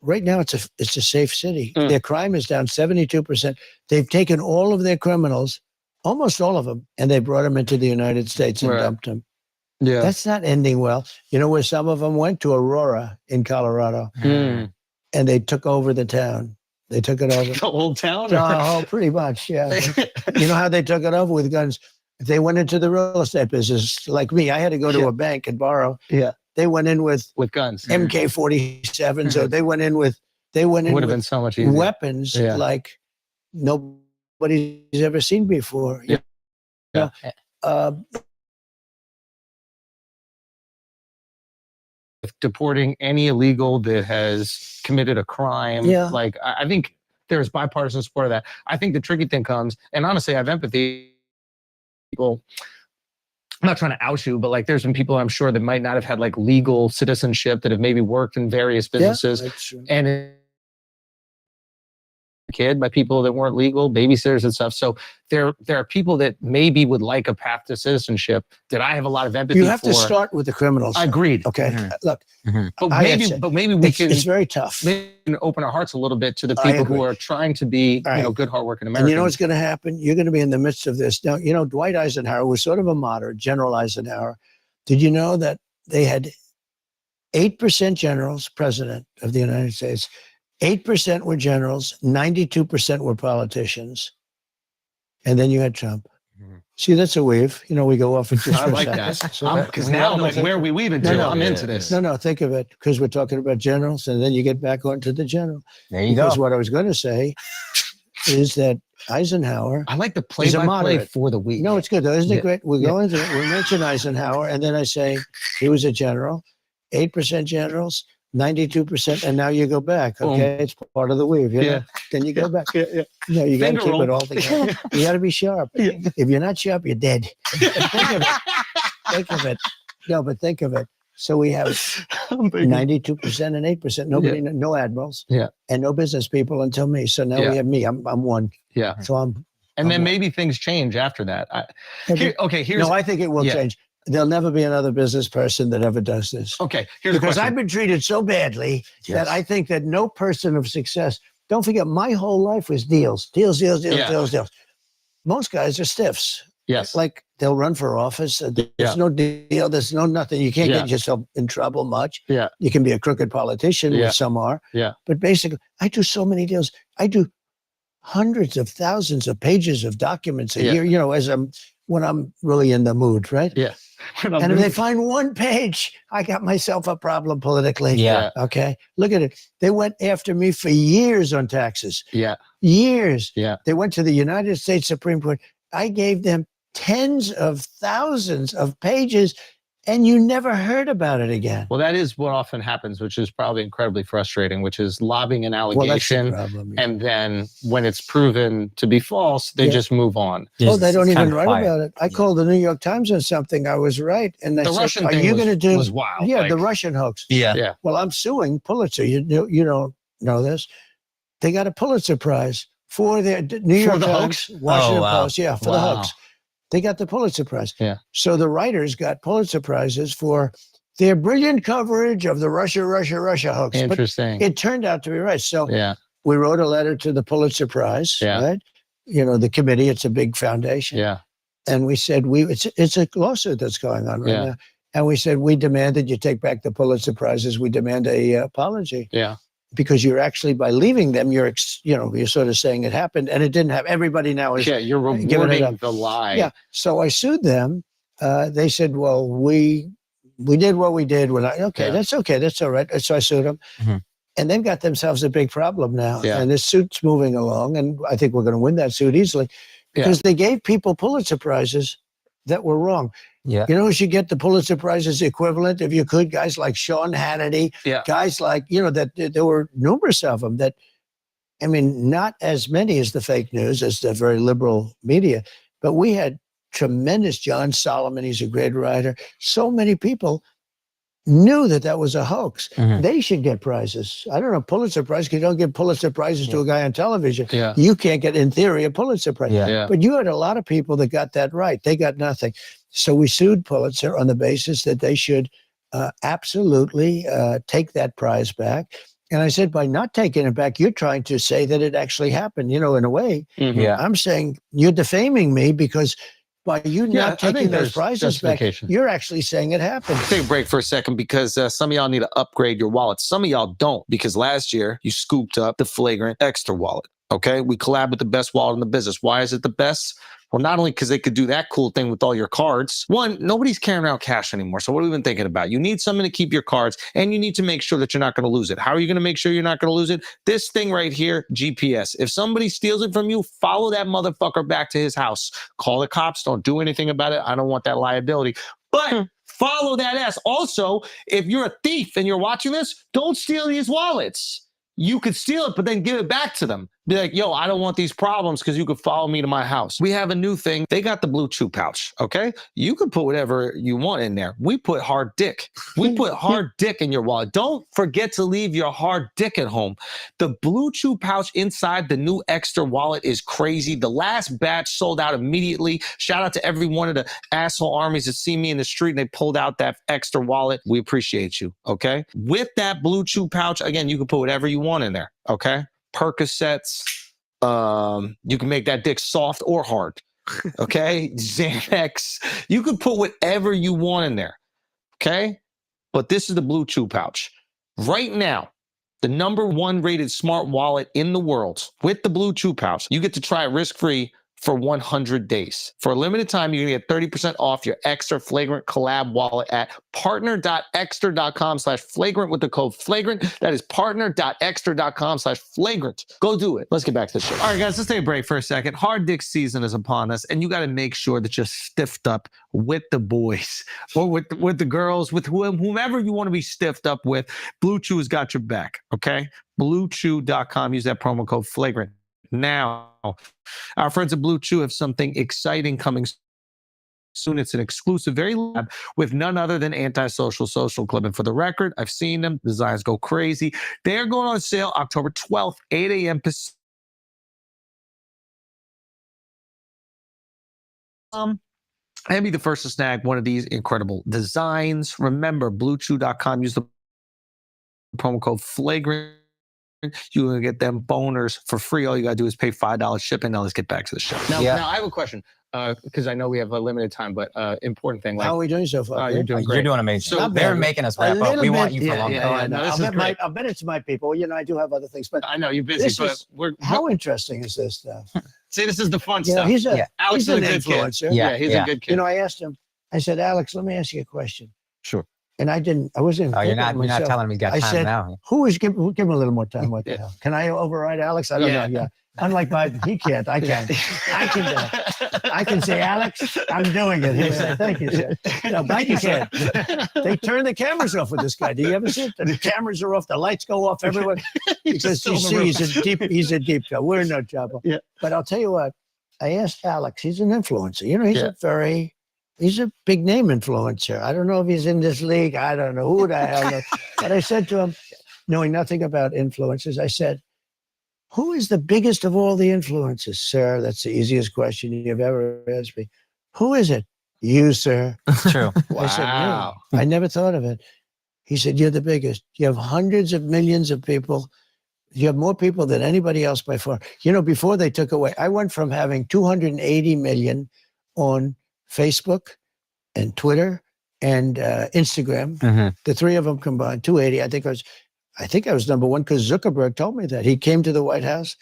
Speaker 2: Right now, it's a safe city. Their crime is down 72%. They've taken all of their criminals, almost all of them, and they brought them into the United States and
Speaker 1: Right.
Speaker 2: dumped them.
Speaker 1: yeah.
Speaker 2: That's not ending well. You know where some of them went? To Aurora in Colorado,
Speaker 1: Mm.
Speaker 2: and they took over the town. They took it over.
Speaker 1: The whole town.
Speaker 2: Oh, pretty much, yeah. You know how they took it over with guns? They went into the real estate business. Like me, I had to go to
Speaker 1: Yeah.
Speaker 2: a bank and borrow.
Speaker 1: Yeah.
Speaker 2: They went in with
Speaker 1: With guns.
Speaker 2: MK-47s, or they went in with
Speaker 1: Would have been so much easier.
Speaker 2: weapons
Speaker 1: Yeah.
Speaker 2: like nobody's ever seen before.
Speaker 1: Yeah.
Speaker 2: You know,
Speaker 1: Deporting any illegal that has committed a crime.
Speaker 2: Yeah.
Speaker 1: Like I think there's bipartisan support of that. I think the tricky thing comes, and honestly, I have empathy. People, I'm not trying to out you, but like there's been people I'm sure that might not have had like legal citizenship that have maybe worked in various businesses,
Speaker 2: that's true.
Speaker 1: and kid by people that weren't legal, babysitters and stuff. So there are people that maybe would like a path to citizenship that I have a lot of empathy
Speaker 2: You have
Speaker 1: for.
Speaker 2: to start with the criminals.
Speaker 1: I agreed.
Speaker 2: Okay, look,
Speaker 1: But
Speaker 2: I
Speaker 1: maybe,
Speaker 2: accept-
Speaker 1: but maybe we
Speaker 2: it's,
Speaker 1: can
Speaker 2: it's very tough.
Speaker 1: maybe we can open our hearts a little bit to the
Speaker 2: I
Speaker 1: people who
Speaker 2: agree.
Speaker 1: are trying to be,
Speaker 2: All right.
Speaker 1: good, hardworking Americans.
Speaker 2: And you know what's going to happen? You're going to be in the midst of this. Now, Dwight Eisenhower was sort of a moderate, General Eisenhower. Did you know that they had 8% generals, president of the United States, 8% were generals, 92% were politicians. And then you had Trump. See, that's a weave. We go off at just
Speaker 1: I
Speaker 2: for a
Speaker 1: like
Speaker 2: second.
Speaker 1: that.
Speaker 2: So
Speaker 1: Because now I'm like, where are we weaving to? I'm into this.
Speaker 2: No, think of it, because we're talking about generals, and then you get back onto the general.
Speaker 5: There you go.
Speaker 2: Because what I was going to say is that Eisenhower.
Speaker 1: I like the
Speaker 2: He's a
Speaker 1: play-by-play
Speaker 2: moderate.
Speaker 1: for the week.
Speaker 2: No, it's good though, isn't
Speaker 1: Yeah.
Speaker 2: it great? We
Speaker 1: Yeah.
Speaker 2: go into it. We mention Eisenhower, and then I say he was a general, 8% generals, 92%, and now you go back.
Speaker 1: Boom.
Speaker 2: Okay, it's part of the weave. You know?
Speaker 1: Yeah.
Speaker 2: Then you go back.
Speaker 1: Yeah.
Speaker 2: No, you got to
Speaker 1: Finger
Speaker 2: keep
Speaker 1: roll.
Speaker 2: it all together. You got to be sharp.
Speaker 1: Yeah.
Speaker 2: If you're not sharp, you're dead. Think of it. Think of it. No, but think of it. So we have 92% and 8%. Nobody, no admirals.
Speaker 1: Yeah.
Speaker 2: And no business people until me. So now
Speaker 1: Yeah.
Speaker 2: we have me. I'm one.
Speaker 1: Yeah.
Speaker 2: So I'm.
Speaker 1: And then
Speaker 2: I'm-
Speaker 1: maybe things change after that. Here's
Speaker 2: No, I think it will
Speaker 1: yeah.
Speaker 2: change. There'll never be another business person that ever does this.
Speaker 1: okay. Here's a
Speaker 2: Because
Speaker 1: question.
Speaker 2: I've been treated so badly
Speaker 1: Yes.
Speaker 2: that I think that no person of success, don't forget, my whole life was deals.
Speaker 1: Yeah.
Speaker 2: Most guys are stiffs.
Speaker 1: Yes.
Speaker 2: Like they'll run for office. There's
Speaker 1: Yeah.
Speaker 2: no deal. There's no nothing. You can't
Speaker 1: Yeah.
Speaker 2: get yourself in trouble much.
Speaker 1: Yeah.
Speaker 2: You can be a crooked politician,
Speaker 1: Yeah.
Speaker 2: which some are.
Speaker 1: Yeah.
Speaker 2: But basically, I do so many deals. I do hundreds of thousands of pages of documents a
Speaker 1: Yeah.
Speaker 2: year, when I'm really in the mood, right?
Speaker 1: Yeah.
Speaker 2: And if they find one page, I got myself a problem politically.
Speaker 5: Yeah.
Speaker 2: Okay. Look at it. They went after me for years on taxes.
Speaker 1: Yeah.
Speaker 2: Years.
Speaker 1: Yeah.
Speaker 2: They went to the United States Supreme Court. I gave them tens of thousands of pages, and you never heard about it again.
Speaker 1: Well, that is what often happens, which is probably incredibly frustrating, which is lobbying an
Speaker 2: Well, that's the
Speaker 1: allegation.
Speaker 2: problem.
Speaker 1: And then when it's proven to be false, they
Speaker 2: Yeah.
Speaker 1: just move on.
Speaker 2: Oh, they don't
Speaker 5: It's
Speaker 2: even
Speaker 5: kind of
Speaker 2: write
Speaker 5: quiet.
Speaker 2: about it. I called the New York Times on something. I was right. And they
Speaker 1: The
Speaker 2: said,
Speaker 1: Russian
Speaker 2: are
Speaker 1: thing
Speaker 2: you
Speaker 1: was,
Speaker 2: going to do?
Speaker 1: was wild.
Speaker 2: Yeah,
Speaker 1: like,
Speaker 2: the Russian hoax.
Speaker 3: Yeah.
Speaker 2: Well, I'm suing Pulitzer. You don't know this. They got a Pulitzer Prize for their New York
Speaker 1: the
Speaker 2: Times,
Speaker 1: hoax?
Speaker 2: Washington
Speaker 3: Oh, wow.
Speaker 2: Post. Yeah, for the
Speaker 1: Wow.
Speaker 2: hoax. They got the Pulitzer Prize.
Speaker 1: Yeah.
Speaker 2: So the writers got Pulitzer Prizes for their brilliant coverage of the Russia hoax. But
Speaker 1: Interesting.
Speaker 2: it turned out to be right. So
Speaker 1: Yeah.
Speaker 2: we wrote a letter to the Pulitzer Prize,
Speaker 1: Yeah.
Speaker 2: right? The committee, it's a big foundation.
Speaker 1: Yeah.
Speaker 2: And we said, it's a lawsuit that's going on right
Speaker 1: Yeah.
Speaker 2: now. And we said, we demand that you take back the Pulitzer Prizes. We demand a apology.
Speaker 1: Yeah.
Speaker 2: Because you're actually, by leaving them, you're sort of saying it happened and it didn't happen. Everybody now is,
Speaker 1: Yeah. You're
Speaker 2: giving it
Speaker 1: rewarding
Speaker 2: up.
Speaker 1: the lie.
Speaker 2: yeah. So I sued them. They said, well, we did what we did. Okay,
Speaker 1: Yeah.
Speaker 2: that's okay. That's all right. So I sued them.
Speaker 3: Mhm.
Speaker 2: And they've got themselves a big problem now.
Speaker 1: Yeah.
Speaker 2: And this suit's moving along. And I think we're going to win that suit easily because they gave people Pulitzer Prizes that were wrong.
Speaker 5: Yeah.
Speaker 2: You know who should get the Pulitzer Prizes equivalent if you could? Guys like Sean Hannity.
Speaker 1: Yeah.
Speaker 2: Guys like, that there were numerous of them that, I mean, not as many as the fake news, as the very liberal media, but we had tremendous John Solomon. He's a great writer. So many people knew that was a hoax.
Speaker 5: Mhm.
Speaker 2: They should get prizes. I don't know, Pulitzer Prize, because you don't give Pulitzer Prizes to a guy on television.
Speaker 1: Yeah.
Speaker 2: You can't get, in theory, a Pulitzer Prize.
Speaker 5: Yeah.
Speaker 1: Yeah.
Speaker 2: But you had a lot of people that got that right. They got nothing. So we sued Pulitzer on the basis that they should absolutely take that prize back. And I said, by not taking it back, you're trying to say that it actually happened. In a way,
Speaker 1: Mhm.
Speaker 5: Yeah.
Speaker 2: I'm saying you're defaming me because by you
Speaker 1: Yeah, I
Speaker 2: not
Speaker 1: think
Speaker 2: taking those
Speaker 1: there's
Speaker 2: prizes back,
Speaker 1: justification.
Speaker 2: you're actually saying it happened.
Speaker 10: Take a break for a second because some of y'all need to upgrade your wallet. Some of y'all don't because last year you scooped up the flagrant extra wallet. Okay. We collab with the best wallet in the business. Why is it the best? Well, not only because they could do that cool thing with all your cards. One, nobody's carrying around cash anymore. So what are we even thinking about? You need something to keep your cards and you need to make sure that you're not going to lose it. How are you going to make sure you're not going to lose it? This thing right here, GPS. If somebody steals it from you, follow that motherfucker back to his house. Call the cops. Don't do anything about it. I don't want that liability. But follow that ass. Also, if you're a thief and you're watching this, don't steal these wallets. You could steal it, but then give it back to them. Be like, yo, I don't want these problems because you could follow me to my house. We have a new thing. They got the Blue Chew pouch, okay? You can put whatever you want in there. We put hard dick. We put hard dick in your wallet. Don't forget to leave your hard dick at home. The Blue Chew pouch inside the new extra wallet is crazy. The last batch sold out immediately. Shout out to every one of the asshole armies that see me in the street and they pulled out that extra wallet. We appreciate you, okay? With that Blue Chew pouch, again, you can put whatever you want in there, okay? Percocets, you can make that dick soft or hard, okay? Xanax, you can put whatever you want in there, okay? But this is the Blue Chew pouch. Right now, the #1 rated smart wallet in the world with the Blue Chew pouch. You get to try it risk-free for 100 days. For a limited time, you're going to get 30% off your Extra Flagrant collab wallet at partner.extra.com/flagrant with the code flagrant. That is partner.extra.com/flagrant. Go do it. Let's get back to the show. All right, guys, let's take a break for a second. Hard dick season is upon us, and you got to make sure that you're stiffed up with the boys or with the girls, with whomever you want to be stiffed up with. Blue Chew has got your back, okay? BlueChew.com. Use that promo code flagrant. Now, our friends at Blue Chew have something exciting coming soon. It's an exclusive, very lab with none other than Antisocial Social Club. And for the record, I've seen them. Designs go crazy. They are going on sale October 12th, 8 a.m. Pacific. And be the first to snag one of these incredible designs. Remember, BlueChew.com. Use the promo code flagrant. You're going to get them boners for free. All you got to do is pay $5 shipping. Now let's get back to the show.
Speaker 1: Now, I have a question because I know we have a limited time, but important thing. Like,
Speaker 2: How are we doing so far?
Speaker 1: you're doing great.
Speaker 4: You're doing amazing.
Speaker 2: Not
Speaker 4: They're
Speaker 2: bad.
Speaker 4: making us
Speaker 2: A
Speaker 4: wrap up.
Speaker 2: little
Speaker 4: We want
Speaker 2: bit,
Speaker 4: you for long.
Speaker 1: No, this is great.
Speaker 2: I'll bet it's my people. You know, I do have other things, but
Speaker 1: I know you're busy,
Speaker 2: This
Speaker 1: but
Speaker 2: is-
Speaker 1: we're
Speaker 2: how interesting is this stuff?
Speaker 1: see. This is the fun
Speaker 2: You know,
Speaker 1: stuff.
Speaker 2: he's a
Speaker 4: Yeah.
Speaker 1: Alex
Speaker 2: he's
Speaker 1: is a
Speaker 2: an
Speaker 1: good kid.
Speaker 2: influencer.
Speaker 4: Yeah.
Speaker 1: He's a good kid.
Speaker 2: You know, I asked him. I said, Alex, let me ask you a question.
Speaker 10: Sure.
Speaker 2: And I wasn't.
Speaker 4: Oh, you're
Speaker 2: thinking
Speaker 4: not
Speaker 2: to myself,
Speaker 4: telling me he's got
Speaker 2: I
Speaker 4: time
Speaker 2: said,
Speaker 4: now.
Speaker 2: give him a little more time. What the hell? Can I override Alex? I don't know. Yeah. Unlike Biden, he can't. I can. I can say, Alex, I'm doing it. He'll say, thank you, sir. No, Biden can't. They turn the cameras off with this guy. Do you ever see it? The cameras are off. The lights go off everywhere. Because you see, he's a deep guy. We're no trouble.
Speaker 10: Yeah.
Speaker 2: But I'll tell you what. I asked Alex. He's an influencer. You know, he's a big name influencer. I don't know if he's in this league. I don't know who the hell knows. But I said to him, knowing nothing about influencers, I said, who is the biggest of all the influencers, sir? That's the easiest question you've ever asked me. Who is it? You, sir.
Speaker 4: It's true.
Speaker 2: I said,
Speaker 10: Wow.
Speaker 2: really? I never thought of it. He said, you're the biggest. You have hundreds of millions of people. You have more people than anybody else by far. You know, before they took away, I went from having 280 million on Facebook and Twitter and Instagram.
Speaker 4: Mhm.
Speaker 2: The three of them combined, 280. I think I was number one because Zuckerberg told me that. He came to the White House.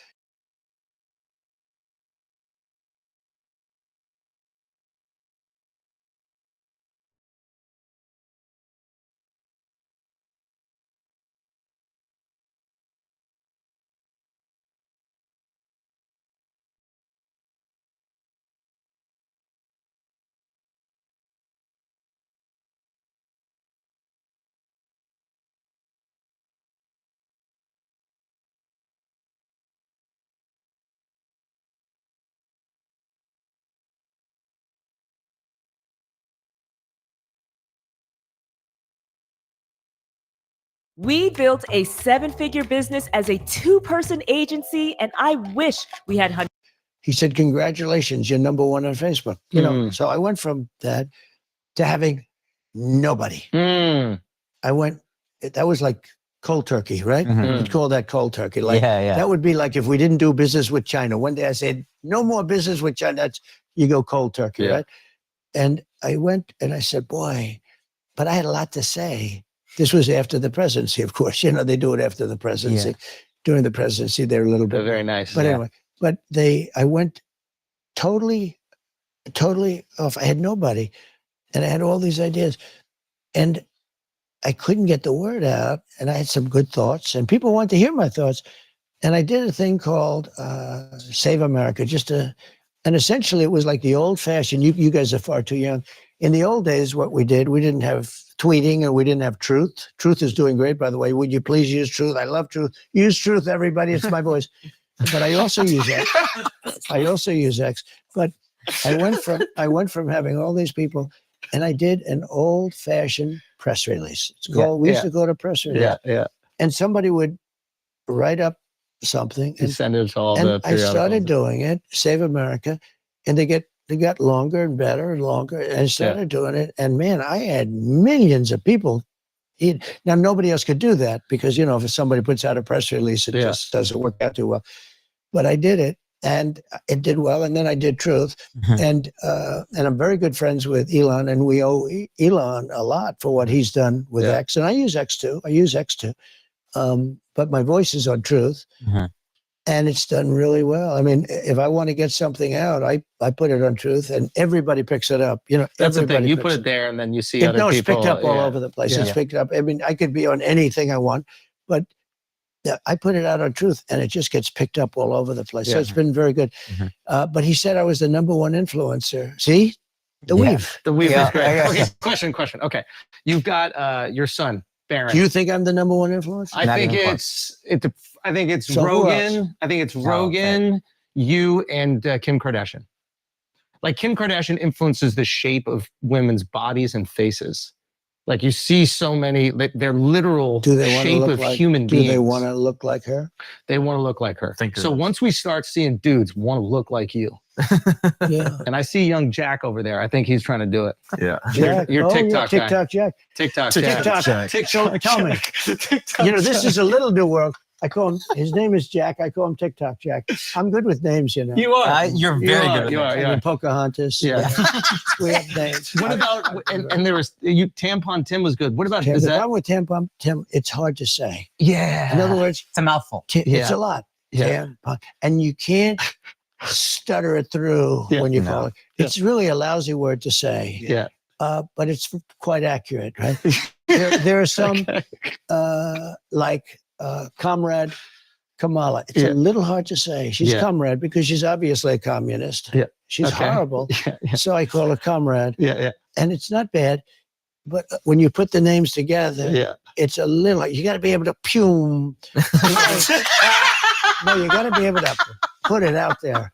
Speaker 11: We built a 7-figure business as a 2-person agency, and I wish we had hundreds.
Speaker 2: He said, congratulations, you're number one on Facebook. You know, so I went from that to having nobody.
Speaker 10: Mm.
Speaker 2: That was like cold turkey, right?
Speaker 4: Mhm.
Speaker 2: You'd call that cold turkey. Like
Speaker 4: Yeah.
Speaker 2: that would be like if we didn't do business with China. One day I said, no more business with China. That's you go cold turkey,
Speaker 10: Yeah.
Speaker 2: right? And I went and I said, boy, but I had a lot to say. This was after the presidency, of course. You know, they do it after the presidency. During the presidency, they're a little
Speaker 1: They're
Speaker 2: bit.
Speaker 1: very nice.
Speaker 2: But anyway, I went totally off. I had nobody, and I had all these ideas, and I couldn't get the word out. And I had some good thoughts, and people wanted to hear my thoughts. And I did a thing called Save America, and essentially it was like the old-fashioned. You guys are far too young. In the old days, what we did, we didn't have tweeting and we didn't have Truth. Truth is doing great, by the way. Would you please use Truth? I love Truth. Use Truth, everybody. It's my voice. But I also use X. But I went from having all these people, and I did an old-fashioned press release. It's called. We used to go to press release.
Speaker 1: Yeah.
Speaker 2: And somebody would write up something,
Speaker 1: You
Speaker 2: and,
Speaker 1: send it to all the
Speaker 2: I started
Speaker 1: periodicals.
Speaker 2: doing it. Save America, and they got longer and better and longer. And I started doing it, and man, I had millions of people. Now nobody else could do that because if somebody puts out a press release, it just doesn't work out too well. But I did it, and it did well. And then I did Truth, and I'm very good friends with Elon, and we owe Elon a lot for what he's done with X. And I use X too. But my voice is on Truth. and it's done really well. I mean, if I want to get something out, I put it on Truth, and everybody picks it up. You know,
Speaker 1: That's the thing.
Speaker 2: everybody
Speaker 1: You
Speaker 2: picks
Speaker 1: put it there, and then you see
Speaker 2: It,
Speaker 1: other
Speaker 2: no, it's
Speaker 1: people.
Speaker 2: picked up all
Speaker 1: yeah.
Speaker 2: over the place.
Speaker 1: Yeah.
Speaker 2: It's picked up. I mean, I could be on anything I want, but I put it out on Truth, and it just gets picked up all over the place. So
Speaker 1: Yeah.
Speaker 2: it's been very good. But he said I was the #1 influencer. See, the weave.
Speaker 1: The weave
Speaker 5: Yeah,
Speaker 1: is great.
Speaker 5: yeah.
Speaker 1: Okay, question. Okay, you've got your son, Barron.
Speaker 2: Do you think I'm the +1 influencer?
Speaker 1: I
Speaker 5: Not
Speaker 1: think
Speaker 5: even
Speaker 1: I think it's
Speaker 2: So who
Speaker 1: Rogan. I think it's Rogan, you, and Kim Kardashian. Like Kim Kardashian influences the shape of women's bodies and faces. Like you see so many, they're literal
Speaker 2: Do they want to
Speaker 1: shape
Speaker 2: look
Speaker 1: of
Speaker 2: like?
Speaker 1: human
Speaker 2: Do
Speaker 1: beings.
Speaker 2: they want to look like her?
Speaker 1: They want to look like her.
Speaker 3: Think
Speaker 1: So
Speaker 3: of-
Speaker 1: once we start seeing dudes want to look like you,
Speaker 2: Yeah.
Speaker 1: and I see young Jack over there, I think he's trying to do it.
Speaker 3: Yeah.
Speaker 2: Jack.
Speaker 1: You're
Speaker 2: oh,
Speaker 1: TikTok guy.
Speaker 2: TikTok Jack.
Speaker 1: TikTok, Jack.
Speaker 2: TikTok.
Speaker 3: Jack.
Speaker 2: Tell me. You know, this is a little new world. I call him. His name is Jack. I call him TikTok Jack. I'm good with names, you know.
Speaker 1: You are.
Speaker 4: You're
Speaker 1: You
Speaker 4: very
Speaker 1: are,
Speaker 4: good.
Speaker 1: you are,
Speaker 2: And
Speaker 1: yeah.
Speaker 2: then Pocahontas.
Speaker 1: Yeah.
Speaker 2: We have names.
Speaker 1: What about and there was Tampon Tim was good. What about
Speaker 2: Tim,
Speaker 1: is
Speaker 2: the
Speaker 1: that?
Speaker 2: problem with Tampon Tim, it's hard to say.
Speaker 1: Yeah.
Speaker 2: In other words,
Speaker 5: It's a mouthful.
Speaker 2: it's
Speaker 1: Yeah.
Speaker 2: a lot.
Speaker 1: Yeah.
Speaker 2: Tampon. And you can't stutter it through
Speaker 1: Yeah.
Speaker 2: when you
Speaker 5: No.
Speaker 2: call it. It's really a lousy word to say.
Speaker 1: Yeah.
Speaker 2: But it's quite accurate, right? there are some
Speaker 1: Okay.
Speaker 2: like Comrade Kamala. It's
Speaker 1: Yeah.
Speaker 2: a little hard to say. She's
Speaker 1: Yeah.
Speaker 2: comrade because she's obviously a communist.
Speaker 1: Yeah.
Speaker 2: She's
Speaker 1: Okay.
Speaker 2: horrible.
Speaker 1: Yeah, yeah,
Speaker 2: So I call her comrade.
Speaker 1: yeah,
Speaker 2: And it's not bad. But when you put the names together,
Speaker 1: yeah.
Speaker 2: it's a little, you got to be able to no, you got to be able to put it out there.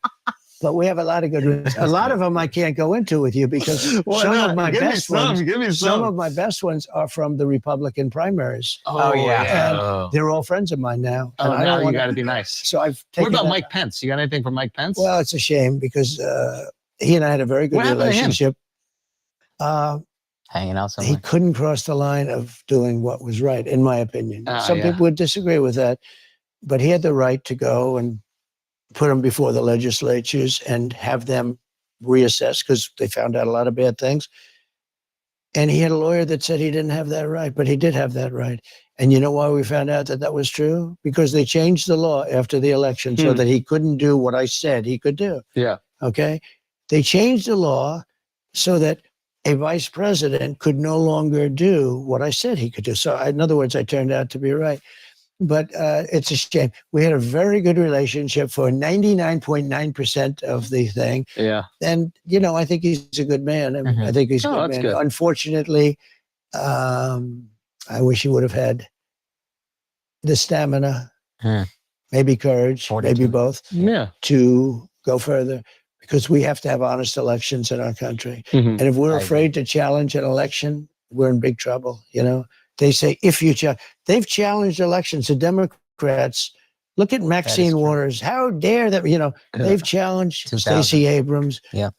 Speaker 2: But we have a lot of good ones. A lot of them I can't go into with you because some of my best ones,
Speaker 1: Give me
Speaker 2: some of my best ones are from the Republican primaries.
Speaker 5: Oh, yeah.
Speaker 2: And they're all friends of mine now.
Speaker 1: Oh,
Speaker 2: And I
Speaker 1: now
Speaker 2: don't
Speaker 1: you
Speaker 2: wanna-
Speaker 1: got to be nice.
Speaker 2: So I've
Speaker 1: What
Speaker 2: taken
Speaker 1: about
Speaker 2: that-
Speaker 1: Mike Pence? You got anything for Mike Pence?
Speaker 2: Well, it's a shame because he and I had a very good
Speaker 1: What happened to him?
Speaker 2: relationship.
Speaker 5: Hanging out
Speaker 2: He
Speaker 5: somewhere.
Speaker 2: couldn't cross the line of doing what was right, in my opinion. Some
Speaker 1: yeah.
Speaker 2: people would disagree with that, but he had the right to go and put them before the legislatures and have them reassess because they found out a lot of bad things. And he had a lawyer that said he didn't have that right, but he did have that right. And you know why we found out that that was true? Because they changed the law after the election so that he couldn't do what I said he could do.
Speaker 1: Yeah.
Speaker 2: Okay. They changed the law so that a vice president could no longer do what I said he could do. So, in other words, I turned out to be right. But it's a shame. We had a very good relationship for 99.9% of the thing.
Speaker 1: Yeah.
Speaker 2: And, you know, I think he's a good man. I, mean, I think he's a
Speaker 1: Oh,
Speaker 2: good
Speaker 1: that's
Speaker 2: man.
Speaker 1: good.
Speaker 2: Unfortunately, I wish he would have had the stamina, maybe courage, maybe both,
Speaker 1: Yeah.
Speaker 2: to go further because we have to have honest elections in our country.
Speaker 1: Mhm.
Speaker 2: And if we're
Speaker 5: I agree.
Speaker 2: afraid to challenge an election, we're in big trouble. You know, they say if you they've challenged elections. The Democrats, look at Maxine
Speaker 5: true.
Speaker 2: Waters. How dare them? You know,
Speaker 1: Yeah.
Speaker 2: they've challenged
Speaker 5: 2000.
Speaker 2: Stacey Abrams.
Speaker 5: Yeah.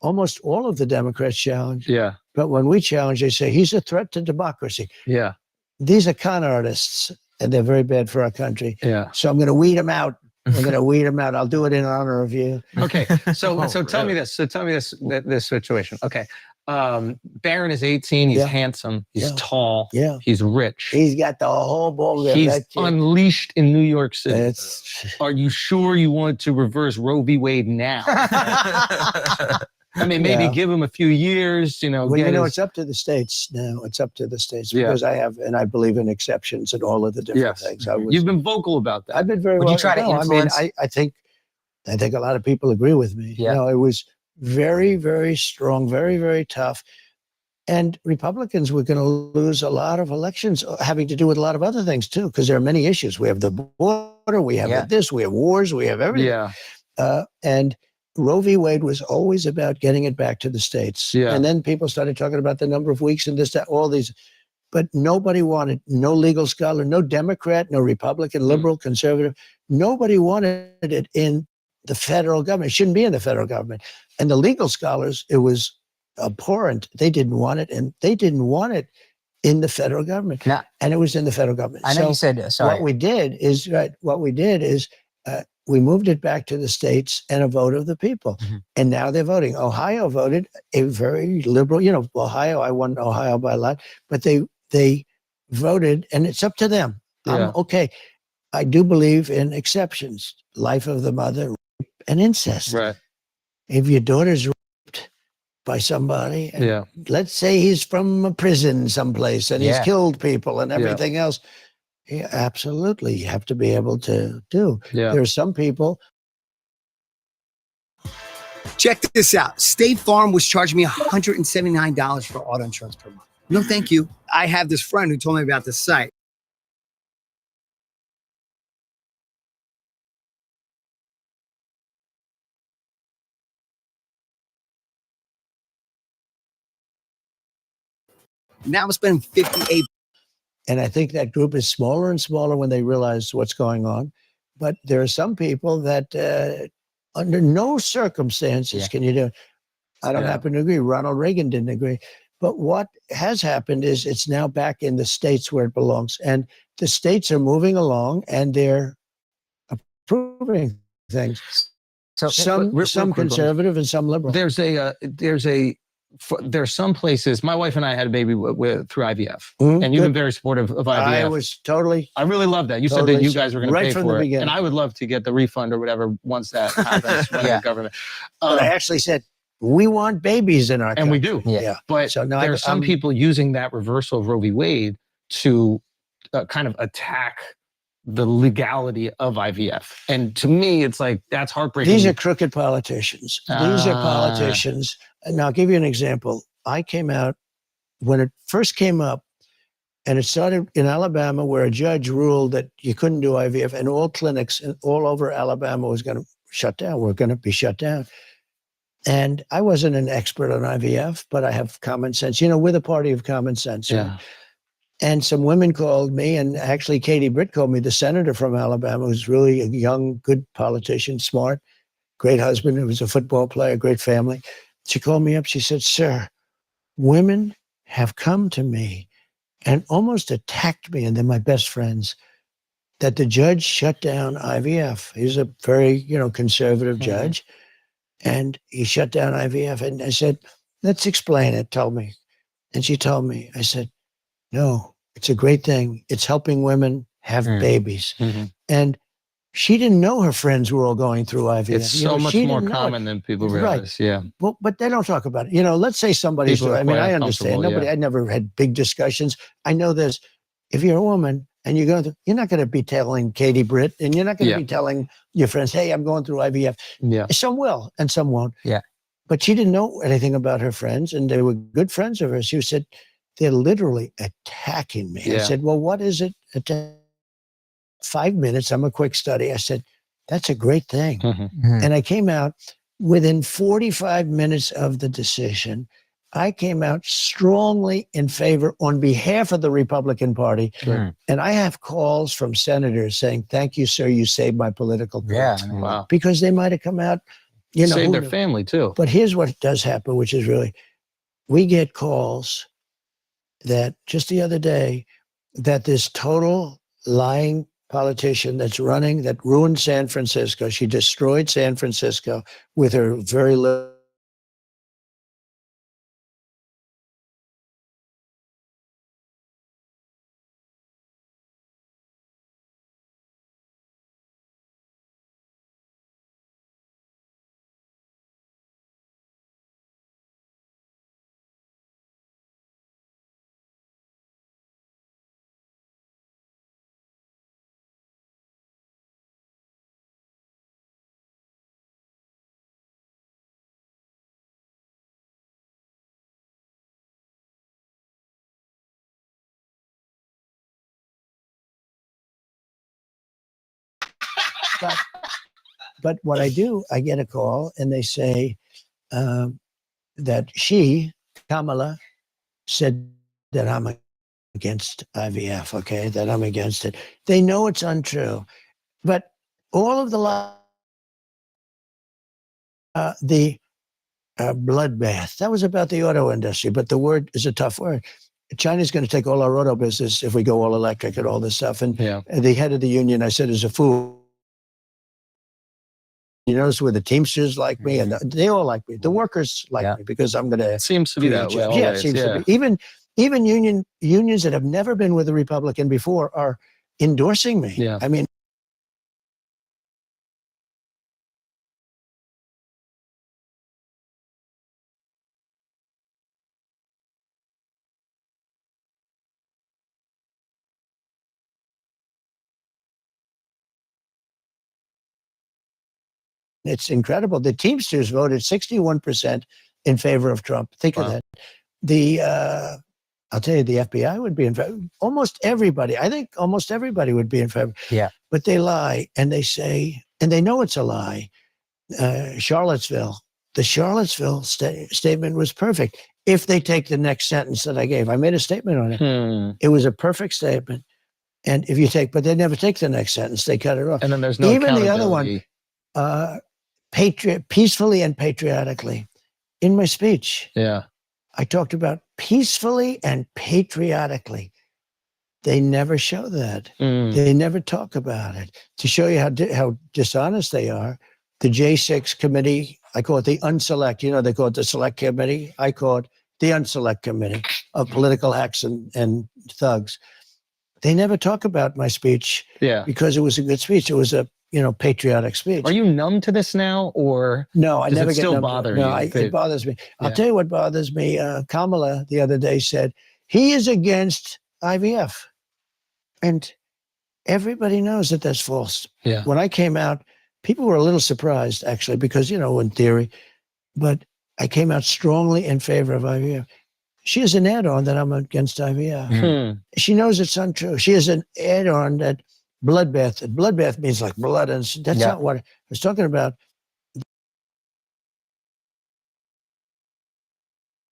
Speaker 2: Almost all of the Democrats challenged.
Speaker 1: Yeah.
Speaker 2: But when we challenge, they say he's a threat to democracy.
Speaker 1: Yeah.
Speaker 2: These are con artists, and they're very bad for our country.
Speaker 1: Yeah.
Speaker 2: So I'm going to weed them out. I'm going to weed them out. I'll do it in honor of you.
Speaker 1: Okay. So
Speaker 3: Oh,
Speaker 1: so tell me
Speaker 3: really?
Speaker 1: this. So tell me this situation. Okay. Barron is 18. He's
Speaker 2: Yeah.
Speaker 1: handsome. He's
Speaker 2: Yeah.
Speaker 1: tall.
Speaker 2: Yeah.
Speaker 1: He's rich.
Speaker 2: He's got the whole ball game.
Speaker 1: He's
Speaker 2: That kid.
Speaker 1: unleashed in New York City.
Speaker 2: It's,
Speaker 1: Are you sure you want to reverse Roe v. Wade now? I mean, maybe
Speaker 2: Yeah.
Speaker 1: give him a few years, you know.
Speaker 2: well,
Speaker 1: get
Speaker 2: you know,
Speaker 1: his-
Speaker 2: it's up to the states now. It's up to the states
Speaker 1: Yeah.
Speaker 2: because I believe in exceptions and all of the different
Speaker 1: Yes.
Speaker 2: things.
Speaker 1: You've been vocal about that.
Speaker 2: I've been very
Speaker 5: Would you
Speaker 2: well.
Speaker 5: try to
Speaker 2: no,
Speaker 5: influence-
Speaker 2: I mean, I think a lot of people agree with me.
Speaker 5: Yeah.
Speaker 2: You know, it was very, very strong, very, very tough. And Republicans were going to lose a lot of elections having to do with a lot of other things too, because there are many issues. We have the border, we have
Speaker 5: Yeah.
Speaker 2: this, we have wars, we have everything.
Speaker 1: Yeah.
Speaker 2: And Roe v. Wade was always about getting it back to the states.
Speaker 1: Yeah.
Speaker 2: And then people started talking about the number of weeks and this, that, all these. But nobody wanted, no legal scholar, no Democrat, no Republican, liberal, conservative, nobody wanted it in the federal government. It shouldn't be in the federal government. And the legal scholars, it was abhorrent. They didn't want it, and they didn't want it in the federal government.
Speaker 5: Now-
Speaker 2: and it was in the federal government.
Speaker 5: I know
Speaker 2: So
Speaker 5: you said, sorry.
Speaker 2: what we did is we moved it back to the states and a vote of the people.
Speaker 5: Mhm.
Speaker 2: And now they're voting. Ohio voted a very liberal, you know, Ohio, I won Ohio by a lot, but they voted and it's up to them.
Speaker 1: Yeah.
Speaker 2: Okay. I do believe in exceptions, life of the mother, rape, and incest.
Speaker 10: Right.
Speaker 2: If your daughter's raped by somebody, and
Speaker 10: Yeah.
Speaker 2: let's say he's from a prison someplace and he's
Speaker 5: Yeah.
Speaker 2: killed people and
Speaker 10: Yeah.
Speaker 2: everything else, yeah, absolutely, you have to be able to do.
Speaker 10: Yeah.
Speaker 2: There are some people.
Speaker 3: Check this out. State Farm was charging me $179 for auto insurance per month. No, thank you. I have this friend who told me about this site. Now I'm spending $58.
Speaker 2: And I think that group is smaller and smaller when they realize what's going on. But there are some people that, under no circumstances,
Speaker 5: Yeah.
Speaker 2: can you do it. I don't
Speaker 10: Yeah.
Speaker 2: happen to agree. Ronald Reagan didn't agree. But what has happened is it's now back in the states where it belongs. And the states are moving along and they're approving things.
Speaker 5: So
Speaker 2: Some
Speaker 10: real quick,
Speaker 2: conservative and some liberal.
Speaker 10: There's some places. My wife and I had a baby through IVF,
Speaker 2: Mhm,
Speaker 10: and you've been
Speaker 2: good.
Speaker 10: very supportive of IVF.
Speaker 2: I was totally.
Speaker 10: I really love that. You said
Speaker 2: Totally.
Speaker 10: that you guys were going
Speaker 2: Right
Speaker 10: to pay
Speaker 2: from the
Speaker 10: for it,
Speaker 2: beginning.
Speaker 10: and I would love to get the refund or whatever once that happens from
Speaker 5: Yeah.
Speaker 10: the government.
Speaker 2: But I actually said, we want babies in our
Speaker 10: and we
Speaker 2: country.
Speaker 10: do.
Speaker 2: Yeah.
Speaker 10: But
Speaker 2: So now
Speaker 10: there are some
Speaker 2: I'm-
Speaker 10: people using that reversal of Roe v. Wade to kind of attack the legality of IVF. And to me, it's like, that's heartbreaking.
Speaker 2: These are crooked politicians. These are
Speaker 10: Ah.
Speaker 2: politicians. And I'll give you an example. I came out when it first came up, and it started in Alabama, where a judge ruled that you couldn't do IVF, and all clinics all over Alabama was going to shut down. We're going to be shut down. And I wasn't an expert on IVF, but I have common sense. You know, we're the party of common sense.
Speaker 10: Yeah.
Speaker 2: And some women called me, and actually Katie Britt called me, the senator from Alabama, who's really a young, good politician, smart, great husband, who was a football player, great family. She called me up. She said, "Sir, women have come to me and almost attacked me, and they're my best friends, that the judge shut down IVF." He's a very, conservative judge. And he shut down IVF. And I said, "Let's explain it. Tell me." And she told me. I said, "No, it's a great thing. It's helping women have babies."
Speaker 10: Mhm.
Speaker 2: And she didn't know her friends were all going through IVF.
Speaker 10: It's so much
Speaker 2: she
Speaker 10: more
Speaker 2: didn't know it.
Speaker 10: common than people
Speaker 2: Right.
Speaker 10: realize. Yeah.
Speaker 2: Well, but they don't talk about it. Let's say somebody's
Speaker 10: People are
Speaker 2: doing, I mean,
Speaker 10: quite
Speaker 2: I understand.
Speaker 10: uncomfortable,
Speaker 2: I never had big discussions. I know if you're a woman and you're going through, you're not going to be telling Katie Britt, and you're not going to
Speaker 10: Yeah.
Speaker 2: be telling your friends, "Hey, I'm going through IVF."
Speaker 10: Yeah.
Speaker 2: Some will and some won't.
Speaker 5: Yeah.
Speaker 2: But she didn't know anything about her friends, and they were good friends of hers. She said, "They're literally attacking me." I
Speaker 10: Yeah.
Speaker 2: said, "Well, what is it?" 5 minutes. I'm a quick study. I said, "That's a great thing."
Speaker 10: Mhm.
Speaker 2: And I came out within 45 minutes of the decision. I came out strongly in favor on behalf of the Republican Party.
Speaker 5: Sure.
Speaker 2: And I have calls from senators saying, "Thank you, sir. You saved my political
Speaker 5: Yeah.
Speaker 2: career."
Speaker 10: Wow.
Speaker 2: Because they might have come out,
Speaker 10: Save
Speaker 2: who
Speaker 10: their
Speaker 2: knew?
Speaker 10: family too.
Speaker 2: But here's what does happen, which is really, we get calls that just the other day, that this total lying politician that's running, that ruined San Francisco, she destroyed San Francisco with her very little. But what I do, I get a call and they say that Kamala, said that I'm against IVF, okay, that I'm against it. They know it's untrue. But all of the bloodbath, that was about the auto industry, but the word is a tough word. China's going to take all our auto business if we go all electric and all this stuff. And
Speaker 10: Yeah.
Speaker 2: the head of the union, I said, is a fool. You notice where the Teamsters like me, and they all like me. The workers like me because I'm going to.
Speaker 10: It seems to be that way.
Speaker 2: Yeah, it
Speaker 10: always,
Speaker 2: seems
Speaker 10: yeah.
Speaker 2: to be. Even unions that have never been with a Republican before are endorsing me.
Speaker 10: Yeah.
Speaker 2: I mean, It's incredible. The Teamsters voted 61% in favor of Trump. Think of that. I'll tell you, the FBI would be in favor. Almost everybody. I think almost everybody would be in favor.
Speaker 5: Yeah.
Speaker 2: But they lie and they say, and they know it's a lie. Charlottesville. The Charlottesville statement was perfect. If they take the next sentence that I gave, I made a statement on it. It was a perfect statement. And if you take, but they never take the next sentence. They cut it off.
Speaker 1: And then there's no
Speaker 2: Even the other one,
Speaker 1: accountability.
Speaker 2: peacefully and patriotically. In my speech,
Speaker 1: Yeah.
Speaker 2: I talked about peacefully and patriotically. They never show that. They never talk about it. To show you how dishonest they are, the J6 committee, I call it the unselect. You know, they call it the select committee. I call it the unselect committee of political hacks and thugs. They never talk about my speech because it was a good speech. It was a patriotic speech.
Speaker 1: Are you numb to this now, or
Speaker 2: no? I
Speaker 1: does
Speaker 2: never
Speaker 1: it
Speaker 2: get
Speaker 1: still
Speaker 2: numb to
Speaker 1: bother
Speaker 2: it. No,
Speaker 1: you?
Speaker 2: it bothers me. I'll tell you what bothers me. Kamala the other day said he is against IVF, and everybody knows that that's false.
Speaker 1: Yeah.
Speaker 2: When I came out, people were a little surprised, actually, because in theory, but I came out strongly in favor of IVF. She has an add-on that I'm against IVF. She knows it's untrue. She has an add-on that bloodbath. Bloodbath means like blood, and that's not what I was talking about.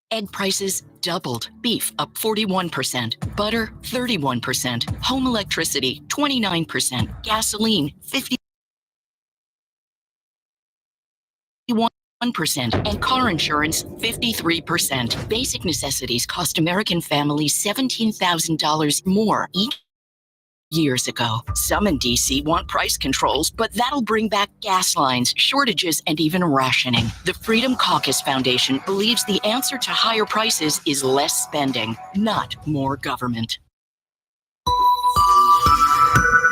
Speaker 12: Egg prices doubled. Beef up 41%, butter 31%, home electricity 29%, gasoline 51%, and car insurance 53%. Basic necessities cost American families $17,000 more each. Years ago, some in DC want price controls, but that'll bring back gas lines, shortages, and even rationing. The Freedom Caucus Foundation believes the answer to higher prices is less spending, not more government.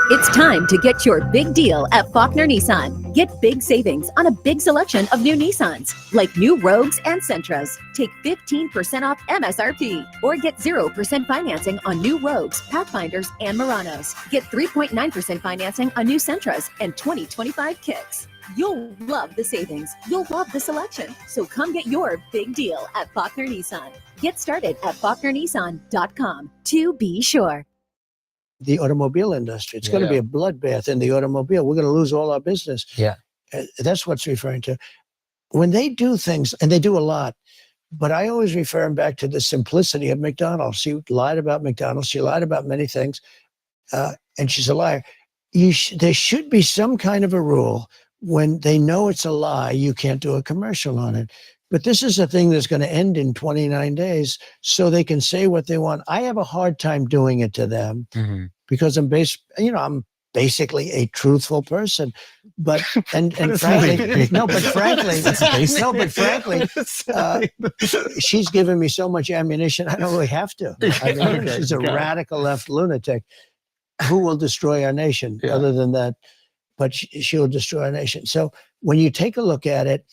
Speaker 13: It's time to get your big deal at Faulkner Nissan. Get big savings on a big selection of new Nissans, like new Rogues and Sentras. Take 15% off MSRP, or get 0% financing on new Rogues, Pathfinders, and Muranos. Get 3.9% financing on new Sentras and 2025 Kicks. You'll love the savings. You'll love the selection. So come get your big deal at Faulkner Nissan. Get started at FaulknerNissan.com to be sure.
Speaker 2: The automobile industry. It's going to be a bloodbath in the automobile. We're going to lose all our business.
Speaker 5: Yeah.
Speaker 2: That's what's referring to. When they do things, and they do a lot, but I always refer them back to the simplicity of McDonald's. She lied about McDonald's. She lied about many things, and she's a liar. There should be some kind of a rule when they know it's a lie, you can't do a commercial on it. But this is a thing that's going to end in 29 days, so they can say what they want. I have a hard time doing it to them because I'm basically a truthful person. But and frankly, she's given me so much ammunition. I don't really have to. I mean, she's a radical left lunatic who will destroy our nation. Other than that, but she'll destroy our nation. So when you take a look at it.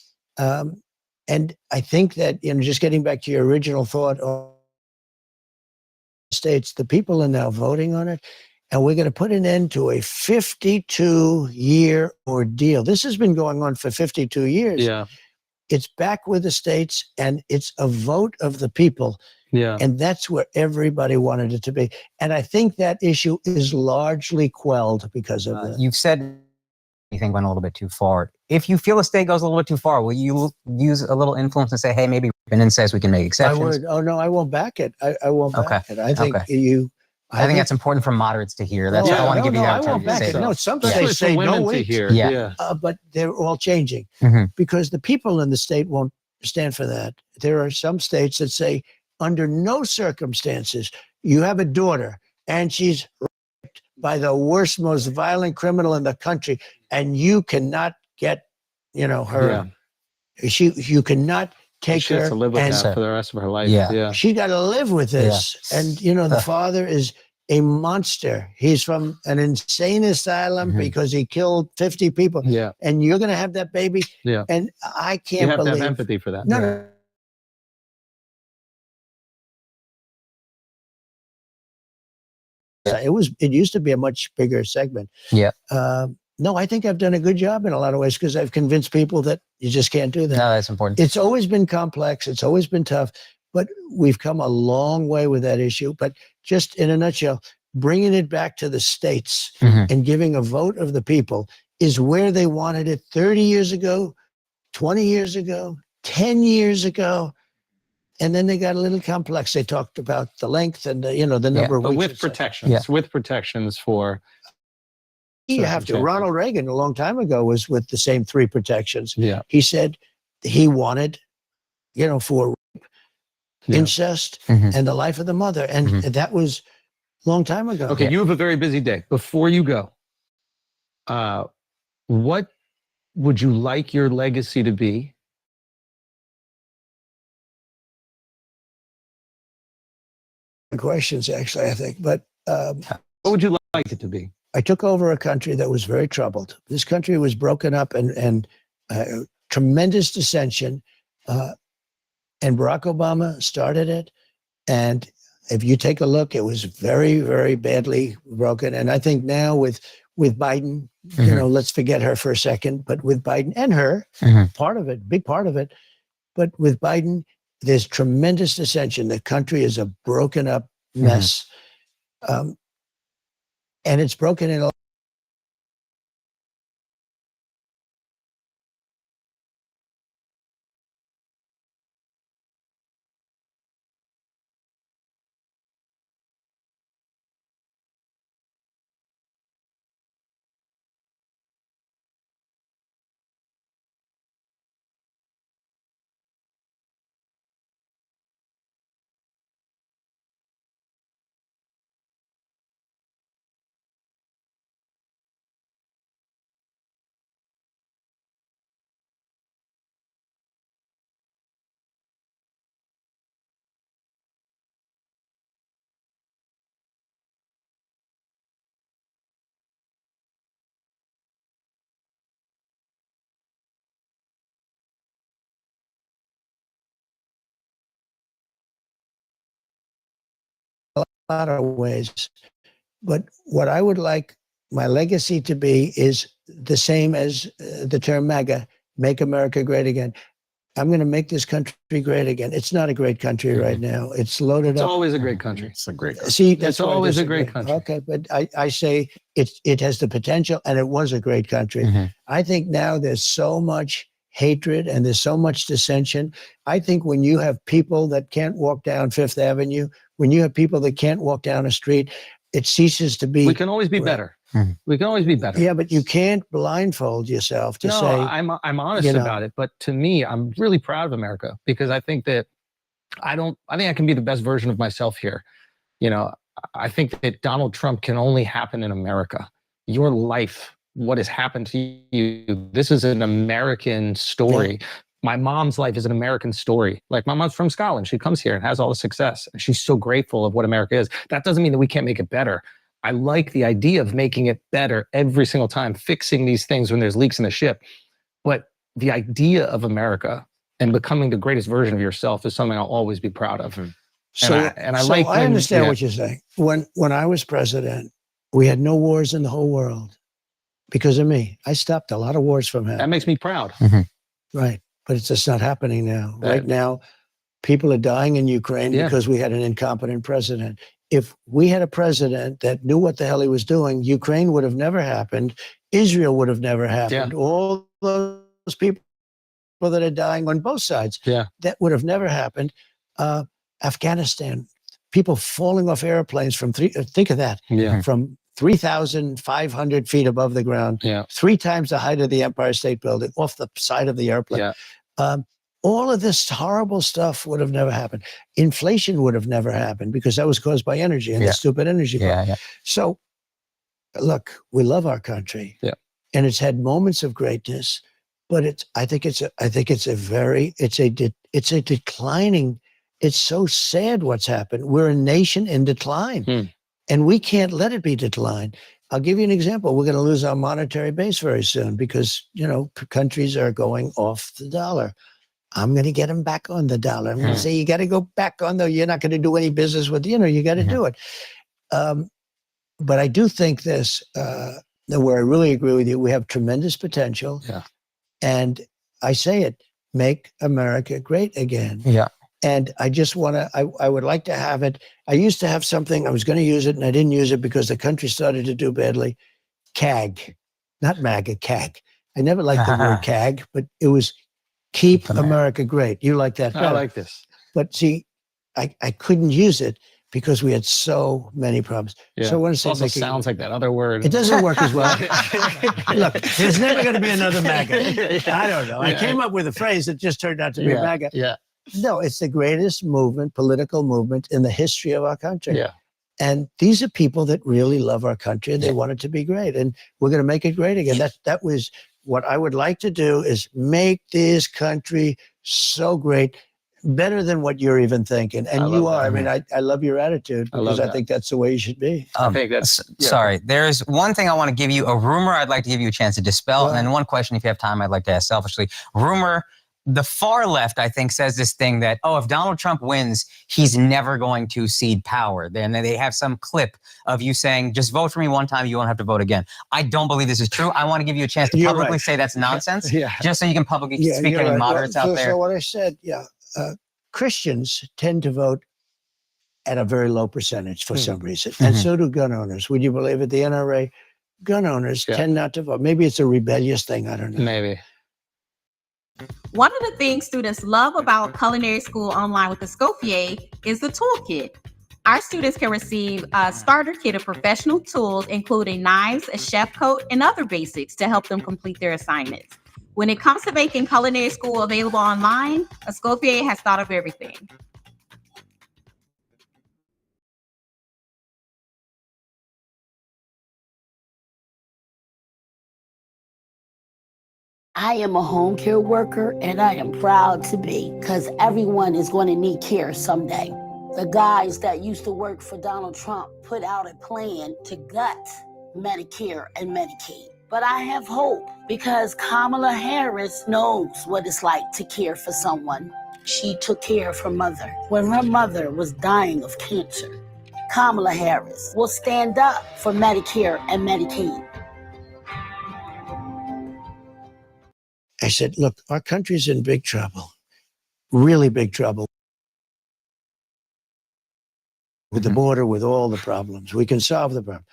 Speaker 2: And I think that, just getting back to your original thought on states, the people are now voting on it, and we're going to put an end to a 52-year ordeal. This has been going on for 52 years.
Speaker 1: Yeah.
Speaker 2: It's back with the states, and it's a vote of the people.
Speaker 1: Yeah.
Speaker 2: And that's where everybody wanted it to be. And I think that issue is largely quelled because of that.
Speaker 5: You've said you think went a little bit too far. If you feel the state goes a little bit too far, will you use a little influence and say, hey, maybe Brennan says we can make exceptions?
Speaker 2: I would. Oh, no, I won't back it. I won't back it. I think
Speaker 5: I think that's important for moderates to hear. That's why I want to give you that
Speaker 2: opportunity to say that. No, some states say
Speaker 1: women
Speaker 2: no
Speaker 1: to
Speaker 2: wait.
Speaker 1: hear.
Speaker 2: But they're all changing because the people in the state won't stand for that. There are some states that say, under no circumstances, you have a daughter and she's raped by the worst, most violent criminal in the country, and you cannot get, her. You cannot take
Speaker 1: she
Speaker 2: her
Speaker 1: has to live with
Speaker 2: and
Speaker 1: that for the rest of her life.
Speaker 2: she got to live with this. And the father is a monster. He's from an insane asylum because he killed 50 people.
Speaker 1: Yeah.
Speaker 2: And you're going to have that baby.
Speaker 1: Yeah.
Speaker 2: And I can't
Speaker 1: You have
Speaker 2: believe
Speaker 1: to have empathy for that.
Speaker 2: No. It used to be a much bigger segment.
Speaker 5: Yeah.
Speaker 2: no, I think I've done a good job in a lot of ways because I've convinced people that you just can't do that.
Speaker 5: No, that's important.
Speaker 2: It's always been complex. It's always been tough, but we've come a long way with that issue. But just in a nutshell, bringing it back to the states and giving a vote of the people is where they wanted it 30 years ago, 20 years ago, 10 years ago. And then they got a little complex. They talked about the length and the number of
Speaker 1: But
Speaker 2: weeks.
Speaker 1: with
Speaker 2: and stuff.
Speaker 1: protections, with protections for.
Speaker 2: You have to. Ronald Reagan a long time ago was with the same 3 protections.
Speaker 1: Yeah.
Speaker 2: He said he wanted, for incest and the life of the mother. And that was a long time ago.
Speaker 1: Okay, you have a very busy day. Before you go, what would you like your legacy to be?
Speaker 2: Questions, actually, I think. But
Speaker 1: what would you like it to be?
Speaker 2: I took over a country that was very troubled. This country was broken up and tremendous dissension. And Barack Obama started it. And if you take a look, it was very, very badly broken. And I think now with Biden, let's forget her for a second, but with Biden and her, part of it, big part of it, but with Biden, there's tremendous dissension. The country is a broken up mess. And it's broken in a lot of ways. But what I would like my legacy to be is the same as the term MAGA, Make America Great Again. I'm going to make this country great again. It's not a great country right now. It's loaded
Speaker 1: It's
Speaker 2: up.
Speaker 1: always a great country.
Speaker 10: It's a great country.
Speaker 2: See,
Speaker 1: It's always a great country.
Speaker 2: Okay, but I say it has the potential, and it was a great country. I think now there's so much hatred and there's so much dissension. I think when you have people that can't walk down Fifth Avenue, when you have people that can't walk down a street, it ceases to be.
Speaker 1: We can always be better. We can always be better.
Speaker 2: Yeah, but you can't blindfold yourself to say.
Speaker 1: I'm honest about it. But to me, I'm really proud of America because I think that I think I can be the best version of myself here. I think that Donald Trump can only happen in America. Your life, what has happened to you, this is an American story. Yeah. My mom's life is an American story. Like, my mom's from Scotland. She comes here and has all the success. And she's so grateful of what America is. That doesn't mean that we can't make it better. I like the idea of making it better every single time, fixing these things when there's leaks in the ship. But the idea of America and becoming the greatest version of yourself is something I'll always be proud of.
Speaker 2: I understand what you're saying. When I was president, we had no wars in the whole world because of me. I stopped a lot of wars from happening.
Speaker 1: That makes me proud.
Speaker 2: Right. But it's just not happening now. Right now, people are dying in Ukraine because we had an incompetent president. If we had a president that knew what the hell he was doing, Ukraine would have never happened. Israel would have never happened.
Speaker 1: Yeah.
Speaker 2: All those people that are dying on both sides, that would have never happened. Afghanistan, people falling off airplanes from think of that, from 3,500 feet above the ground, 3 times the height of the Empire State Building, off the side of the airplane. All of this horrible stuff would have never happened. Inflation would have never happened because that was caused by energy and the stupid energy. So, look, we love our country, and it's had moments of greatness, but I think it's a declining. It's so sad what's happened. We're a nation in decline, and we can't let it be declined. I'll give you an example. We're going to lose our monetary base very soon because countries are going off the dollar. I'm going to get them back on the dollar. I'm going to say, you got to go back on you're not going to do any business with, you got to do it. But I do think this, where I really agree with you, we have tremendous potential.
Speaker 1: Yeah.
Speaker 2: And I say it, make America great again.
Speaker 1: Yeah.
Speaker 2: And I just want to, I would like to have it. I used to have something, I was going to use it and I didn't use it because the country started to do badly. CAG, not MAGA, CAG. I never liked the word CAG, but it was Keep America Great. You like that better.
Speaker 1: I like this.
Speaker 2: But see, I couldn't use it because we had so many problems.
Speaker 1: Yeah.
Speaker 2: So I want to say,
Speaker 1: also sounds like that other word.
Speaker 2: it doesn't work as well. Look, there's never going to be another MAGA. I don't know. I came up with a phrase that just turned out to be MAGA.
Speaker 1: Yeah.
Speaker 2: No, it's the greatest movement, political movement in the history of our country.
Speaker 1: Yeah.
Speaker 2: And these are people that really love our country and they want it to be great. And we're going to make it great again. That was what I would like to do, is make this country so great, better than what you're even thinking. And you are. I mean, I love your attitude because I think that's the way you should be.
Speaker 1: I think that's
Speaker 4: Sorry, there's one thing I want to give you, a rumor I'd like to give you a chance to dispel, and then one question, if you have time, I'd like to ask selfishly. Rumor, the far left, I think, says this thing that, oh, if Donald Trump wins, he's never going to cede power. Then they have some clip of you saying, just vote for me one time, you won't have to vote again. I don't believe this is true. I want to give you a chance to publicly say that's nonsense, just so you can publicly speak to any moderates out there.
Speaker 2: So what I said, Christians tend to vote at a very low percentage for some reason. And so do gun owners. Would you believe it? The NRA, gun owners tend not to vote. Maybe it's a rebellious thing. I don't know.
Speaker 1: Maybe.
Speaker 14: One of the things students love about Culinary School Online with the Escoffier is the toolkit. Our students can receive a starter kit of professional tools, including knives, a chef coat, and other basics to help them complete their assignments. When it comes to making culinary school available online, Escoffier has thought of everything.
Speaker 15: I am a home care worker and I am proud to be, because everyone is going to need care someday. The guys that used to work for Donald Trump put out a plan to gut Medicare and Medicaid. But I have hope because Kamala Harris knows what it's like to care for someone. She took care of her mother when her mother was dying of cancer. Kamala Harris will stand up for Medicare and Medicaid.
Speaker 2: I said, look, our country's in big trouble, really big trouble. With the border, with all the problems. We can solve the problem.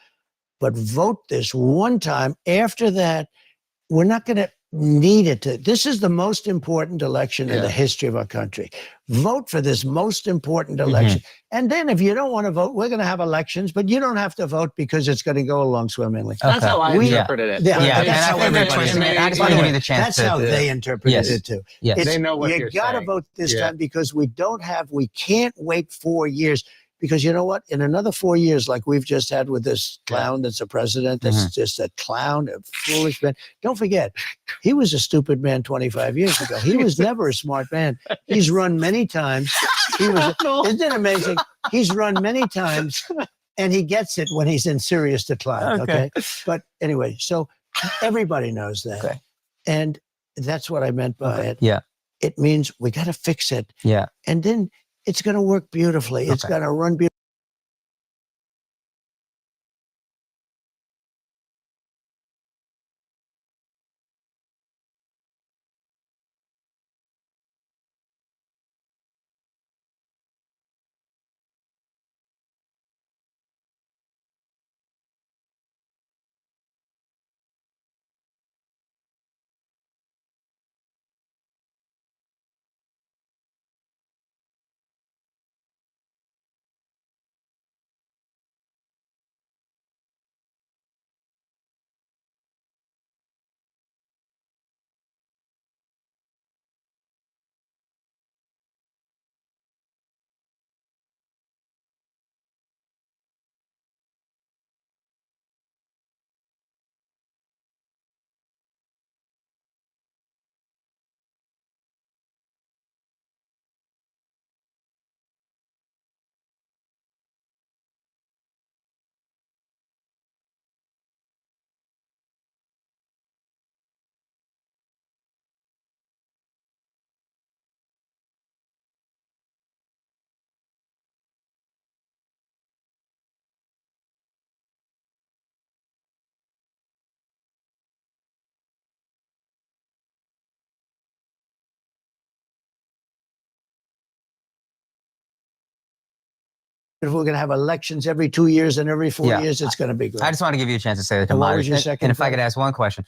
Speaker 2: But vote this one time. After that, we're not going to need it to. This is the most important election in the history of our country. Vote for this most important election. And then if you don't want to vote, we're going to have elections, but you don't have to vote because it's going to go along swimmingly.
Speaker 1: That's how I interpreted it.
Speaker 2: That's how everybody
Speaker 4: That's
Speaker 2: how they interpreted it too.
Speaker 4: Yes.
Speaker 1: They know what
Speaker 2: you
Speaker 1: you're
Speaker 2: got to
Speaker 1: saying.
Speaker 2: vote this time because we can't wait 4 years. Because you know what? In another 4 years, like we've just had with this clown that's a president, that's just a clown, a foolish man. Don't forget, he was a stupid man 25 years ago. He was never a smart man. He's run many times. Isn't it amazing? He's run many times, and he gets it when he's in serious decline. Okay. But anyway, so everybody knows that.
Speaker 4: Okay.
Speaker 2: And that's what I meant by it.
Speaker 4: Yeah.
Speaker 2: It means we got to fix it.
Speaker 4: Yeah.
Speaker 2: And then it's going to work beautifully. It's going to run beautifully. if we're going to have elections every 2 years and every 4 years, it's going to be great.
Speaker 4: I just want to give you a chance to say that to
Speaker 2: And what
Speaker 4: Myra.
Speaker 2: was your second
Speaker 4: And if I
Speaker 2: point?
Speaker 4: could ask one question.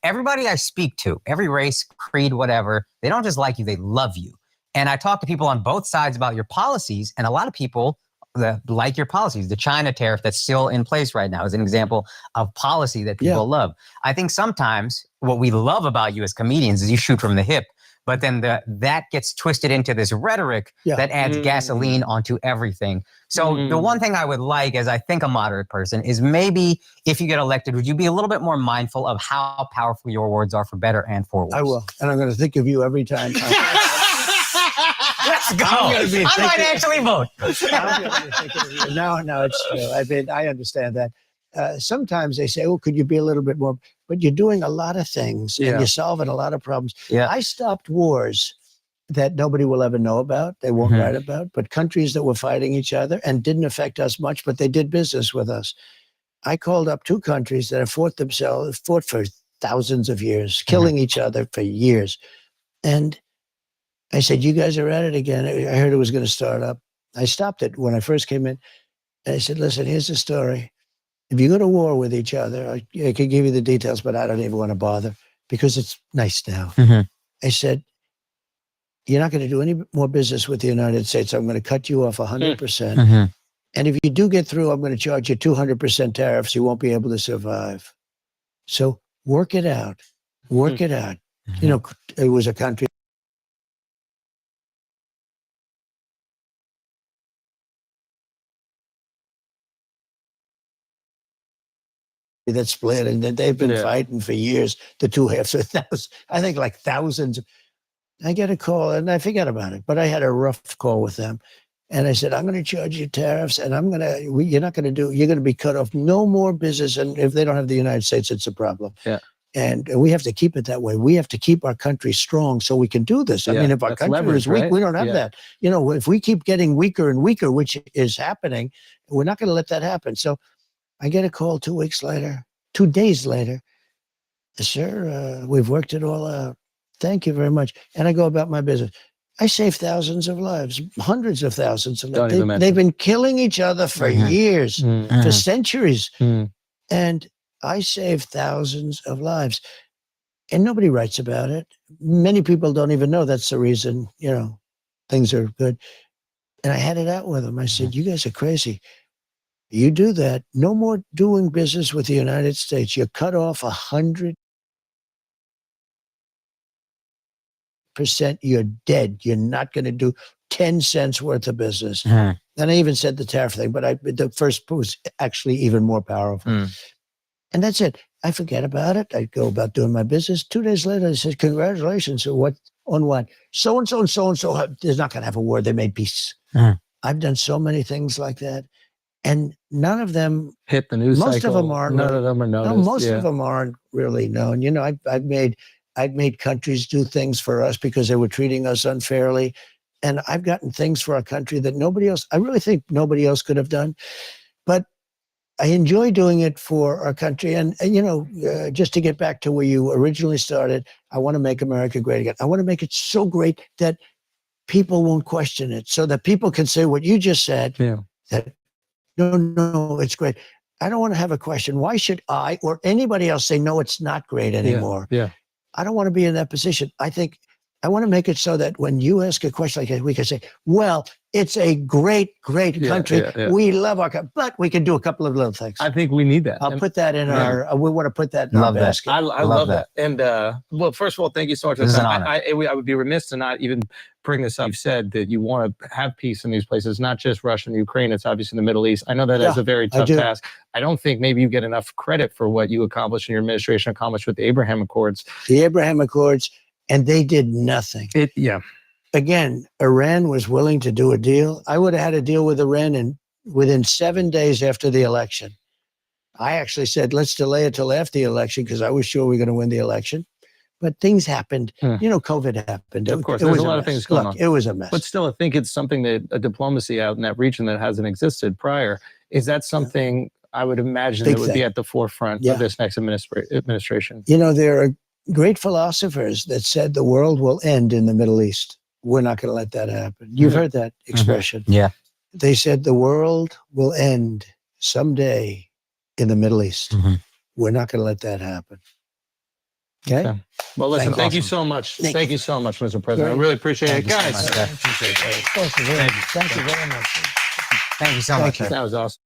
Speaker 4: Everybody I speak to, every race, creed, whatever, they don't just like you, they love you. And I talk to people on both sides about your policies, and a lot of people that like your policies. The China tariff that's still in place right now is an example of policy that people love. I think sometimes what we love about you as comedians is you shoot from the hip, but then that gets twisted into this rhetoric that adds gasoline onto everything. So the one thing I would like, as I think a moderate person, is maybe if you get elected, would you be a little bit more mindful of how powerful your words are for better and for worse?
Speaker 2: I will. And I'm going to think of you every time.
Speaker 4: Let's go. I might actually vote.
Speaker 2: No, it's true. I understand that. Sometimes they say, oh, could you be a little bit more? But you're doing a lot of things and you're solving a lot of problems. I stopped wars that nobody will ever know about. They won't write about, but countries that were fighting each other and didn't affect us much, but they did business with us. I called up 2 countries that have fought for thousands of years, killing each other for years. And I said, you guys are at it again. I heard it was going to start up. I stopped it when I first came in. And I said, listen, here's the story. If you go to war with each other, I could give you the details, but I don't even want to bother because it's nice now. I said, you're not going to do any more business with the United States. I'm going to cut you off 100%. And if you do get through, I'm going to charge you 200% tariffs. You won't be able to survive. So work it out. Work it out. You know, it was a country that split, and they've been fighting for years. The two halves, I think, like thousands. I get a call, and I forget about it. But I had a rough call with them, and I said, "I'm going to charge you tariffs, and you're not going to do. You're going to be cut off. No more business. And if they don't have the United States, it's a problem. And we have to keep it that way. We have to keep our country strong so we can do this. I mean, if our country is weak, we don't have that. You know, if we keep getting weaker and weaker, which is happening, we're not going to let that happen. So I get a call 2 weeks later, 2 days later. Sir, we've worked it all out. Thank you very much. And I go about my business. I saved thousands of lives, hundreds of thousands of lives. They've been killing each other for years, for centuries. And I saved thousands of lives. And nobody writes about it. Many people don't even know that's the reason, you know, things are good. And I had it out with them. I said, you guys are crazy. You do that, no more doing business with the United States. You're cut off 100%. You're dead. You're not going to do 10 cents worth of business. And I even said the tariff thing, but the first was actually even more powerful. And that's it. I forget about it. I go about doing my business. 2 days later, I said, congratulations. So what? On what? So-and-so and so-and-so. They're not going to have a war. They made peace. I've done so many things like that. And none of them
Speaker 1: hit the news.
Speaker 2: Most of them aren't.
Speaker 1: None of them are noticed.
Speaker 2: No, most of them aren't really known. You know, I've made countries do things for us because they were treating us unfairly, and I've gotten things for our country that nobody else. I really think nobody else could have done, but I enjoy doing it for our country. And you know, just to get back to where you originally started, I want to make America great again. I want to make it so great that people won't question it, so that people can say what you just said. That no, it's great. I don't want to have a question. Why should I or anybody else say, no, it's not great anymore? I don't want to be in that position. I think I want to make it so that when you ask a question like that, we can say, well, it's a great, great country. We love our country, but we can do a couple of little things.
Speaker 1: I think we need that.
Speaker 2: I'll put that in our, we want to put that in our basket.
Speaker 1: I love that. And well, first of all, thank you so much for that. I would be remiss to not even bring this up. You've said that you want to have peace in these places, not just Russia and Ukraine. It's obviously the Middle East. I know that is a very tough task. I don't think maybe you get enough credit for what you accomplished and your administration accomplished with the Abraham Accords.
Speaker 2: The Abraham Accords, and they did nothing. Again, Iran was willing to do a deal. I would have had a deal with Iran within 7 days after the election. I actually said, let's delay it till after the election because I was sure we were going to win the election. But things happened. You know, COVID happened.
Speaker 1: Of course, there's a lot of things going on.
Speaker 2: It was a mess.
Speaker 1: But still, I think it's something that a diplomacy out in that region that hasn't existed prior. Is that something I would imagine that would be at the forefront of this next administration?
Speaker 2: You know, there are great philosophers that said the world will end in the Middle East. We're not going to let that happen. You've heard that expression. They said the world will end someday in the Middle East.
Speaker 10: Mhm.
Speaker 2: We're not going to let that happen. Okay.
Speaker 10: Okay. Well, listen,
Speaker 2: Thank you.
Speaker 10: thank you so much.
Speaker 2: Thank
Speaker 10: Thank you so much, Mr. President. I
Speaker 2: Very-
Speaker 10: really appreciate it.
Speaker 4: Thank you so
Speaker 10: Guys,
Speaker 4: much, sir.
Speaker 2: Thank you very much.
Speaker 4: Thank you so much.
Speaker 10: that was awesome.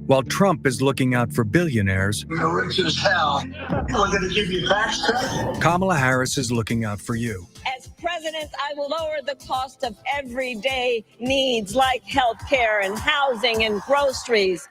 Speaker 16: While Trump is looking out for billionaires,
Speaker 17: You're rich as hell. We're going to give you tax cuts.
Speaker 16: Kamala Harris is looking out for you.
Speaker 18: As president, I will lower the cost of everyday needs like health care and housing and groceries.